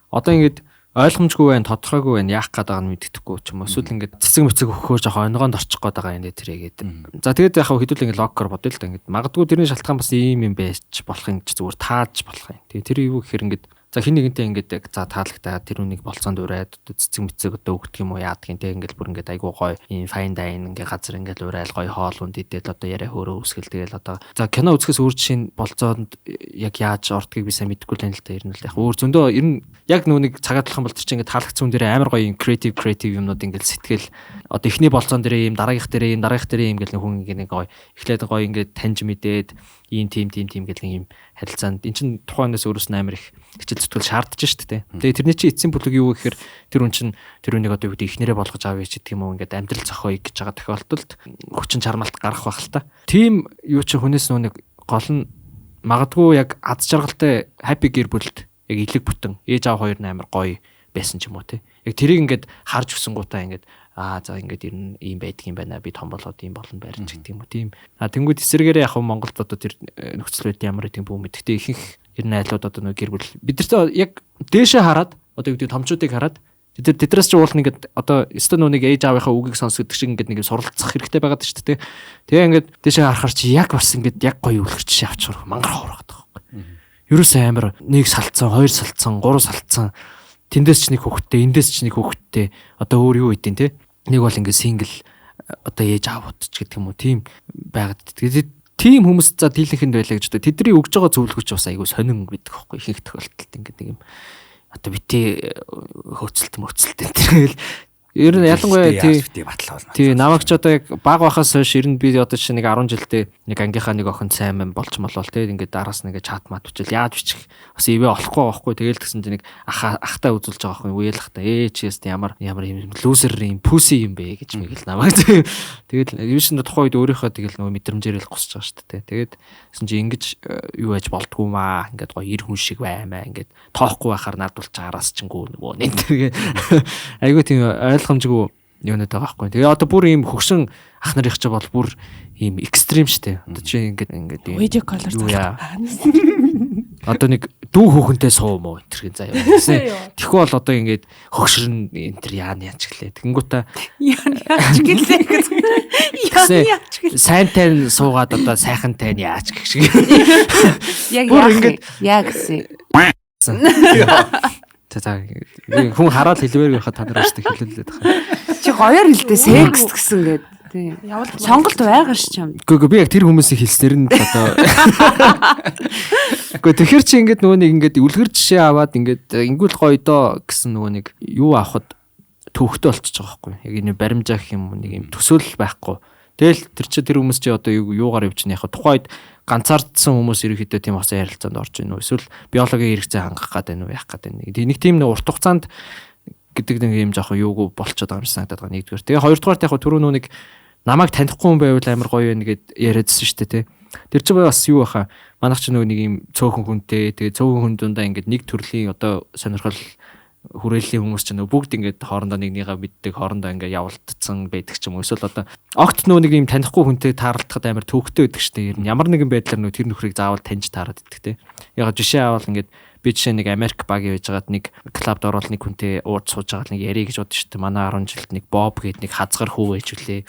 Одоо ингэж ойлгомжгүй байна, тодорхойгүй байна, яах гээд байгааг нь мэддэхгүй ч юм уу. Эсвэл ингэ цэцэг мэцэг өгөхөөр жоохон онгоонд орчих гээд байгаа юм тэрийгээд. За тэгээд яг хэдүүл ингэ логкор бодъё л да ингэ. Магадгүй тэрний шалтгаан бас ийм юм байж болох юм гэж зүгээр тааж болох юм. Тэгээд тэр юу гэхээр ингэ за хин нэгэнтэй ингээд за таалагтаа тэр үнийг болцоонд ураад цэцэг мэцэг одоо өгдөг юм уу яадаг юм те ингээд бүр ингээд айгуу гоё ийм fine dine ингээд газар ингээд урайл гоё хоол унд идэл одоо яриа хөөрөө үсгэл тэгэл одоо за кино үзэхээс өөр жишээ болцоонд яг яаж ордгийг би сайн мэдэхгүй л юм л та ер нь л яг өөр зөндөө ер нь яг нүг цагаатлах юм бол тэр чинь ингээд таалагдсан хүн дээр амар гоё ийм creative юмнууд ингээд сэтгэл одоо эхний болцоон дээр ийм дараагийнх дээр ийм гэл хүн ингээд гоё эхлээд гоё ингээд таньж мэдээд ийм тим гэл ийм харилцаанд эн чин тухайнаас өөрөөс нь амар их хичээл зүтгэл шаардж штэ тэ. Тэгээ тэрний чи эцсийн бүлэг юу гэхээр тэр хүн чин тэр үнийг одоо юу гэдэг ихнэрээ болгож авъя ч гэдэг юм уу ингээд амьдрал зохиоё гэж байгаа тохиолдолд хүчин чармаалт гарах байх л та. Тим юу чи хүнээс нүг гол нь магадгүй яг аз жаргалтай happy гэр бүлд яг илэг бүтэн ээж аав хоёр нь амар гоё байсан ч юм уу тэ. Яг тэрийг ингээд харж өсөнгүүтээ ингээд за ингээд ер нь ийм байдаг юм байна. Би том болоод ийм болно байрч гэдэг юм уу тийм. Тэнгүүд эсрэгээрээ яг Монголд одоо тэр нөхцөл байдал ямар гэдэг бүү мэд. Гэтэ ихэнх ер нь айлууд одоо нэг гэр бүл бид нар яг дээшээ хараад одоо юу гэдэг томчуудыг хараад тэдрээс ч уулна ингээд одоо өстө нүг ээж аавынхаа үгийг сонсгодог шиг ингээд нэг суралцах хэрэгтэй байгаад шүү дээ. Тэгээ ингээд дээшээ харахаар чи яг бас ингээд яг гоё үлгэрч авчихвар мангар хоороод байгаа. Ерөөсөө амар нэг салцсан, хоёр салцсан, гурав салцсан. Тэндээс ч нэг хөвгттэй, эндээс ч нэг хөвгттэй. Одоо өөр юу хийдин те? Нэг бол ингээд сингл одоо ээж аавууд ч гэдэг юм уу тийм байгаад. Тэгээд тийм хүмүүс за дийлэнхэнд байлаа гэж одоо тэдний өгж байгаа зөвлөгөөч бас айгүй сонин гэдэг хөхгүй их тохиолдолд ингээд нэг юм одоо битээ хөөцөлт мөцөлт тэгэл Ер нь ялангуяа батлаа болно. тий намайг ч одоо яг баг байхаас хойш ер нь би одоо чинь нэг 10 жилдээ нэг ангийнхаа нэг охин сайн мэн болж молол тий ингээд араас нэгэ чат мат бичил яаж бичих бас ивэ олохгүй тэгэл тэгсэн чинь нэг ахтай үзүүлж байгаа охин үеэл ахтай чист ямар юм лүүсер юм пүси юм бэ гэж мэгэл намайг тэгэл юу ч тухайн үед өөрийнхөө тэгэл нөгөө мэдрэмжээрэл гусч байгаа шүү дээ тэгээд гэсэн чинь ингэж юу яаж болдгоо маа ингээд гоё ир хүн шиг баймаа ингээд тоохгүй байхаар надулж араас чингүү нөгөө нэг тэргээ айгуу тийм ойлгомжгүй юунад байгаа байхгүй. Тэгээ одоо бүр ийм хөгшин ах нарыг ч бол бүр ийм экстрим штэ. Одоо чи ингээд видео колор заа. Одоо нэг дүү хүүхэнтэй суу мó энэ заяа. Тэгэхгүй бол одоо ингээд хөгшрөн энэ төр яа ч гэлээ. Тэнгүүтээ яач гэлээ гэж. Яач гэлээ. Сайнтай суугаад одоо сайхантай нь яач гэх шиг. Яг яг гэсэн. За хүн хараад хэлвэр байхад та нар өөрсдөө хэлэлээд байгаа. Чи гоёор хэлдэ секс гэсэн гээд. Тийм. Сонголт байгаа ш чам. Үгүй би яг тэр хүмүүсийн хэлснээр нь одоо. Үгүй тэгэхэр чи ингээд нөгөө нэг ингээд үлгэр жишээ аваад ингээд ингүүл гоё доо гэсэн нөгөө нэг юу авахд төвхтө болчихж байгаа байхгүй. Яг энэ баримжаа гэх юм нэг юм төсөөлөл байхгүй. Тэгэл тэр хүмүүс чи одоо юугаар явж яах вэ? Тухайд ганцаардсан хүмүүс ерөөхдөө тийм хасаа ярилцаанд орж ийн үү? Эсвэл биологийн хэрэгцээ хангах гэдэг нь яах гэдэг нь. Нэг тийм нэг урт хугацаанд гэдэг нэг юм жоохон юугүй болчиход байгаа юм шиг санагдаад байгаа нэгдүгээр. Тэгээ хоёрдугаар яг түрүү нүг намайг танихгүй хүн байвал амар гоё байна гэд яриадсэн шүү дээ тий. Тэр чинь бас юу баха? Манайх ч нэг юм цөөхөн хүнтэй тэгээ цөөхөн хүн дундаа ингээд нэг төрлийн одоо сонирхол хүрээллийн хүмүүс ч бүгд ингээд хоорондоо нэгнийгээ мэддэг хоорондоо ингээд явуулдсан байдаг ч юм уу. Эсвэл одоо огт нэг юм танихгүй хүнтэй таарлахад амар төвөгтэй байдаг шүү дээ. Ер нь ямар нэгэн байдлаар тэр нөхрийг заавал таньж таарад иддэг тий. Яг жишээ авал ингээд би жишээ нэг Америк баг явж байгаад нэг клубд ороод нэг хүнтэй ууж сууж байгаа нэг ярих гэж бодсон шүү дээ. Манай 10 жилд нэг Боб гэдэг нэг хазгар хүү байж үлээ.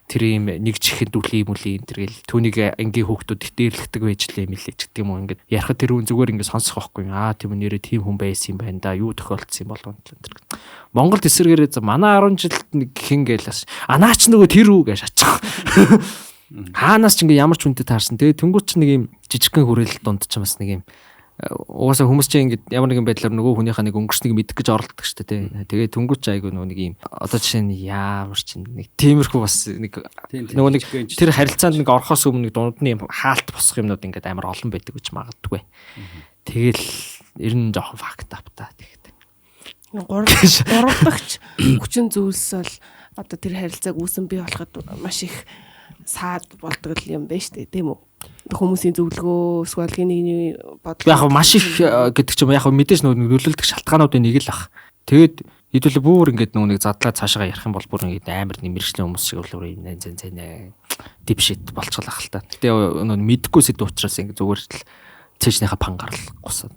Тэр юм нэг чихэн дүлий мүлийн тэргээл түүнийг ангийн хүүхдүүд дээрлэгдэг байж лээ мэлээ ч гэдэг юм уу. Ингээд ярихад тэр хүн зүгээр ингээд сонсох байхгүй. Тийм нэрээ тийм хүн байсан юм байна да. Юу тохиолдсон юм болов тэр. Монголд эсэргээрээ манай 10 жилд нэг хин гэлээс наач нөгөө тэр үү гэж ачих. Хаанаас ч ингээд ямар ч хүнтэй таарсан. Тэгээ тэнгуут ч нэг юм жижигхэн хүрээлэл дунд ч бас нэг юм угаасаа хүмүүс чинь ингээд ямар нэгэн байдлаар нөгөө хүнийхээ нэг өнгөрснийг мэдэх гэж оролдог шүү дээ тий. Тэгээ түнгүүч айгүй нөгөө нэг юм одоо жишээ нь ямар ч нэг тиймэрхүү бас нэг нөгөө нэг тэр харилцаанд нэг орохоос өмнө дундны хаалт босох юмнууд ингээд амар олон байдаг гэж магадгүй. Тэгэл ер нь жоохон факт апта тэгдэг. Гуравдагч хүчин зүйлс бол одоо тэр харилцааг үүсэн бий болоход маш их саад болдог юм байна шүү дээ тийм үү? Хүмүүсийн зөвлөгөө эсвэл гинийн бодлого яг маш их гэдэг ч юм яг мэдээж нөлөөлдөг шалтгаануудын нэг л ах. Тэгээд хэдүүлээ бүр ингээд нэг задлаа цаашаа ярих юм бол бүр ингээд амар нэмэрчлийн хүмүүс шиг бол юм зэн дипшит болчихлоо ах л та. Гэтэ мэдхгүй сэдв учраас ингээд зүгээр л цэжнийхаа пангарл гусаад.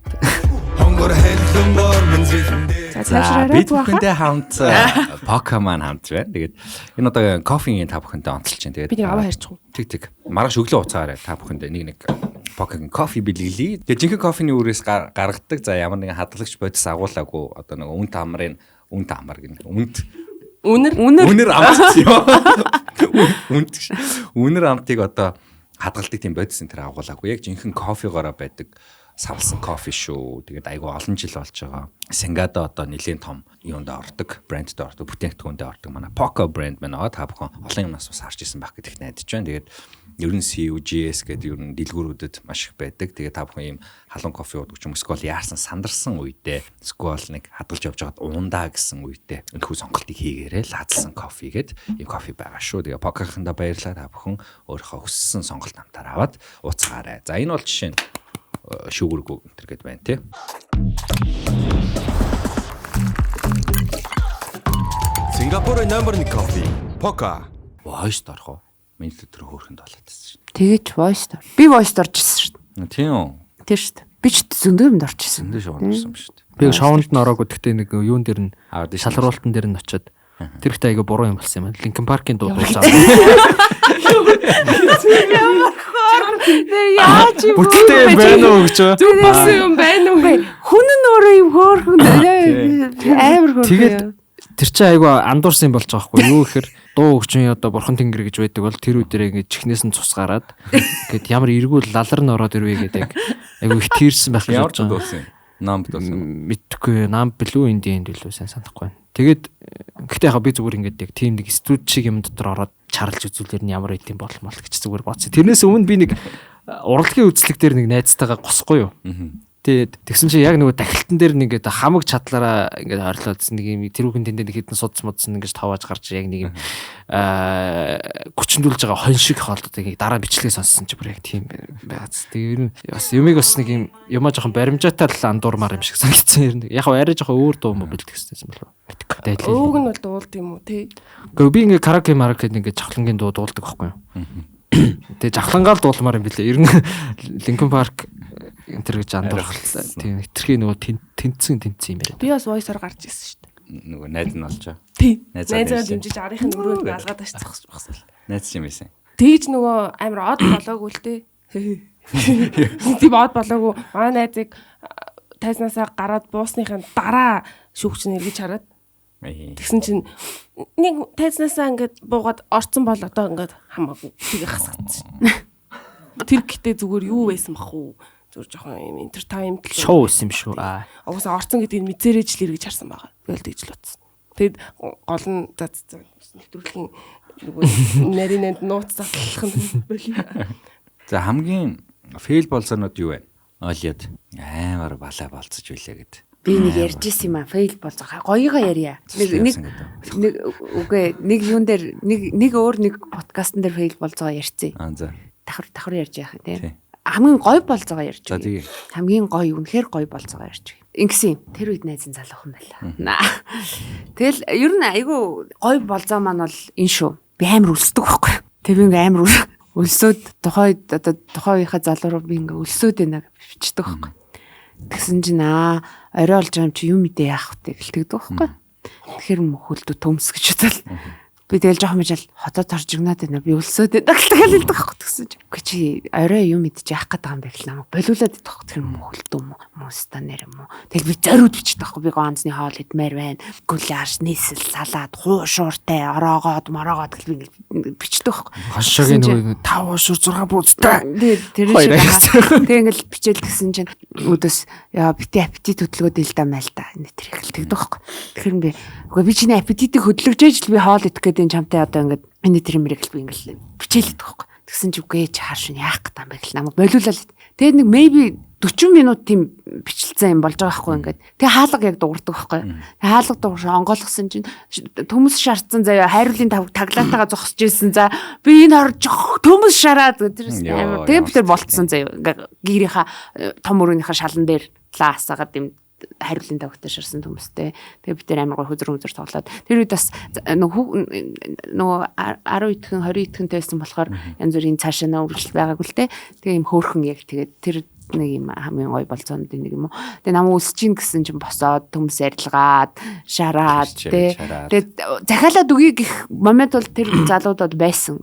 За бид бүхэндээ хамт Покемон хамт байна. Тэгээд энэ одоо кофегийн та бүхэндээ онцолж байна. Тэгээд би нэг аваа харьчих уу? Тэг. Маргааш өглөө уцаагаарай та бүхэндээ нэг Покемон кофе бэлгэлье. Тэгээд жинхэнэ кофений үрээс гаргадаг за ямар нэгэн хадгалагч бодис агуулаагүй одоо нэг үнт амар гэнэ. Үнэр амт ёо. Үнэр амтыг одоо хадгалдаг тийм бодисын тэр агуулаагүй. Яг жинхэнэ кофегоороо байдаг савлсан кофе шүү. Тэгээд айгүй олон жил болж байгаа. Сингадо одоо нэлийн том юунд ордог, брэндд ордог, бүтээгдэхүүнд ордог. Манай Poco брэнд байна. Та бүхэн олон юмнаас бас харж исэн байх гэдэгт найдаж байна. Тэгээд ер нь CUGS гэдэг ер нь дэлгүүрүүдэд маш их байдаг. Тэгээд та бүхэн ийм халуун кофе уудаг ч юм эсвэл яарсан сандарсан үедээ эсвэл нэг хадгалж явж байгаад ундаа гэсэн үедээ өнөхөө сонголтыг хийгээрэй. Лаадсан кофе гэдэг ийм кофе байгаа шүү. Тэгээд Poco-хында баярлалаа. Та бүхэн өөрийнхөө хүссэн сонголт намтаар аваад ууцгаарай. За энэ бол жишээ нь шүүгэргүй энэ гээд байна тий. Сингапурын номер 1 кофе Poco. Voice дорох уу? Миний тэр хөөрхөнд болоод байсан шүү. Тэгэж voice дор. Би voice дорчихсон шүү. Тийм үү? Тэр шүү. Би ч зөндөөмд орчихсон. Зөндөө шоундсан юм шүү. Би шоунд нь ороогүй гэхдээ нэг юун дээр нь шалгаруултан дээр нь очиод тэр ихтэй айгаа буруу юм болсон юм байна. Linkin Park-ийн дуу дуулсан. Яаж юм бүтэлтэй байна уу гэж байна. Зүг болсон юм байна уу? Хүн нь өөрөө юм хөөрхөн амар хөөрхөн. Тэгээд тэр чинь айгаа андуурсан болж байгаа хгүй юу гэхээр дуу өгчүн одоо бурхан тэнгэр гэж байдаг бол тэр үдэрээ ингээд чихнээс нь цус гараад гээд ямар эргүүл лалар нь ороод ирвэ гэдэг айгаа их тийрсэн байх гэж болж байгаа. Нам битүүлсэн. Мэдхгүй нам блүү индиэнд билүү сайн санахгүй байна. Тэгээд гэхдээ яг би зүгээр ингээд яг тийм нэг студ шиг юм дотор ороод чарлж үзүүлэр нь ямар идэм болмол гэж зүгээр бодсон. Тэрнээс өмнө би нэг урлагийн үзлэг дээр нэг найзтайгаа госхгүй юу. Тэгээд тэгсэн чинь яг нөгөө дахилтан дээр нэг ингээд хамаг чадлаараа ингээд ойрлоодсон нэг юм тэрүүхэн тэндээ нэг хитэн судас модсон ингээд тавааж гарч яг нэг юм гүчндүүлж байгаа хон шиг хоолдод ингээд дараа бичлэгээ сонссон чи бүр яг тийм байгааз. Тэгээд ер нь бас юмыг бас нэг юм юмаа жоохон баримжаатай л андуурмаар юм шиг санагдсан ер нь. Яг арай жоохон өөр дуу юм бэлдэх гэсэн юм болов. Өөг нь бол дуулд юм уу тий. Гэхдээ би ингээд караоке маркет ингээд чавхлангийн дуу дуулдаг байхгүй юу. Тэгээ жавхлангаал дуулмаар юм билээ. Ер нь Linkin Park энэ гэж андуурхалтай. Тийм хитрхи нөгөө тэнцэн юм яриад. Би бас voice-оор гарч ирсэн шүү дээ. Нөгөө найз нь олж байгаа. Тий. Найзаа дэмжиж арийнхын өрөөнд алгаад очицсан. Найз юм байсан. Тэгж нөгөө амар од болоогүй л дээ. Тийм од болоогүй. Манай найзыг тайзнасаа гараад буусныхын дараа шүүгч нэргэж хараад тэгсэн чинь нэг тайзнасаа ингээд буугаад орцсон бол одоо ингээд хамаагүй тийг хасагдсан. Тэр гэтээ зүгээр юу байсан бах уу? Зүгээр жоохон юм entertainment шоу байсан юм шүү. Угсаа орцсон гэдгийг мэдэрэж л эргэж харсан байгаа. Тэгэл тэгж л утсан. Тэгэд гол нь нэвтрүүлгийн нарийнанд нууц задлах нь болив. За хамгийн фейл болсонод юу вэ? Олиод амар балаа болцож билээ гэд. Би нэг ярьж исэн юм аа, фейл болцоо. Гоёгоо ярья. Нэг үгүй нэг юун дээр нэг өөр нэг подкастн дээр фейл болцоо ярьцээ. За. Давхар ярьж яах тийм. Хамгийн гоё болцоогоо ярьж За байгаа. тийм. Хамгийн гоё, үнэхээр гоё болцоогоо ярьж байгаа. Ингэсэн. Тэр үед найзын залуухан байлаа. Тэгэл ер нь айгүй гоё болцоо маань бол энэ шүү. Би амар өлсдөг байхгүй. Тэг би ингээм амар өлсөөд тухайынхаа залуу руу би ингээ өлсөөд байна гэж бичдэг байхгүй. Тэгсэн чинь орой олж байгаа юм чи юм мэдээ яах вэ гэлтэгдэг байхгүй. Тэгэхээр хөлдөө төмс гэж бодвол би тэгэл жоохон мжил хотод орж игнаад байна. Би өлсөөд байдаг л хэлдэг байхгүй гэсэн чинь. Үгүй чи орой юм мэдэж яах гээд байгаа юм бэ гэл намайг болиулаад идэх байхгүй. Тэр хөлдөө мууста нэр юм уу. Тэгэл би зориуд бичдэг байхгүй. Би ганцны хоол идмээр байна. Гуляш, нийсэл, салаад, хуушууртай, ороогоод, мороогоод гэл би ингээл бичдэг байхгүй. Хашаагийн нөгөө 5 шуур 6 бууцтай. Тэр шиг. Тэг ингээл бичээл гэсэн чинь өдөөс яа бити аппетит хөдөлгөөд ил да мэл та. Тэр хэлтэгдэг байхгүй. Тэгэхээр би үгүй би чиний аппетитийг хөдөлгөж л би хоол идэх гэдэг чамтай одоо ингээд энэ тэр мэрэг л би ингээл бичээлээд байгаа байхгүй. Тэгсэн чи үгүй чаар шин яах гэдэг юм бэ гэл намайг болиулаад. Тэгээд нэг maybe 40 минут тийм бичлэлцэн юм болж байгаа байхгүй ингээд. Тэгээ хаалга яг дуурдаг байхгүй. Тэгээ хаалга дуурш онгойлгосон чинь төмс шаардсан заяа хайруулын таглаатайгаа зогсож ирсэн. За би энэ хор төмс шараад тэрс амар тэгээ би тэр болцсон заяа. Гэрийнхаа том өрөөнийхөө шалан дээр лаасагаад юм хариулын тавгтай шарсан төмөстэй. Тэгээ бид тэр амар гоо хөзөр тоглоод тэр үед бас нөгөө 10 итгэн 20 итгэнтэй байсан болохоор янз бүрийн цаашаа нөрвөл байгаагүй л те. Тэгээ юм хөөхөн яг тэгээд тэр нэг юм хамгийн гоё болцоонд нэг юм уу. Тэгээ намайг өсөж ийн гэсэн чинь босоод төмс арилгаад шараад те. Тэгээд захиалаад үгүй гэх момент бол тэр залуудад байсан.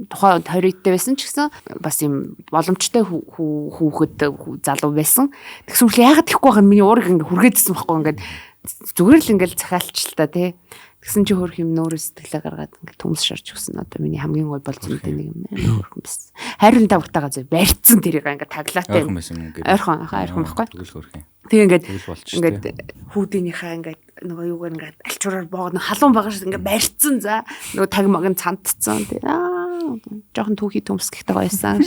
Тухайн 20-тэй байсан ч гэсэн бас юм боломжтой хүүхэд залуу байсан. Тэгсэн үл яагаад тэхгүй байгаа нь миний уурыг ингээ хүргээдсэн байхгүй ингээд зүгээр л ингээл захиалч л та те. Тэгсэн чи хөрх юм нөөрөө сэтгэлээ гаргаад ингээл төмс шарч өгсөн. Одоо миний хамгийн гоё болцоотой нэг юм хөрхөн байсан. Хайрын тавгтайгаа зөв барьцсан тэрийг ингээ таглаатай юм. Ойрхон байхгүй. Тэгээ ингээд хүүдийнхаа ингээд нөгөө юугаар ингээд алчуураар боогод халуун байгаа шиг ингээд барьцсан за нөгөө тагмаг нь цантцсан тий жоохон түүхий төмс гэхдээ гоёсан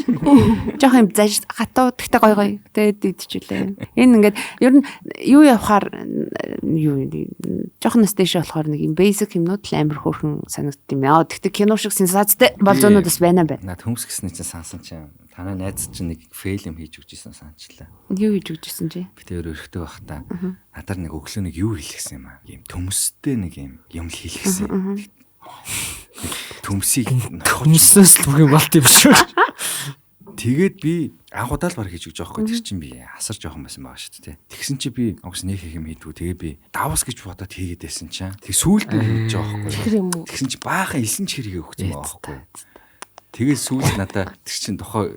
жоохон юм заж хатуу гэхдээ гоё тэгээд идчихлээ энэ ингээд ер нь юу явахаар юу жоохон стэйш болохоор нэг юм basic юмнууд л амар хөөрхөн санагдт юм яа тэгтээ кино шиг сенсацтай болзоонууд бас байна. Наад төмс гэсний чинь сансан чинь танай найз чинь нэг фейл юм хийж өгч ийсэн санчлаа. Юу хийж өгч ийсэн чи? Би тэр өрхтэй байх та. Надаар нэг өглөө нэг юу хэлчихсэн юм аа. Ийм төмстэй нэг юм хэлчихсэн. Төмсийг төмсөөс л бүх юм болт юм шүү. Тэгээд би анхудаа л баг хийж өгч байгаа хгүй. Тэр чинь би асар жоохон байсан байгаа шүү дээ. Тэгсэн чи би огс нэг их юм хийдгүү. Тэгээд би давс гэж бодоод хийгээд байсан чинь. Тэг сүүлд нь хийж байгаа хгүй. Тэгсэн чи баахан элсэн ч хэрэгээ өгсөн байгаа хгүй. Тэгээ сүүл надаа тэр чин тухай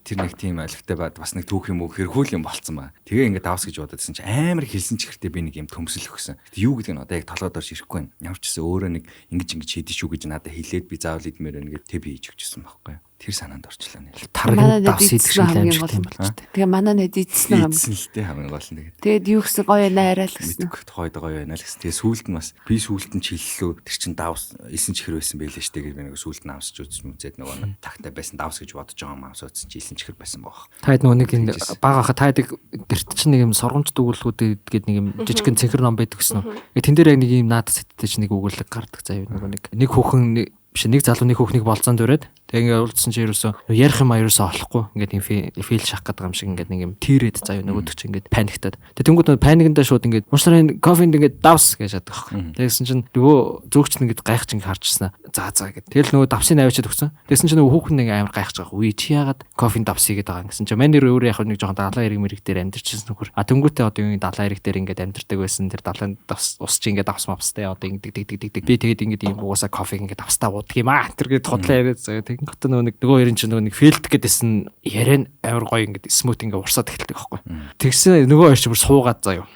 тэр нэг тийм айлгтай бад бас нэг түүх юм уу хэрхүүл юм болцсон ба. Тэгээ ингээд давс гэж бододсэн чи амар хэлсэн ч ихтэй би нэг юм төмсөл өгсөн. Юу гэдэг нь одоо яг толгойд орж ирэхгүй байна. Ямар ч гэсэн өөрөө нэг ингэж хийдэж шүү гэж надад хэлээд би заавал идмээр байна гэд тэг би хийж өгчсэн байхгүй юу. Тэр санаанд орчлоо нэ. Таргийн давс идэх шиг аимшигтэй юм болж тээ. Тэгээ манай найз идсэн юм. Идсэн л дээ хамгийн гол нь тэгээд. Тэгээд юу гэсэн гоё найраа л гэсэн. Мэдгүй хойд гоё байна л гэсэн. Тэгээ сүүлд нь бас би сүүлд нь чиллэлөө тэр чин давс 9 чихэр байсан байлээ штэ гэж би нэг сүүлд нь авсч үзээд нөгөө нэг тагтай байсан давс гэж бодож байгаа юм авсаадсан чи 9 чихэр байсан баах. Таад нөгөө нэг энэ бага хаа таадаг гэрт чинь нэг юм сургамж дүгүүлгүүд гээд нэг юм жижигхэн цэнхэр ном байдаг гэсэн үү. Тэн дээр яг нэг юм наадас сэттэй чинь нэг өгүүлэг гардаг заяа нөгөө нэг хүүхэн биш нэг залуу нэг хүүхнийг болцоонд өрөөд тэгээ ингээд уулзсан чи ерөөсөө ярих юм ерөөсөө олохгүй ингээд юм фейл шах гэдэг юм шиг ингээд нэг юм тийрээд заяа нөгөөдөг чи ингээд паниктаад тэгээ тэнгууд паникндаа шууд ингээд муушрын кофенд ингээд давс гэж яддаг байхгүй тэгсэн чинь нөгөө зөөгч нь ингээд гайхаж ингээд харчихсан за гэд тэгэл нөгөө давсыг авчиад өгсөн тэгсэн чинь нөгөө хүүхэн нэг амар гайхаж байгаа үе чи яагаад кофенд давсыг гэдэг байгаа гэсэн чи манер өөрөө яг нэг жоохон далайн эрэг мэрэг дээр амьдэрчихсэн нөхөр тэнгүүтээ одоо yung далайн эрэг дээр ингээд амьдэрдэг байсан тэр далайн давс ус чи ингээд давс мавстай одоо ингээд dig би тэгээд ингээд юм уусаа кофег ингээд давстаа уудаг юм аа тэр гээд хотлоо яриад тэгэн гот нөгөө хоёрын чинь нөгөө нэг филт гэдсэн яриа амар гоё ингээд смут ингээд урсаад эхэлдэг байхгүй тэгсэн нөгөө хоёр ч бүр суугаад заяа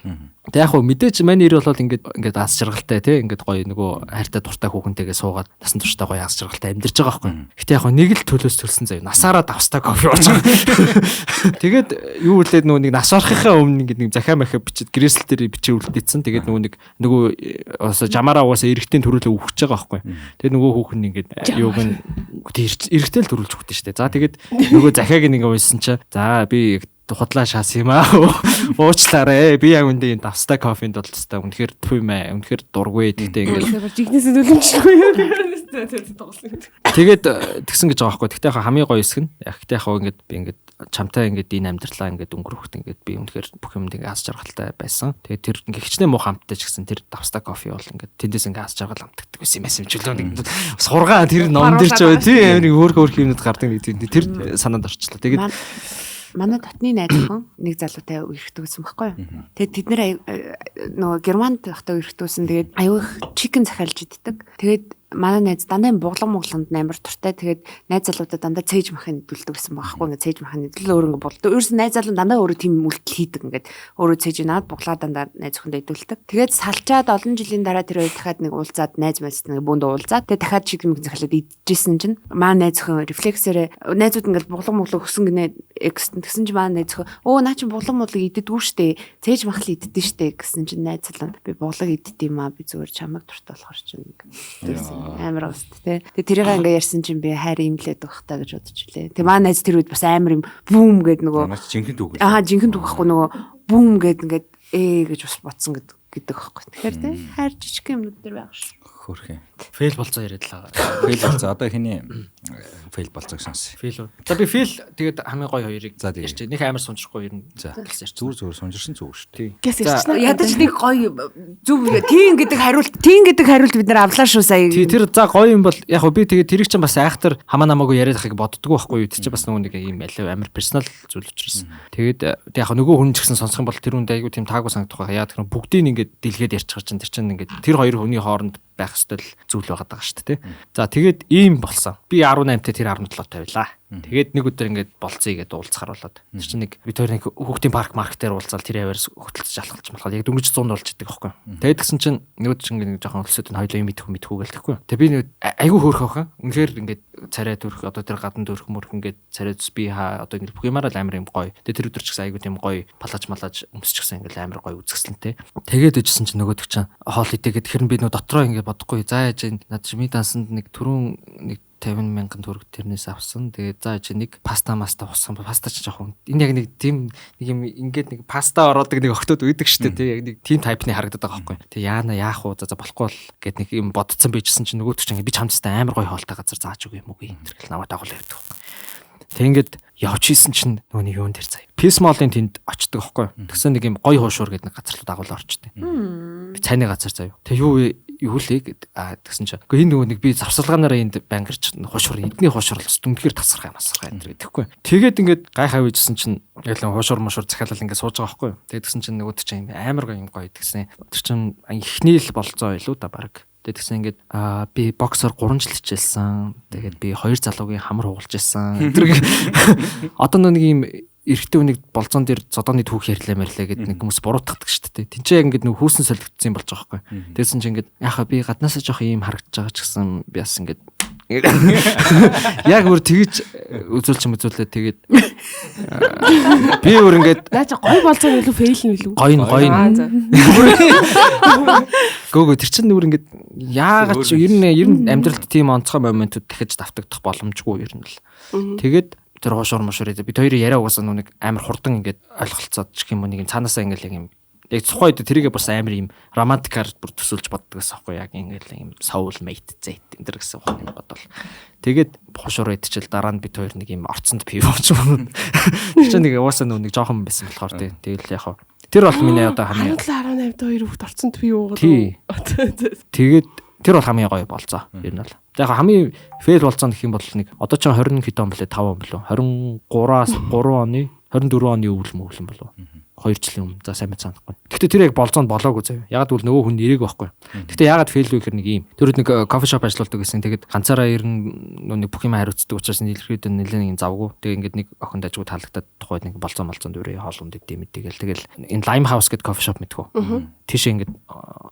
тэг яг хөө мэдээч мань нэр бол ингээд ас жаргалтай тий ингээд гоё нөгөө хайртай дуртай хүүхэнтэйгээ суугаад насан турштай гоё ас жаргалтай амьдарч байгаа байхгүй гэтээ яг хөө нэг л төлөөс төлсөн заяа насаараа давстаа кофе ууж байгаа тэгээд юу үлдээд нөгөө нэг нас орохынхаа өмнө ингээд нэг захаа махаа бичиж грэсэл дээр бичиж үлдээдсэн тэгээд нөгөө бас жамаараа угаасаа эрэгтэй төрүүлээ өгч байгаа байхгүй тэгээд нөгөө хүүхэн ингээд юуг нь эрэгтэй л төрүүлж өгдөө штэ за тэгээд нөгөө захааг нэг унсан чи за би худлаа шаас юм аа уучлаарэ би яг үндэ энэ давстай кофенд бол тест үнэхээр төвмэ үнэхээр дургүй тэгтээ ингээд жигнэсээ төлөмжгүй юу тэгээд тэгсэн гэж байгаа байхгүй тэгтээ хамгийн гоё хэсэг нь яг тэгтээ ингээд би ингээд чамтай ингээд энэ амьдралаа ингээд өнгөрөхт ингээд би үнэхээр бүх юмд ингээд ас жаргалтай байсан тэгээд тэр ингээд хичнээн муу хамттай ч гэсэн тэр давстай кофе бол ингээд тэндээс ингээд ас жаргал амтдаг байсан юм юм чөлөө нэг сургаан тэр ном дээр ч бай тий амир хөөх юмнууд гардаг нэг тэр санаанд орчлоо тэгээд манай дотны найз охин нэг залуутай үерхтүүлсэн байхгүй юу. Тэгээд тэд нэр нөгөө Германд байхдаа үерхтүүлсэн. Тэгээд аюу их чикен захиалж иддэг. Тэгээд манай найз дандаа буглан амар туртай. Тэгээд найз залуудаа дандаа цээж махын идүүлдэг гэсэн байхгүй. Ингээд цээж махын идэл өөр ингээд болдог. Ерөөс найз залуу дандаа өөрөө тийм үйлдэл хийдэг. Ингээд өөрөө цээж наад буглаа дандаа найз охиндоо идүүлдэг. Тэгээд салчаад олон жилийн дараа тэр хоёр дахиад нэг уулзаад найз мэс нэг бөөндө уулзаад тэгээд дахиад чикен захиалаад идчихсэн чинь манай найз охин рефлексээрээ найзууд ингээд буглан өгсөн гинэ тэгсэн чинь манай найз охин наа чи буглан иддэггүй штэ цээж махал иддэж штэ гэсэн чинь найз залуу би буглаг иддэв юм аа би зүгээр чамайг дуртай болохоор чинь амар уст тий. Тэгээ тэрийг ингээ ярьсан чинь би хайр имлээд байх та гэж бодож үлээ. Тэгээ манай найз тэр үед бас амар юм бүүм гэд нөгөө жинхэнэ түүх. Жинхэнэ түүх байхгүй нөгөө бүүм гэд ингээд гэж бас бодсон гэдэг байхгүй. Тэгэхээр тий хайр жижиг юмнууд дээр байгаа ш. Хөрхөө. Фейл болцоо яриад л байгаа. Фейл болцоо одоо хэний фейл болцоог сонс. Фейл үү. За би фейл тэгээд хамгийн гоё хоёрыг за ярьж. Нэг амар сунжрахгүй юм. За зүгээр сунжирсан зүг шүү дээ. Гэс ярьсан. Ядаж нэг гоё зүв тийм гэдэг хариулт бид нар авлаа шүү сая. Тэр за гоё юм бол яг би тэгээд тэрийг чинь бас айхтар хамаа намаагүй яриад ахыг боддгоо байхгүй юу. Тэр чинь бас нөгөө нэг юм амар персонал зүйл учраас. Тэгээд яг нөгөө хүн ч гэсэн сонсох юм бол тэр үндэ айгүй тийм таагүй санагдах байгаа. Яа тэгэхээр бүгдийг ингээд дэлгээд ярьчих чинь тэр чинь ингээд тэр хоёр хүний хооронд байх ёстой зүйл байгаа даа шүү дээ. За тэгээд ийм болсон. Би 18-т тэр 17-т тавилаа. Тэгээд нэг өдөр ингээд болцъё гэдээ уулзахаар болоод. Тэр чинь нэг бид хоёр нэг хүүхдийн парк маркетээр уулзаал тэр яваарс хөтөлж алхалж малхал яг дөнгөж 100 болж идэг байхгүй. Тэгээд тэгсэн чинь нэг чинь нэг жоохон өлсөд нь хоёлоо юм мэдхгүй гэлтэхгүй. Тэгээд би нэг айгүй хөөрхөх хаа. Үнэхээр ингээд царай төрөх одоо тэр гадна төрөх мөрх ингээд царайц би одоо ингээд бүх юмараа л амар юм гоё. Тэгээд тэр өдөр ч гэсэн айгүй тийм гоё малаж өмсчихсэн ингээд амар гоё үзэсгэлэнтэй. Тэгээд ижсэн чинь нөгөөдөг чинь хоол идэгээд хэрэн би нөө дотроо ингээд бодохгүй заа яж над ми дансанд нэг түрүүн нэг 50,000 төгрөг тэрнээс авсан. Тэгээд за чи нэг паста уссан. Паста ч жоохон энэ яг нэг тийм нэг юм ингээд нэг паста ороодаг нэг охтууд үйдэг штэ тий яг нэг тийм тайпны харагдаад байгаа байхгүй. Тэг яана яах вэ за болохгүй л гэд нэг юм бодцсон байжсэн чинь нөгөөд ч би чамдстай амар гоё хоолтой газар зааж өгье юм уу гэх юм наваа дагуул ярьдаг. Тэг ингээд явж исэн чинь нөгөө нэг юун дээр заяа. Писмолын тэнд очдөг байхгүй. Тэгсэн нэг юм гоё хуушуур гэдэг нэг газар руу дагуул орчтой. Би цайны газар заяа. Тэг юу лээ гэд тэгсэн чинь. Гэхдээ энэ нөгөө нэг би завсарлагаараа энд бангирч хуушуур эдний хуушуур л дүнхээр тасархай энэ гэхгүй. Тэгээд ингээд гайхаа үйжсэн чинь яг л хуушуур захиалал ингээд сууж байгаа байхгүй. Тэгээд тэгсэн чинь нөгөөд чинь амар гоё юм гоё гэдгсэн. Тэр чинь эхний л болцоо илүү да баг. Тэгсэн ингээд би боксоор 3 жил хичээлсэн. Тэгээд би 2 залуугийн хамар хугалж ирсэн. Одоо нэг юм эрэгтэй хүнийг болцоон дээр зодооны түүх ярьлаа гэдэг нэг хүмүүс буруутгадаг шүү дээ. Тинчээ ингээд нэг хүүсэн солигдсон болж байгаа байхгүй. Тэгсэн чинь ингээд яхаа би гаднаасаа жоох ийм харагдаж байгаа ч гэсэн би бас ингээд Яг бүр тэгж үзүүлээ тэгээд би бүр ингээд наа чи гой болцоо илүү фейл нь илүү. Гоё. Гөө тэр чинь нүр ингээд яагаад ч ер нь амьдралд тийм онцгой моментууд дахиж давтагдах боломжгүй ер нь л. Тэгээд тэр хоошор мошороо бид хоёрын яриа угаасаа нүг амар хурдан ингээд ойлголцоод ч юм уу нэг юм цаанаасаа ингээд юм яг тухайн үед тэрийгээ бас амар юм романтикаар бүр төсөлж боддог гэсэн аахгүй яг ингээд юм soul mate зэт энэ төр гэсэн юм бодвол тэгээд хоошор идчихэл дараа нь бид хоёр нэг юм орцонд пив ууч юм. Тэр чинь нэг угаасаа нүг жоохон байсан болохоор тэгэл яг тэр бол миний одоо хамгийн 18-д хоёр хүүхд орцонд пив уугаад. Тэгээд тэр бол хамгийн гоё болцоо ер нь бол. Яг хамгийн фейл болцоо гэх юм бол нэг одоо ч 20 хэд он блэ 5 он блэ 23-аас 3 оны 24 оны өвөл мөвлөн болов. 2 жилийн өмнө. За сайн мэд санахгүй. Гэхдээ тэр яг болцоонд болоогүй заяа. Ягаад гэвэл нөгөө хүн нэрэг байхгүй. Гэхдээ ягаад фейл вэ гэхээр нэг юм. Тэр нэг кофе шоп ажилладаг гэсэн. Тэгээд ганцаараа ирнэ нэг бүх юм хариуцдаг учраас нийлэхэд нэлээд нэг завгүй. Тэгээд ингээд нэг охинд ажгүй таалагдаад тухайд нэг болцоонд өрөө хоолунд идэм мэдээгээл. Тэгэл энэ Lime House гэдэг кофе шоп мэдхүү. Тийш ингээд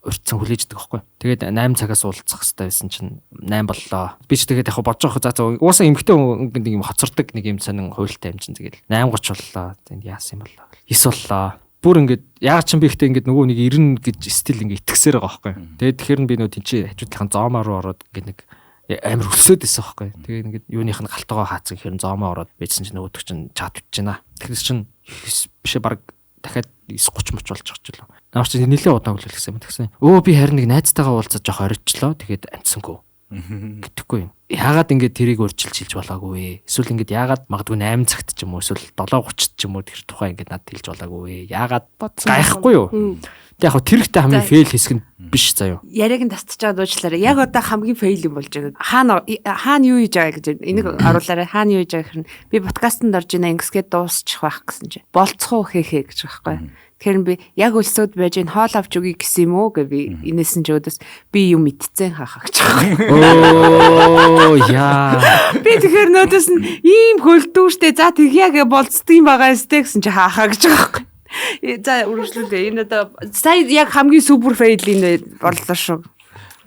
урьдсан хүлээждэг байхгүй. Тэгээд 8 цагаас уулзах хэрэгтэй байсан чинь 8 боллоо. Би ч тэгээд яг бодож байгаа за уусаа эмгтэй ингээд нэг юм хоцордог нэг юм сонин хуйлтай юм чинь тэгээд 8:30 боллоо. Тэгээд яасан юм боллоо. 9 боллоо. Бүр ингээд яагаад ч юм бэ ихтэй ингээд нөгөө нэг 90 гэж стил ингээд итгэсээр байгаа байхгүй. Тэгээд тэгэхээр би нөгөө тийч хажуудлахын зоомоо руу ороод ингээд нэг амар өсөөд байсан байхгүй. Тэгээд ингээд юуных нь галтгоо хаацсан гэхээр зоомоо ороод байжсан чинь нөгөөдөг чинь чат утж байна. Тэгэхээр чинь бишээ баг дахиад 9:30 мөч болж байгаа ч юм. Наач чинь нэлээд удаан хүлээлгсэн юм тэгсэн. Би харин нэг найзтайгаа уулзаж жоох орчлоо. Тэгээд амцсангүй. Гэтэхгүй юм. Яагаад ингээд тэрийг урьдчилж хэлж болоогүй вэ? Эсвэл ингээд яагаад магадгүй 8 цагт ч юм уу эсвэл 7:30 ч юм уу тэр тухай ингээд надад хэлж болоогүй вэ? Яагаад гайхгүй юу? Тэг яг тэр ихтэй хамгийн фейл хэсэг нь биш заяа. Яриаг нь тасчих жаад уучлаарай. Яг одоо хамгийн фейл юм болж байгаа. Хаана юу хийж байгаа гэж энийг оруулаарай. Хаана юу хийж байгаа гэхээр би подкастт орж ийн ингэсгээд дуусчих байх гэсэн чинь. Болцохоо хээхээ гэж байхгүй. Тэгэхээр би яг өлсөд байж ин хоол авч өгье гэсэн юм уу гэ би инээсэн ч өдөөс би юм мэдцэн хаахаа гэж байгаа. Оо яа. Би тэгэхээр нөтөөс нь ийм хөлдөөштэй за тэг яг болцдгийм байгаа сте гэсэн чи хаахаа гэж байгаа байхгүй. За үргэлжлүүлээ. Энэ одоо сая яг хамгийн супер фейл борлоо шүү.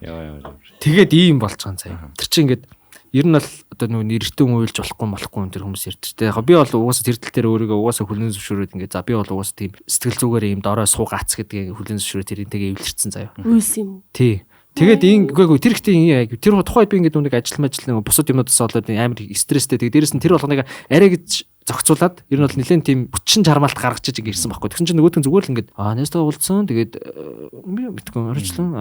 Яа. Тэгээд ийм болцсон заяа. Тэр чинь ингээд ер нь бол одоо нөгөө нэртэн уйлж болохгүй тэр хүмүүс ярьдтэй. Яг би бол угаасаа тэр тал дээр өөрийгөө угаасаа хүлэн зөвшөөрөөд ингээд за би бол угаасаа тийм сэтгэл зүгээр юм дорой суугаац гэдгийг хүлэн зөвшөөрөө тэрийг эвлэрсэн заяа. Үйлсэн юм. Тий. Тэгээд үгүй тэр ихтэй тэр тухайд би ингээд нэг ажил нэг бусад юмудаас болоод амар стресстэй. Тэгээд дээрэс нь тэр болгоныг арай гэж зохицуулаад ер нь бол нэлээд тийм хүчин чармаалт гаргаж иж ирсэн байхгүй. Тэгсэн чинь нөгөөдгөн зүгээр л ингээд найзтай уулзсан. Тэгээд мэдгүй орчлон.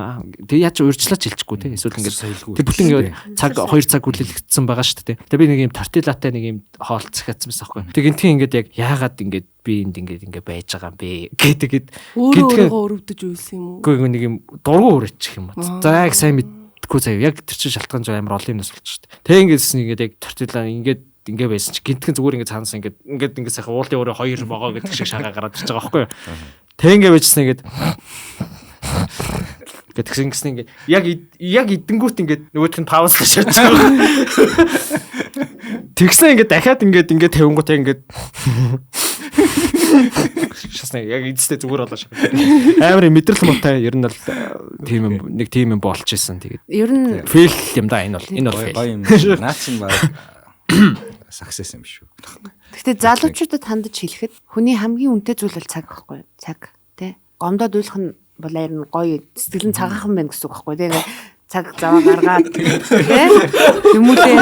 Тэгээд яаж урьдчилаач хэлчихгүй те. Эсвэл ингээд тэр бүтэн ингээд цаг 2 цаг хүлээлгдсэн байгаа шүү дээ. Тэгээд би нэг юм тортилатай нэг юм хоолт захиацсан байсан байхгүй. Тэгээд энтхийн ингээд яг яагаад ингээд би энд ингээд байж байгаа юм бэ гэдэг өөрөө өрөвдөж үйлсэн юм уу? Үгүй нэг юм дургу өрөөчих юм уу. За яг сайн мэдгүй заяа. Яг тэр чинь шалтгаан зав амар олон юмнаас болж шүү дээ. Тэг ингээд яг тортила ингээ байсан чи гинтгэн зүгээр ингээ цаанаас ингээ сайхан уулын өөрөө хоёр могоо гэдэг шиг шагаа гараад ирж байгаа байхгүй юу. Тэг ингээ байжсэн ингээ тэгсэн ингээ яг идэнгүүт ингээ нөгөөх нь пауз гэж шатж байгаа. Тэгсэн ингээ дахиад ингээ тавингууд ингээ шасна яг эцэстээ зүгээр болоо шиг. Амар мэдрэл муутай ер нь бол тийм юм болж исэн тэгээд. Ер нь фейл юм да энэ бол гоё юм. Наач юм баг. Success юм шүү. Гэхдээ залуучуудад хандаж хэлэхэд хүний хамгийн үнэтэй зүйл бол цаг байхгүй юу? Цаг тий. Гомдоод уйлах нь бол ер нь гоё сэтгэл нь цагаахан байна гэсэн үг байхгүй юу? Тэгээ цаг заваа гаргаад тий. Хүмүүлээ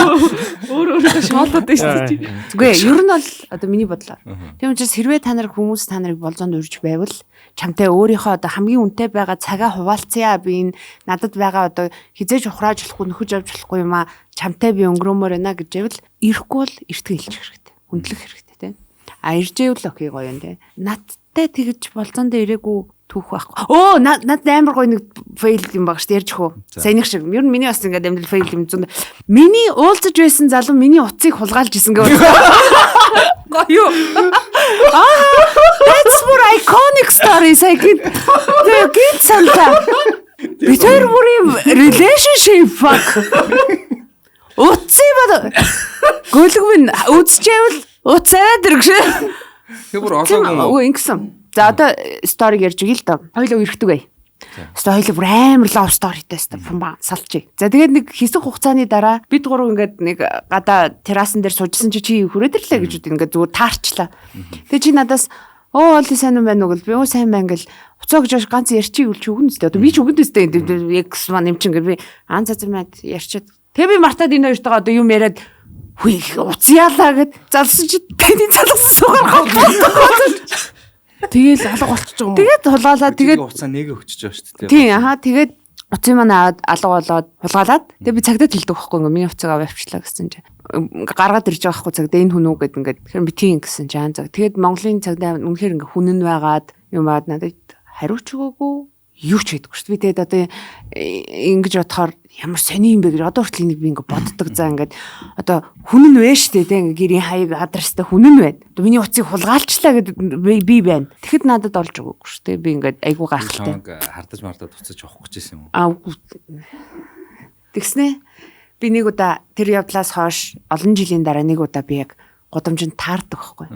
өөрөө шоолоод байна шүү дээ. Зүгээр ер нь бол одоо миний бодлоор. Тийм учраас хэрвээ та нарыг болзоонд урьж байвал чамтай өөрийнхөө одоо хамгийн үнэтэй байгаа цагаа хуваалцъя. Би энэ надад байгаа одоо хизээж ухрааж болохгүй нөхөж авч болохгүй юм а чамтай би өнгөрөөмөр байна гэж байвал ирэхгүй бол эртгэ хэлчих хэрэгтэй. Хүндлэх хэрэгтэй тийм. А иржээвэл окей гоё юм тийм. Надтай тэгж болзоонд ирээгүй түүх байхгүй. Оо надад амар гоё нэг фейл юм баг шүү ярьж хөө. Саяных шиг. Ер нь миний бас ингээд амьдрал фейл юм зүүн. Миний уулзаж байсан залуу миний утсыг хулгайлж исэн гэв. Гоё. That's for iconic stories. I get санаа. Бид хоёр бүрийн relationship fuck. Утсыг бод. Гөлөг минь үзчихвэл уцаад иргшээ. Тэр бүр олоогүй. Үгүй ингэсэн. За одоо сториг ярьж өгье л доо. Хоёлоо ирэхдэг бай. Өстой хоёул бүр амар love storyтэй өстой салчих. За тэгээд нэг хэсэг хугацааны дараа бид гурав ингээд нэг гадаа террасан дээр суужсэн чи хүрээд ирлээ гэж үт ингээд зүгээр таарчлаа. Тэгээд чи надаас Оли сайн юм байна уу гэл би сайн байна гэл уцаа гэж ганц ярьчих үлч өгнө үстэй. Одоо би ч өгнө үстэй X маань юм чин гэл би зазмаад ярьчаад. Тэгээ би мартаад энэ хоёртойгоо одоо юм яриад хүй уцяалаа гэд залсан чи тэний залгасан суугаар. Тэгэл алга болчихж байгаа юм. Тэгээд хулгаалаа тэгээд уцаа нэг өгчөж байгаа шүү дээ. Тийм тэгээд уцын маань аваад алга болоод хулгаалаад тэгээд би цагдаа хэлдэг байхгүй ингээ миний уцааг авчирлаа гэсэн чи гаргаад ирж байгаа байхгүй цагдаа энэ хүн үү гэд ингээд тэгэхээр би тийм гэсэн чи заа. Тэгээд Монголын цагдаа үнэхээр ингээ хүнэн байгаад юм аваад надад хариуч өгөөгүй юу ч хийдэггүй шүү дээ. Би тэгээд одоо ингэж бодохоор ямар сони юм бэ гэж одоо хүртэл нэг би ингээ боддог за ингээд одоо хүнэн вэ штэ тэ ингээ гэрийн хаяг адрестай хүнэн байна. Одоо миний уцыг хулгаалчлаа гэдэг би байна. Тэгэхэд надад олж өгөөгүй шүү дээ. Би ингээд айгуу гайхалтай. Хардаж мардаад уцаж авах гэж байсан юм уу? Тэгснэ би нэг удаа тэр явдлаас хойш олон жилийн дараа нэг удаа би яг гудамжинд таардаг байхгүй.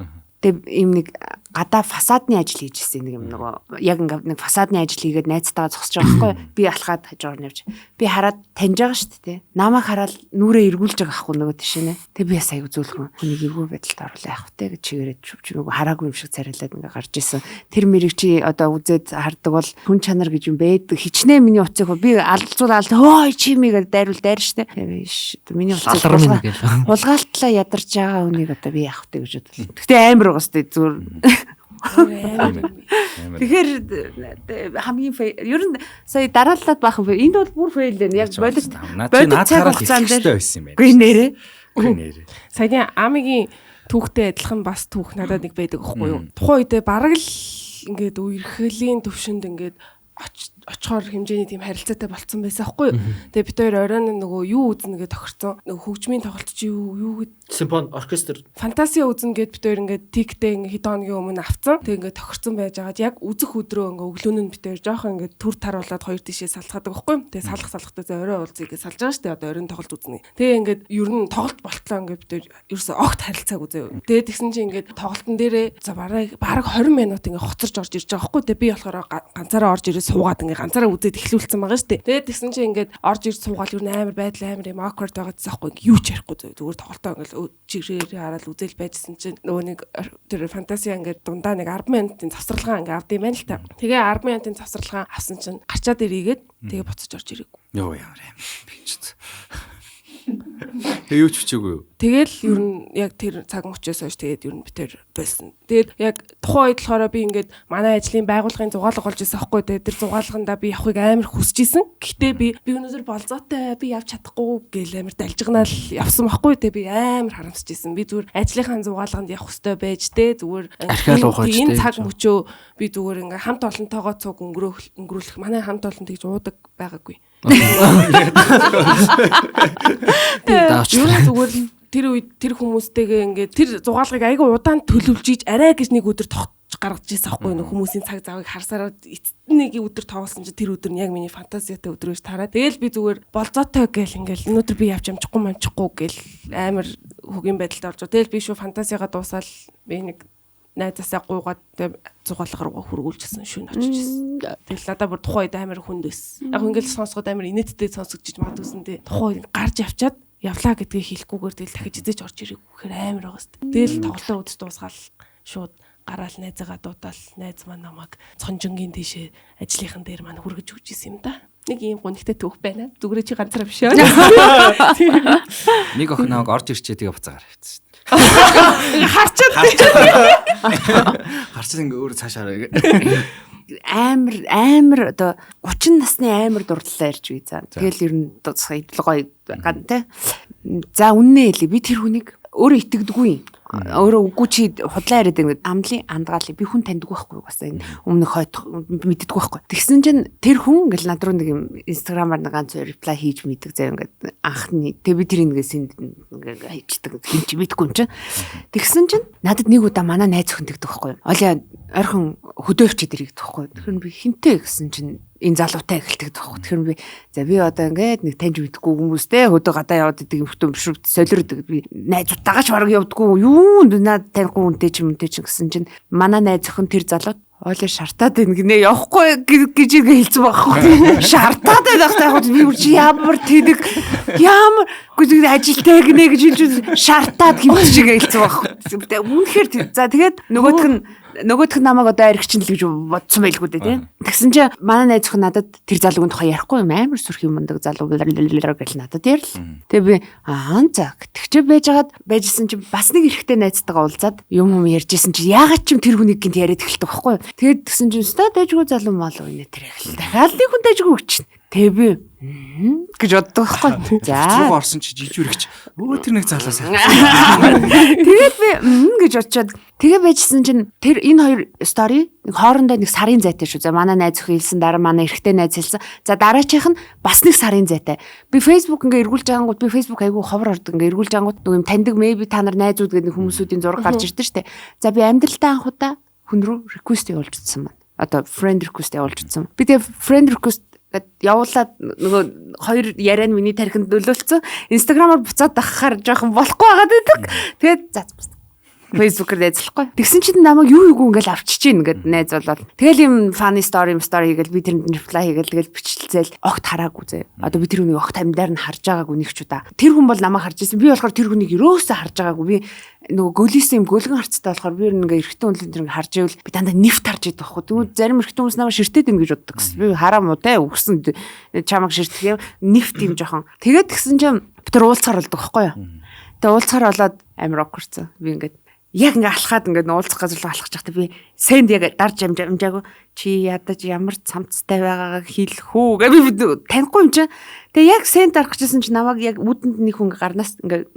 Тэгээ ийм нэг гадаа фасадны ажил хийж ирсэн нэг юм нөгөө яг ингээд нэг фасадны ажил хийгээд найзтайгаа зогсож байгаа байхгүй. Би алхаад хажуугаар навч. Би хараад таньж байгаа шүү дээ. Намайг хараад нүрээ эргүүлж байгаа ахгүй нөгөө тийшээ. Тэгээ би бас аягүй зөөлхөн. Хүнийг эргүү байдалд оруулаа явах те гэж чигээрээд чи нөгөө хараагүй юм шиг царайлаад ингээд гарч исэн. Тэр мэрэг чи одоо үзээд хардаг бол хүн чанар гэж юм байдаг. Хичнээн миний уцыг би алцуулаад хөөй чимээгээр дайруулдаар штэ. Тэгээ миний уцыг хулгаалтлаа ядарч байгаа хүнийг одоо би явах те гэж бодлоо. Гэтэ амар байгаа штэ зүгээр. Тэгэхээр хамгийн ер нь сая дарааллаад баахан энд бол бүр фейл байна. Яг бодит цаг хугацаанд байсан юм байна. Үгүй нэрээ. Саяны амигийн түүхтэй адилхан бас түүх надад нэг байдаг аахгүй юу? Тухайн үедээ бараг л ингээд үерхлийн төвшөнд ингээд очихоор хэмжээний тийм харилцаатай болцсон байсан аахгүй юу? Тэгээ бид хоёр оройн нөгөө юу үзнэ гэж тохирцсон. Нөгөө хөгжмийн тоглолт чи юу гэд симфони оркестр фантаси үзнэ гэд бид хоёр ингээд тиктэй хэд хоногийн өмнө авцсан. Тэгээ ингээд тохирцсон байж байгаад яг үзэх өдрөө ингээд өглөөнөө бид хоёр жоохон ингээд түр таруулаад хоёр тишээ салхадаг байхгүй юу? Тэгээ салхахтай за орой уулзъя гэж салж байгаа шүү дээ. Одоо оройн тоглолт үзнэ. Тэгээ ингээд ер нь тоглолт болтлоо ингээд бид хоёр ерөөсөө огт харилцааг үзээ. Тэгээ тэгсэн чи ингээд тоглолтын дээрээ за бараг 20 минут ингээд хоцорж орж ирж байгаа байхгүй юу? Тэгээ би болохоор ганцаараа орж ирээ суугаад ингээд ганцаараа үзээд эхлүүлсэн байгаа шүү дээ. Тэгээд тэгсэн чинь ингээд орж ирж суугаад юу амар байдал амар юм awkward байгаа гэсэн байхгүй юу ч ярихгүй зүгээр тоглолтоо ингээд чигрээр хараад үзэл байжсэн чинь нөгөө нэг тэр фантаси ингээд дундаа нэг 10 минутын завсралгаа ингээд авд юм байна л та. Тэгээ 10 минутын завсралгаа авсан чинь гарчаад ирээгээд тэгээ буцаж орж ирээгүй. Йоо ямар юм би ч. Тэгээ юу ч бичээгүй юу? Тэгэл ер нь яг тэр цаг мөчөөс хойш тэгээд ер нь би тэр болсон. Тэгээд яг тухайн үед болохоор би ингээд манай ажлын байгууллагын зугаалга болж байсан аахгүй. Тэгээд тэр зугаалгандаа би явахыг амар хүсэж исэн. Гэхдээ би өнөөдөр болзоотой би явж чадахгүй гэл амар далжганаал явсан аахгүй. Тэгээд би амар харамсаж исэн. Би зүгээр ажлынхаа зугаалганд явах хөстэй байж тээ зүгээр энэ цаг мөчөө би зүгээр ингээд хамт олонтойгоо цуг өнгөрүүлэх манай хамт олон тэгж уудаг байгаагүй. Зүгээр тэр үед тэр хүмүүстэйгээ ингээд тэр зугаалгыг айгүй удаан төлөвлөж ийж арай гэж нэг өдөр тогтж гаргаж ирсэн аахгүй нөх хүмүүсийн цаг завыг харсараад эцэст нэг өдөр тоглосон чи тэр өдөр нь яг миний фантазиатай өдөр гэж тараад тэгэл би зүгээр болзоотой гээл ингээл өнөөдөр би явж амжихгүй гэл амар хөгийн байдалд орж. Тэгэл би шүү фантазигаа дуусаад би нэг найзаасаа гуйгаад зугаалга руугаа хөргүүлчихсэн шүн очижсэн. Тэгэл надаа бүр тухайн үед амар хүндээс. Яг ингээл сонсоход амар инээдтэй сонсогдож магадгүйсэн тий. Тухайн үед гарч явчаад явлаа гэдгийг хэлэхгүйгээр тэгэл дахиж эзэж орж ирэв гэхээр амар байгаа сте. Тэгэл тоглолтоо үзэж дуусгаал шууд гараал найзаагаа дуудаал найз маань намайг цонжингийн тийшээ ажлынхан дээр маань хүргэж өгч исэн юм да. Нэг ийм гонхтой түүх байна. Зүгээрээ чи ганцаараа биш аа. Нэг охин намайг орж ирчээ тэгээ буцаагаар авчихсан. Харчаад ингээ өөр цаашаа амар одоо 30 насны амар дурдлаа ярьж үе заа. Тэгэл ер нь сая гоё ган тэ. За үннээ хэлээ. Би тэр хүнийг өөрөө итгэдэггүй. Өөрөө үгүй чи худлаа яриад ингээд амлын андгаалыг би хүн таньдаг байхгүй бас энэ өмнөх хойд мэддэг байхгүй. Тэгсэн чинь тэр хүн ингээл над руу нэг юм инстаграмаар нэг ганц реплай хийж мэддэг заа ингээд анхны тэг би тэр ингээс ингээд хийждэг хин чи мэдгүй юм чинь. Тэгсэн чинь надад нэг удаа манай найз өхөн тэгдэг байхгүй. Оли ойрхон хөдөөвч идэр хийдэг байхгүй. Тэгэхээр би хинтээ гэсэн чинь энэ залуутай эхэлдэг тоххой. Тэгэхээр би за би одоо ингээд нэг таньж мэдгүй хүмүүстэй хөдөө гадаа яваад идэг юм хөтөн бишрүүд солиордог. Би найзуудтайгаач бараг явдггүй юу наад танихгүй үнтэй ч юмтэй ч гэсэн чинь манай найз охин тэр залууд Оли шартаад байна гинэ явахгүй гэж хэлсэн байхгүй. Шартаад байх тайхад би чи ямар тэдэг ямар гүзэг ажилтай гинэ гэж хэлж шартаад хэмжиж хэлсэн байхгүй. Үнэхээр за тэгээд нөгөөх нь намайг одоо аригчин л гэж бодсон байлгүй дээ тийм. Тэгсэн чинь манай найз охин надад тэр залуугийн тухай ярихгүй юм амар сүрх юм мундаг залуу гэж надад ярил. Тэгээ би за тэгчээ байжсэн чинь бас нэг эрэгтэй найзтайгаа уулзаад юм ярьжсэн чинь яагаад ч юм тэр хүнийг гинт яриад эхэлдэг байхгүй. Тэгээд тэгсэн чинь өстой дайжгүй залуу мал уу нэ тэр эхэл. Дахиад нэг хүн дайжгүй өгч. Тэгээ би гэж боддог байхгүй. За орсон чи жижигүрэгч тэр нэг залуу сайн. Тэгээд би гэж бодчиход тэгээ байжсэн чинь тэр энэ хоёр стори нэг хоорондоо нэг сарын зайтай шүү. За манай найз охин хэлсэн дараа манай эрэгтэй найз хэлсэн. За дараачих нь бас нэг сарын зайтай. Би Facebook ингээ эргүүлж байгаангууд би Facebook айгүй ховор ордог ингээ эргүүлж байгаангууд нэг юм таньдаг maybe та нар найзууд гэдэг хүмүүсүүдийн зураг гарч ирдэ штэ. За би амьдралдаа анхудаа хүн рүү request явуулж утсан байна. Одоо friend request явуулж утсан. Би тэгээ friend request явуулаад нөгөө хоёр яриан миний тархинд нөлөөлцсөн. Инстаграмаар буцаад авахаар жоохон болохгүй байгаад байдаг. Тэгээд за Facebook-ээр найзлахгүй. Тэгсэн чинь намайг юу ингээл авчиж гин ингээд найз болоод. Тэгэл юм funny story хийгээл би тэрэнд reply хийгээл тэгэл бичлэлцэл огт хараагүй зэ. Одоо би тэр хүнийг огт амьдаар нь харж байгаагүй нэг ч удаа. Тэр хүн бол намайг харж ирсэн. Би болохоор тэр хүнийг ерөөсөө харж байгаагүй. Би нөгөө гөлөөс юм гөлгөн харцтай болохоор би ингээ эрэгтэй хүн тэр ингээ харж ивэл би дандаа нэвт харж идэх байхгүй. Тэгвэл зарим эрэгтэй хүмүүс намайг ширтээд юм гэж боддог гэсэн. Би хараа муу те өгсөн чамаг ширтгэв нэвт юм жоохон. Тэгээд тэгсэн чинь би тэр уулзахаар болдог байхгүй юу. Тэгээд уулзахаар болоод амар awkward. Би ингээ яг ингээ алхаад ингээ уулзах газар руу алхаж байхдаа би сэнд яг дарж амжаагүй чи ядаж ямар цамцтай байгаагаа хэлэх үү гэ би танихгүй юм чинь. Тэгээ яг сэнд дарах гэжсэн чинь намайг яг үүдэнд нэг хүн гарнаас ингээ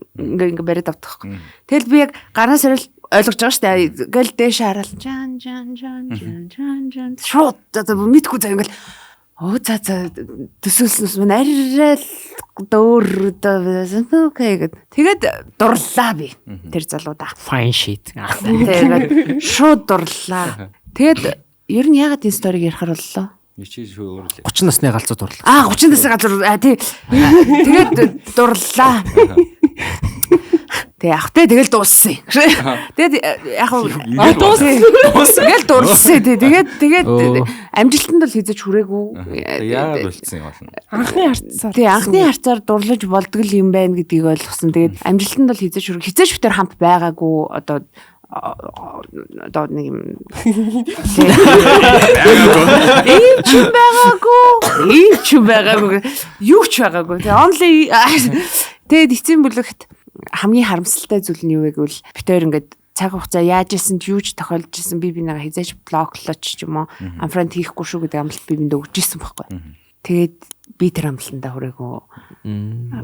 бариад авдаг. Тэгэл би яг гарнаас орол ойлгож байгаа шүү дээ. Ингээл дээш хараал жан шууд мэдгүй заа ингээл за төсөөлснөөс мань арай л дөөр окей гэд. Тэгээд дурлаа би тэр залуудаа. Fine shit. Тэгээд шууд дурлаа. Тэгээд ер нь ягаад энэ сториг ярихаар боллоо? Чи өөр л 30 насны галзуу дурлаа. 30 насны галзуу тий. Тэгээд дурлаа. Тэгээ ахтай тэгэл дууссан. Тэгээд яг дууссан. Тэгэл дурлсан. Тэгээд амжилтанд бол хийж хүрээгүй. Яагаад болцсон юм бол. Анхны харцаар. Тий, анхны харцаар дурлаж болдгол юм байна гэдгийг ойлгосон. Тэгээд амжилтанд бол хийж хүрээ. Хизээш битэр хамт байгаагүй одоо нэг юм. Ийм ч байгаагүй. Юу ч байгаагүй. Only тэгээд эцсийн бүлэгт хамгийн харамсалтай зүйл нь юу вэ гэвэл бид хоёр ингээд цаг хугацаа яаж исэн ч юу ч тохиолж исэн би бинийгаа хизээж блоклооч ч юм уу unfriend хийхгүй шүү гэдэг амлалт би биндээ өгч исэн байхгүй. Тэгээд би тэр амлалтандаа хүрээгүй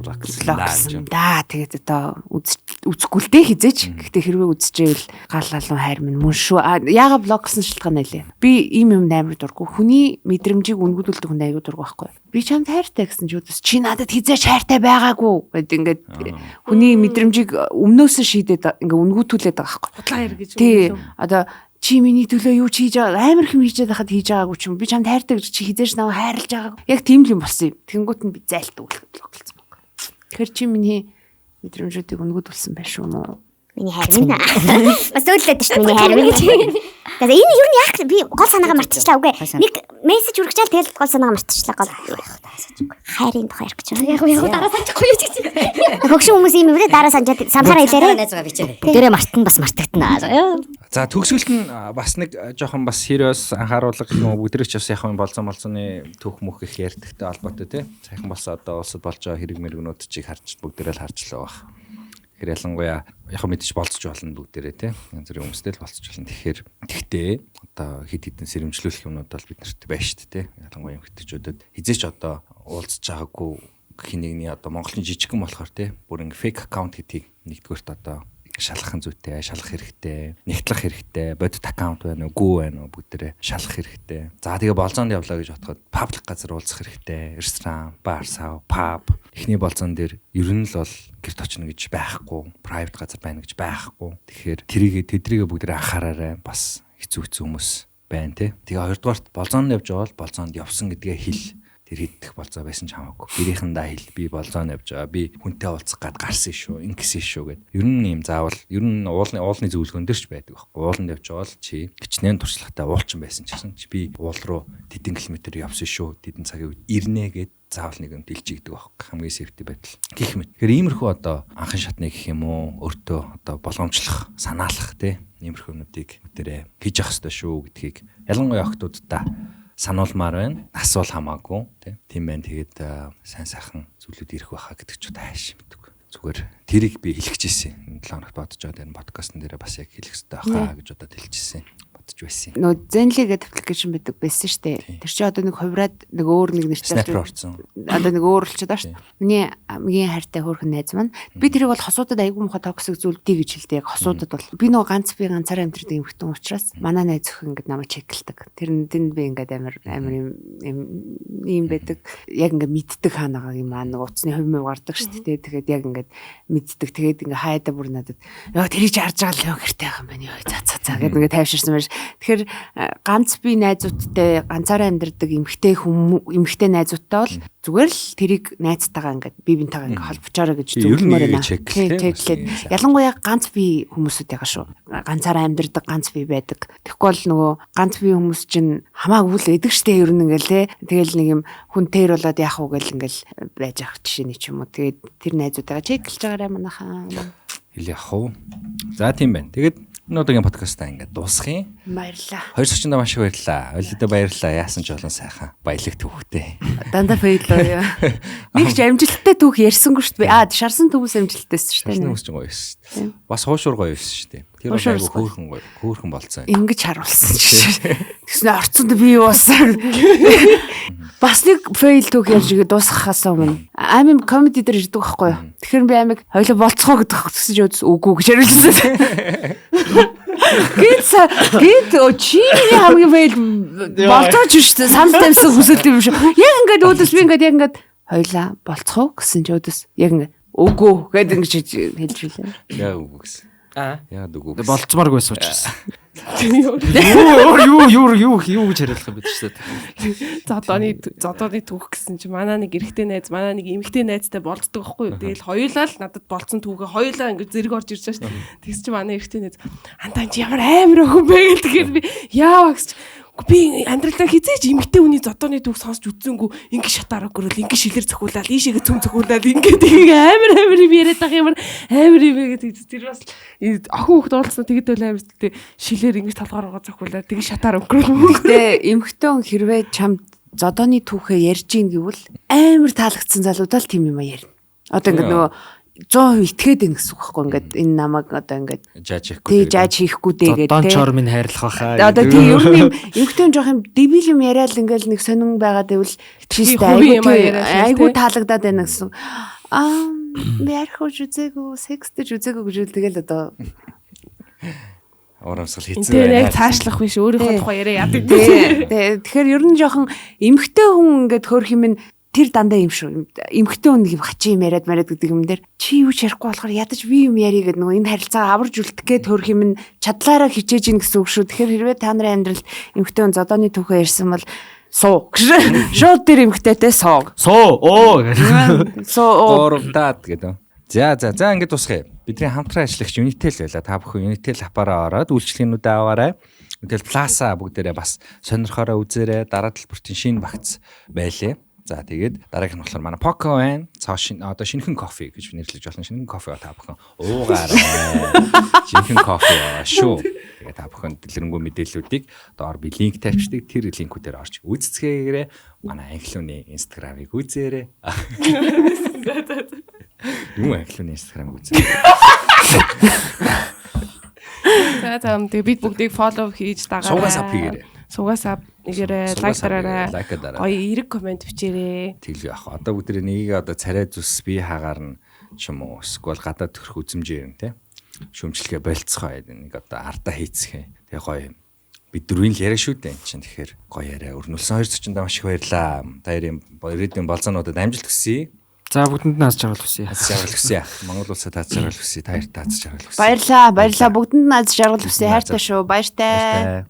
блоклсон да. Тэгээд одоо үзэхгүй л дээ хизээж. Гэхдээ хэрвээ үзчихвэл гал галуу хайр минь мөн шүү. Яагаад блоклсон шалтгаан нэлээ. Би ийм юм амар дурггүй. Хүний мэдрэмжийг үнгүүдүүлдэг хүн аягүй дурггүй байхгүй. Би чамд хайртай гэсэн ч үдс чи надад хизээж хайртай байгаагүй гэд ингээд хүний мэдрэмжийг өмнөөс нь шийдээд ингээ үнгүүтүүлээд байгаа байхгүй. Худлаа яар гэж. Тий. Одоо чи миний төлөө юу ч хийж байгаа амар хэм хийж байхад хийж байгаагүй ч юм. Би чамд хайртай гэж чи хизээж намайг хайрлаж байгаагүй. Яг тийм л юм болсон юм. Тэнгүүт нь би зайлт өглөглсөн байна. Тэгэхээр чи миний мэдрэмжүүдийг үнгүүдүүлсэн байх шүү мө. Миний хайр минь. Бас өглөөд шүү миний хайр минь гэж. Тэгээд энэ юу яах би гол санаагаа мартчихлаа үгүй. Нэг мессеж үргэжэл тэгэл гол санаагаа мартчихлаа гол. Хайрын тухай ярих гэж байна. Яг дараа санахгүй юу гэж. Хөгшин хүмүүс юм үү дараа санджаад самсараа хэлээрээ. Найзгаа бичээ. Бүгдээрээ мартан бас мартагдана. За төгсгөлт нь бас нэг жоохон бас serious анхааруулга юм бүгдрийг ч бас яг болцооны түүх мөх их ярьдагтай холбоотой тий. Сайхан болсон одоо улсад болж байгаа хэрэг мэрэгнүүд чиг харж бүгдээрээ л харчлаа баг. Тэгэхээр ялангуяа яг мэдээж болцож болно бүгдээрээ тий. Янз бүрийн хүмүүстэй л болцож болно. Тэгэхээр тэгтээ одоо хид хідэн сэрэмжлүүлэх юмнууд бол биднэрт байна шүү дээ тий. Ялангуяа эмэгтэйчүүдэд хизээч одоо уулзж байгаагүй хинэгний одоо Монголын жижигхэн болохоор тий. Бүр ингээ фейк аккаунт гэдгийг нэгдүгээрт одоо шалгах зүйтэй, шалгах хэрэгтэй, нэгтлэх хэрэгтэй, бодит аккаунт байна уу, байна уу бүгдээрээ шалгах хэрэгтэй. За тэгээ болзоонд явлаа гэж бодоход паблик газар уулзах хэрэгтэй. Ресторан, бар, сав, паб. Эхний болзоон дээр ер нь л бол гэрт очно гэж байхгүй, private газар байна гэж байхгүй. Тэгэхээр тэдрийгээ бүгдээрээ анхаараарай. Бас хэцүү хүмүүс байна тий. Тэгээ хоёрдугаарт болзоонд явж байгаа бол болзоонд явсан гэдгээ хэл. Тэр хийдэх болцоо байсан ч хамаагүй. Гэрийнхэндээ хэл би болзоонд явж байгаа. Би хүнтэй уулзах гад гарсан шүү. Ингэсэн шүү гэд. Ер нь юм заавал ер нь уулны зөвлөгөөн дээр ч байдаг байхгүй. Ууланд явж байгаа л чи гिचнэн туршлагатай уулчин байсан ч гэсэн чи би уул руу тэдэн километр явсан шүү. Тэдэн цагийн үед ирнэ гэд заавал нэг юм дэлжигдэг байхгүй. Хамгийн сейфти байдал. Гэх мэт. Тэгэхээр иймэрхүү одоо анхан шатны гэх юм уу өөртөө одоо болгоомжлох, санаалах тий. Иймэрхүү юмнуудыг өдөрөө хийж явах хэрэгтэй шүү гэдгийг ялангуяа охтуудаа сануулмаар байна. Нас бол хамаагүй тийм байна. Тэгээд сайн сайхан зүйлүүд ирэх байхаа гэдэг ч удаа хайш мэддэг. Зүгээр тэрийг би хэлэх гэжсэн. 7 хоногт бодож байгаа энэ подкастн дээр бас яг хэлэх хэрэгтэй байхаа гэж удаад хэлчихсэн. Бодож байсан. Нөө Zenly гэдэг аппликейшн байдаг байсан шүү дээ. Тэр чинь одоо нэг хувраад нэг өөр нэг нэртэй одоо нэг өөр болчиход байгаа шүү дээ. Миний хамгийн хайртай хөөрхөн найз маань би тэрийг бол хосуудад айгүй муха токсик зүйлдий гэж хэлдэг. Яг хосуудад бол би нөө ганцаараа амьдрэх эмхтэн учраас манай найз өхөн ингээд намайг чекэлдэг. Тэрэнд би ингээд амар юм байдаг. Яг ингээд мэддэг хаанагаа юм аа нэг уцсны хувь гардаг шүү дээ. Тэгээд яг ингээд мэддэг. Тэгээд ингээд хайдаа бүр надад яа тэрийг харж байгаа л гэртэй байгаа юм байна. Йоо за гэдэг ингээд тайвширсан байж. Тэгэхээр ганц би найзуудтай ганцаараа амьдардаг эмэгтэй найзуудтай бол зүгээр л тэрийг найзтайгаа ингээд бие биентэйгээ ингээд холбочоорой гэж зөвлөмөр байна. Чеклээд ялангуяа ганц би хүмүүсүүд байгаа шүү. Ганцаараа амьдардаг ганц би байдаг. Тэгэхгүй бол нөгөө ганц би хүмүүс чинь хамаагүй л эдэг штэ ер нь ингээл те. Тэгэл нэг юм хүн тэр болоод яах вэ гэл ингээл байж ах жишээний ч юм уу. Тэгээд тэр найзуудаа чеклж байгаарай манайхаа. Хэл яах вэ? За тийм байна. Тэгээд өнөөдрийн подкастаа ингээд дуусгая. Баярлалаа. Хоёр сочиндаа маш их баярлалаа. Олидо баярлалаа. Яасан ч олон сайхан баялаг төвхтэй. Дандаа баярлалаа. Нэг ч амжилттай түүх ярьсангүй шүү дээ. Шарсан түүс амжилттайсэн шүү дээ. Шарсан түүс ч гоё байсан. Бас хуушуур гоё байсан шүү дээ. Тэр айгу хөөрхөн болцсон. Ингэж харуулсан шүү. Тэгснэ орцонд би юу болсон. Бас нэг фейл түүх ярьж игээ дуусгахаас өмнө амин комеди дээр ирдэг байхгүй юу. Тэгэхээр би амиг хоёлоо болцгоо гэдэг гэсэн ч үгүй гэж хариулсан. Гэт чиний хамгийн фейл болцооч шүү дээ. Санд тавьсан хүсэлт юм шүү. Яг ингээд өөдөөс би ингээд яг ингээд хоёлаа болцгоо гэсэн ч өөдөөс яг ингээд үгүй гэдэг ингэж хэлж билээ. Яа үгүй гэсэн. Яагаад үгүй. Болцмаарг байсан учраас. Юу гэж хариулах юм бэ ч зодооны түүх гэсэн чинь манай нэг эрэгтэй найз, манай нэг эмэгтэй найзтай болцдог байхгүй юу. Тэгэл хоёулаа л надад болцсон түүгээ хоёулаа ингэ зэрэг орж ирж байгаа шүү дээ. Тэгс чи манай эрэгтэй найз андаа чи ямар амар өхөн бэ гэхээр би яа гэж би амьдралдаа хизээч эмэгтэй хүний зодооны түүх сонсч үзсэнгүй ингэ шатаараа гөрөл ингэ шилэр зөхүүлээд ийшээгээ цөм зөхүүлээд ингэ тийг амар юм яриад байгаа юм амар юм гэдэг тэр бас охин хүүхд уулзсан тэгэд байл амар тээ шилэр ингэ толгоороо зөхүүлээд тэгээ шатаар өнгөрөв. Гэтэ эмэгтэй хүн хэрвээ чамд зодооны түүхээ ярьж ийн гэвэл амар таалагдсан залуудаа л тийм юм ярьна. Одоо ингэ нөгөө 100% итгээд ин гэсэн үг байхгүй ингээд энэ намайг одоо ингээд жааж хийхгүй дээ гэдэг. Дончор минь хайрлах байхаа. Одоо тийм юм эмхтэн жоох юм дебил юм яриад ингээд нэг сонин байгаад байвал чистэй айгуу таалагдаад байна гэсэн. Би ярих үзээгүй, секстэж үзээгүй гэж тэгэл одоо Оромсгал хийцэн. Тэр яг цаашлах биш өөрийнхөө тухай яриа яадаг. Тэгэхээр ер нь жоохон эмхтэй хүн ингээд хөөх юм тэр дандаа юм шүү. Эмхтэй хүн нэг юм хачин юм яриад гэдэг юм дээр чи юу ч ярихгүй болохоор ядаж би юм ярий гэдэг нөгөө энэ харилцаагаа аварж үлдэх гээд хөрх юм чадлаараа хичээж ийн гэсэн үг шүү. Тэгэхээр хэрвээ та нарын амьдралд эмхтэй хүн зодооны түүхээ ярьсан бол суу. Шууд тэр эмхтэйтэй суу. Оордаад гэдэг. За ингэж тусгая. Бидний хамтран ажиллагч Unitel байла. Та бүхэн Unitel аппараа ороод үйлчлэгнүүдээ аваарай. Unitel Plus бүгдээрээ бас сонирхороо үзээрэй. Дараа төлбөртийн шинэ багц байлээ. За тэгээд дараагийн нь болохоор манай Poco байна. Одоо шинэхэн кофе гэж нэрлэж болно. Шинэхэн кофе та бүхэн уугаарай. Шинэхэн кофе шүү. Тэгээд та бүхэн дэлгэрэнгүй мэдээллүүдийг доор би линк тавьчихдаг. Тэр линкүүдээр орж үзцгээгээрэй. Манай анхлууны Instagram-ыг үзээрэй. Юу анхлууны Instagram-ыг үзээрэй. За бид бүгдийг follow хийж дагаарай. Сугасаа хийгээрэй. Сугасаа нэгээрээ лайк дараарай. Гоё эрэг комент бичээрэй. Тэглээ ах. Одоо бүгд нэгийг одоо царай зүс бие хаагаарна ч юм уу. Эсвэл гадаад төрөх үзэмжээр юм те. Шөмжлөхэ болцгоо нэг одоо ардаа хийцгээ. Тэгээ гоё. Бид дөрвийн л яриа шүү дээ энэ чинь. Тэгэхээр гоё яриа өрнүүлсэн. Хоёр зочиндоо маш их баярлаа. Та ярийн ирээдүйн болзоонуудад амжилт хүсье. За бүгдэнд нь аз жаргал хүсье. Аз жаргал хүсье. Монгол улсад аз жаргал хүсье. Та хоёрт аз жаргал хүсье. Баярлаа. Бүгдэнд нь аз жаргал хүсье. Хайртай шүү. Баяртай.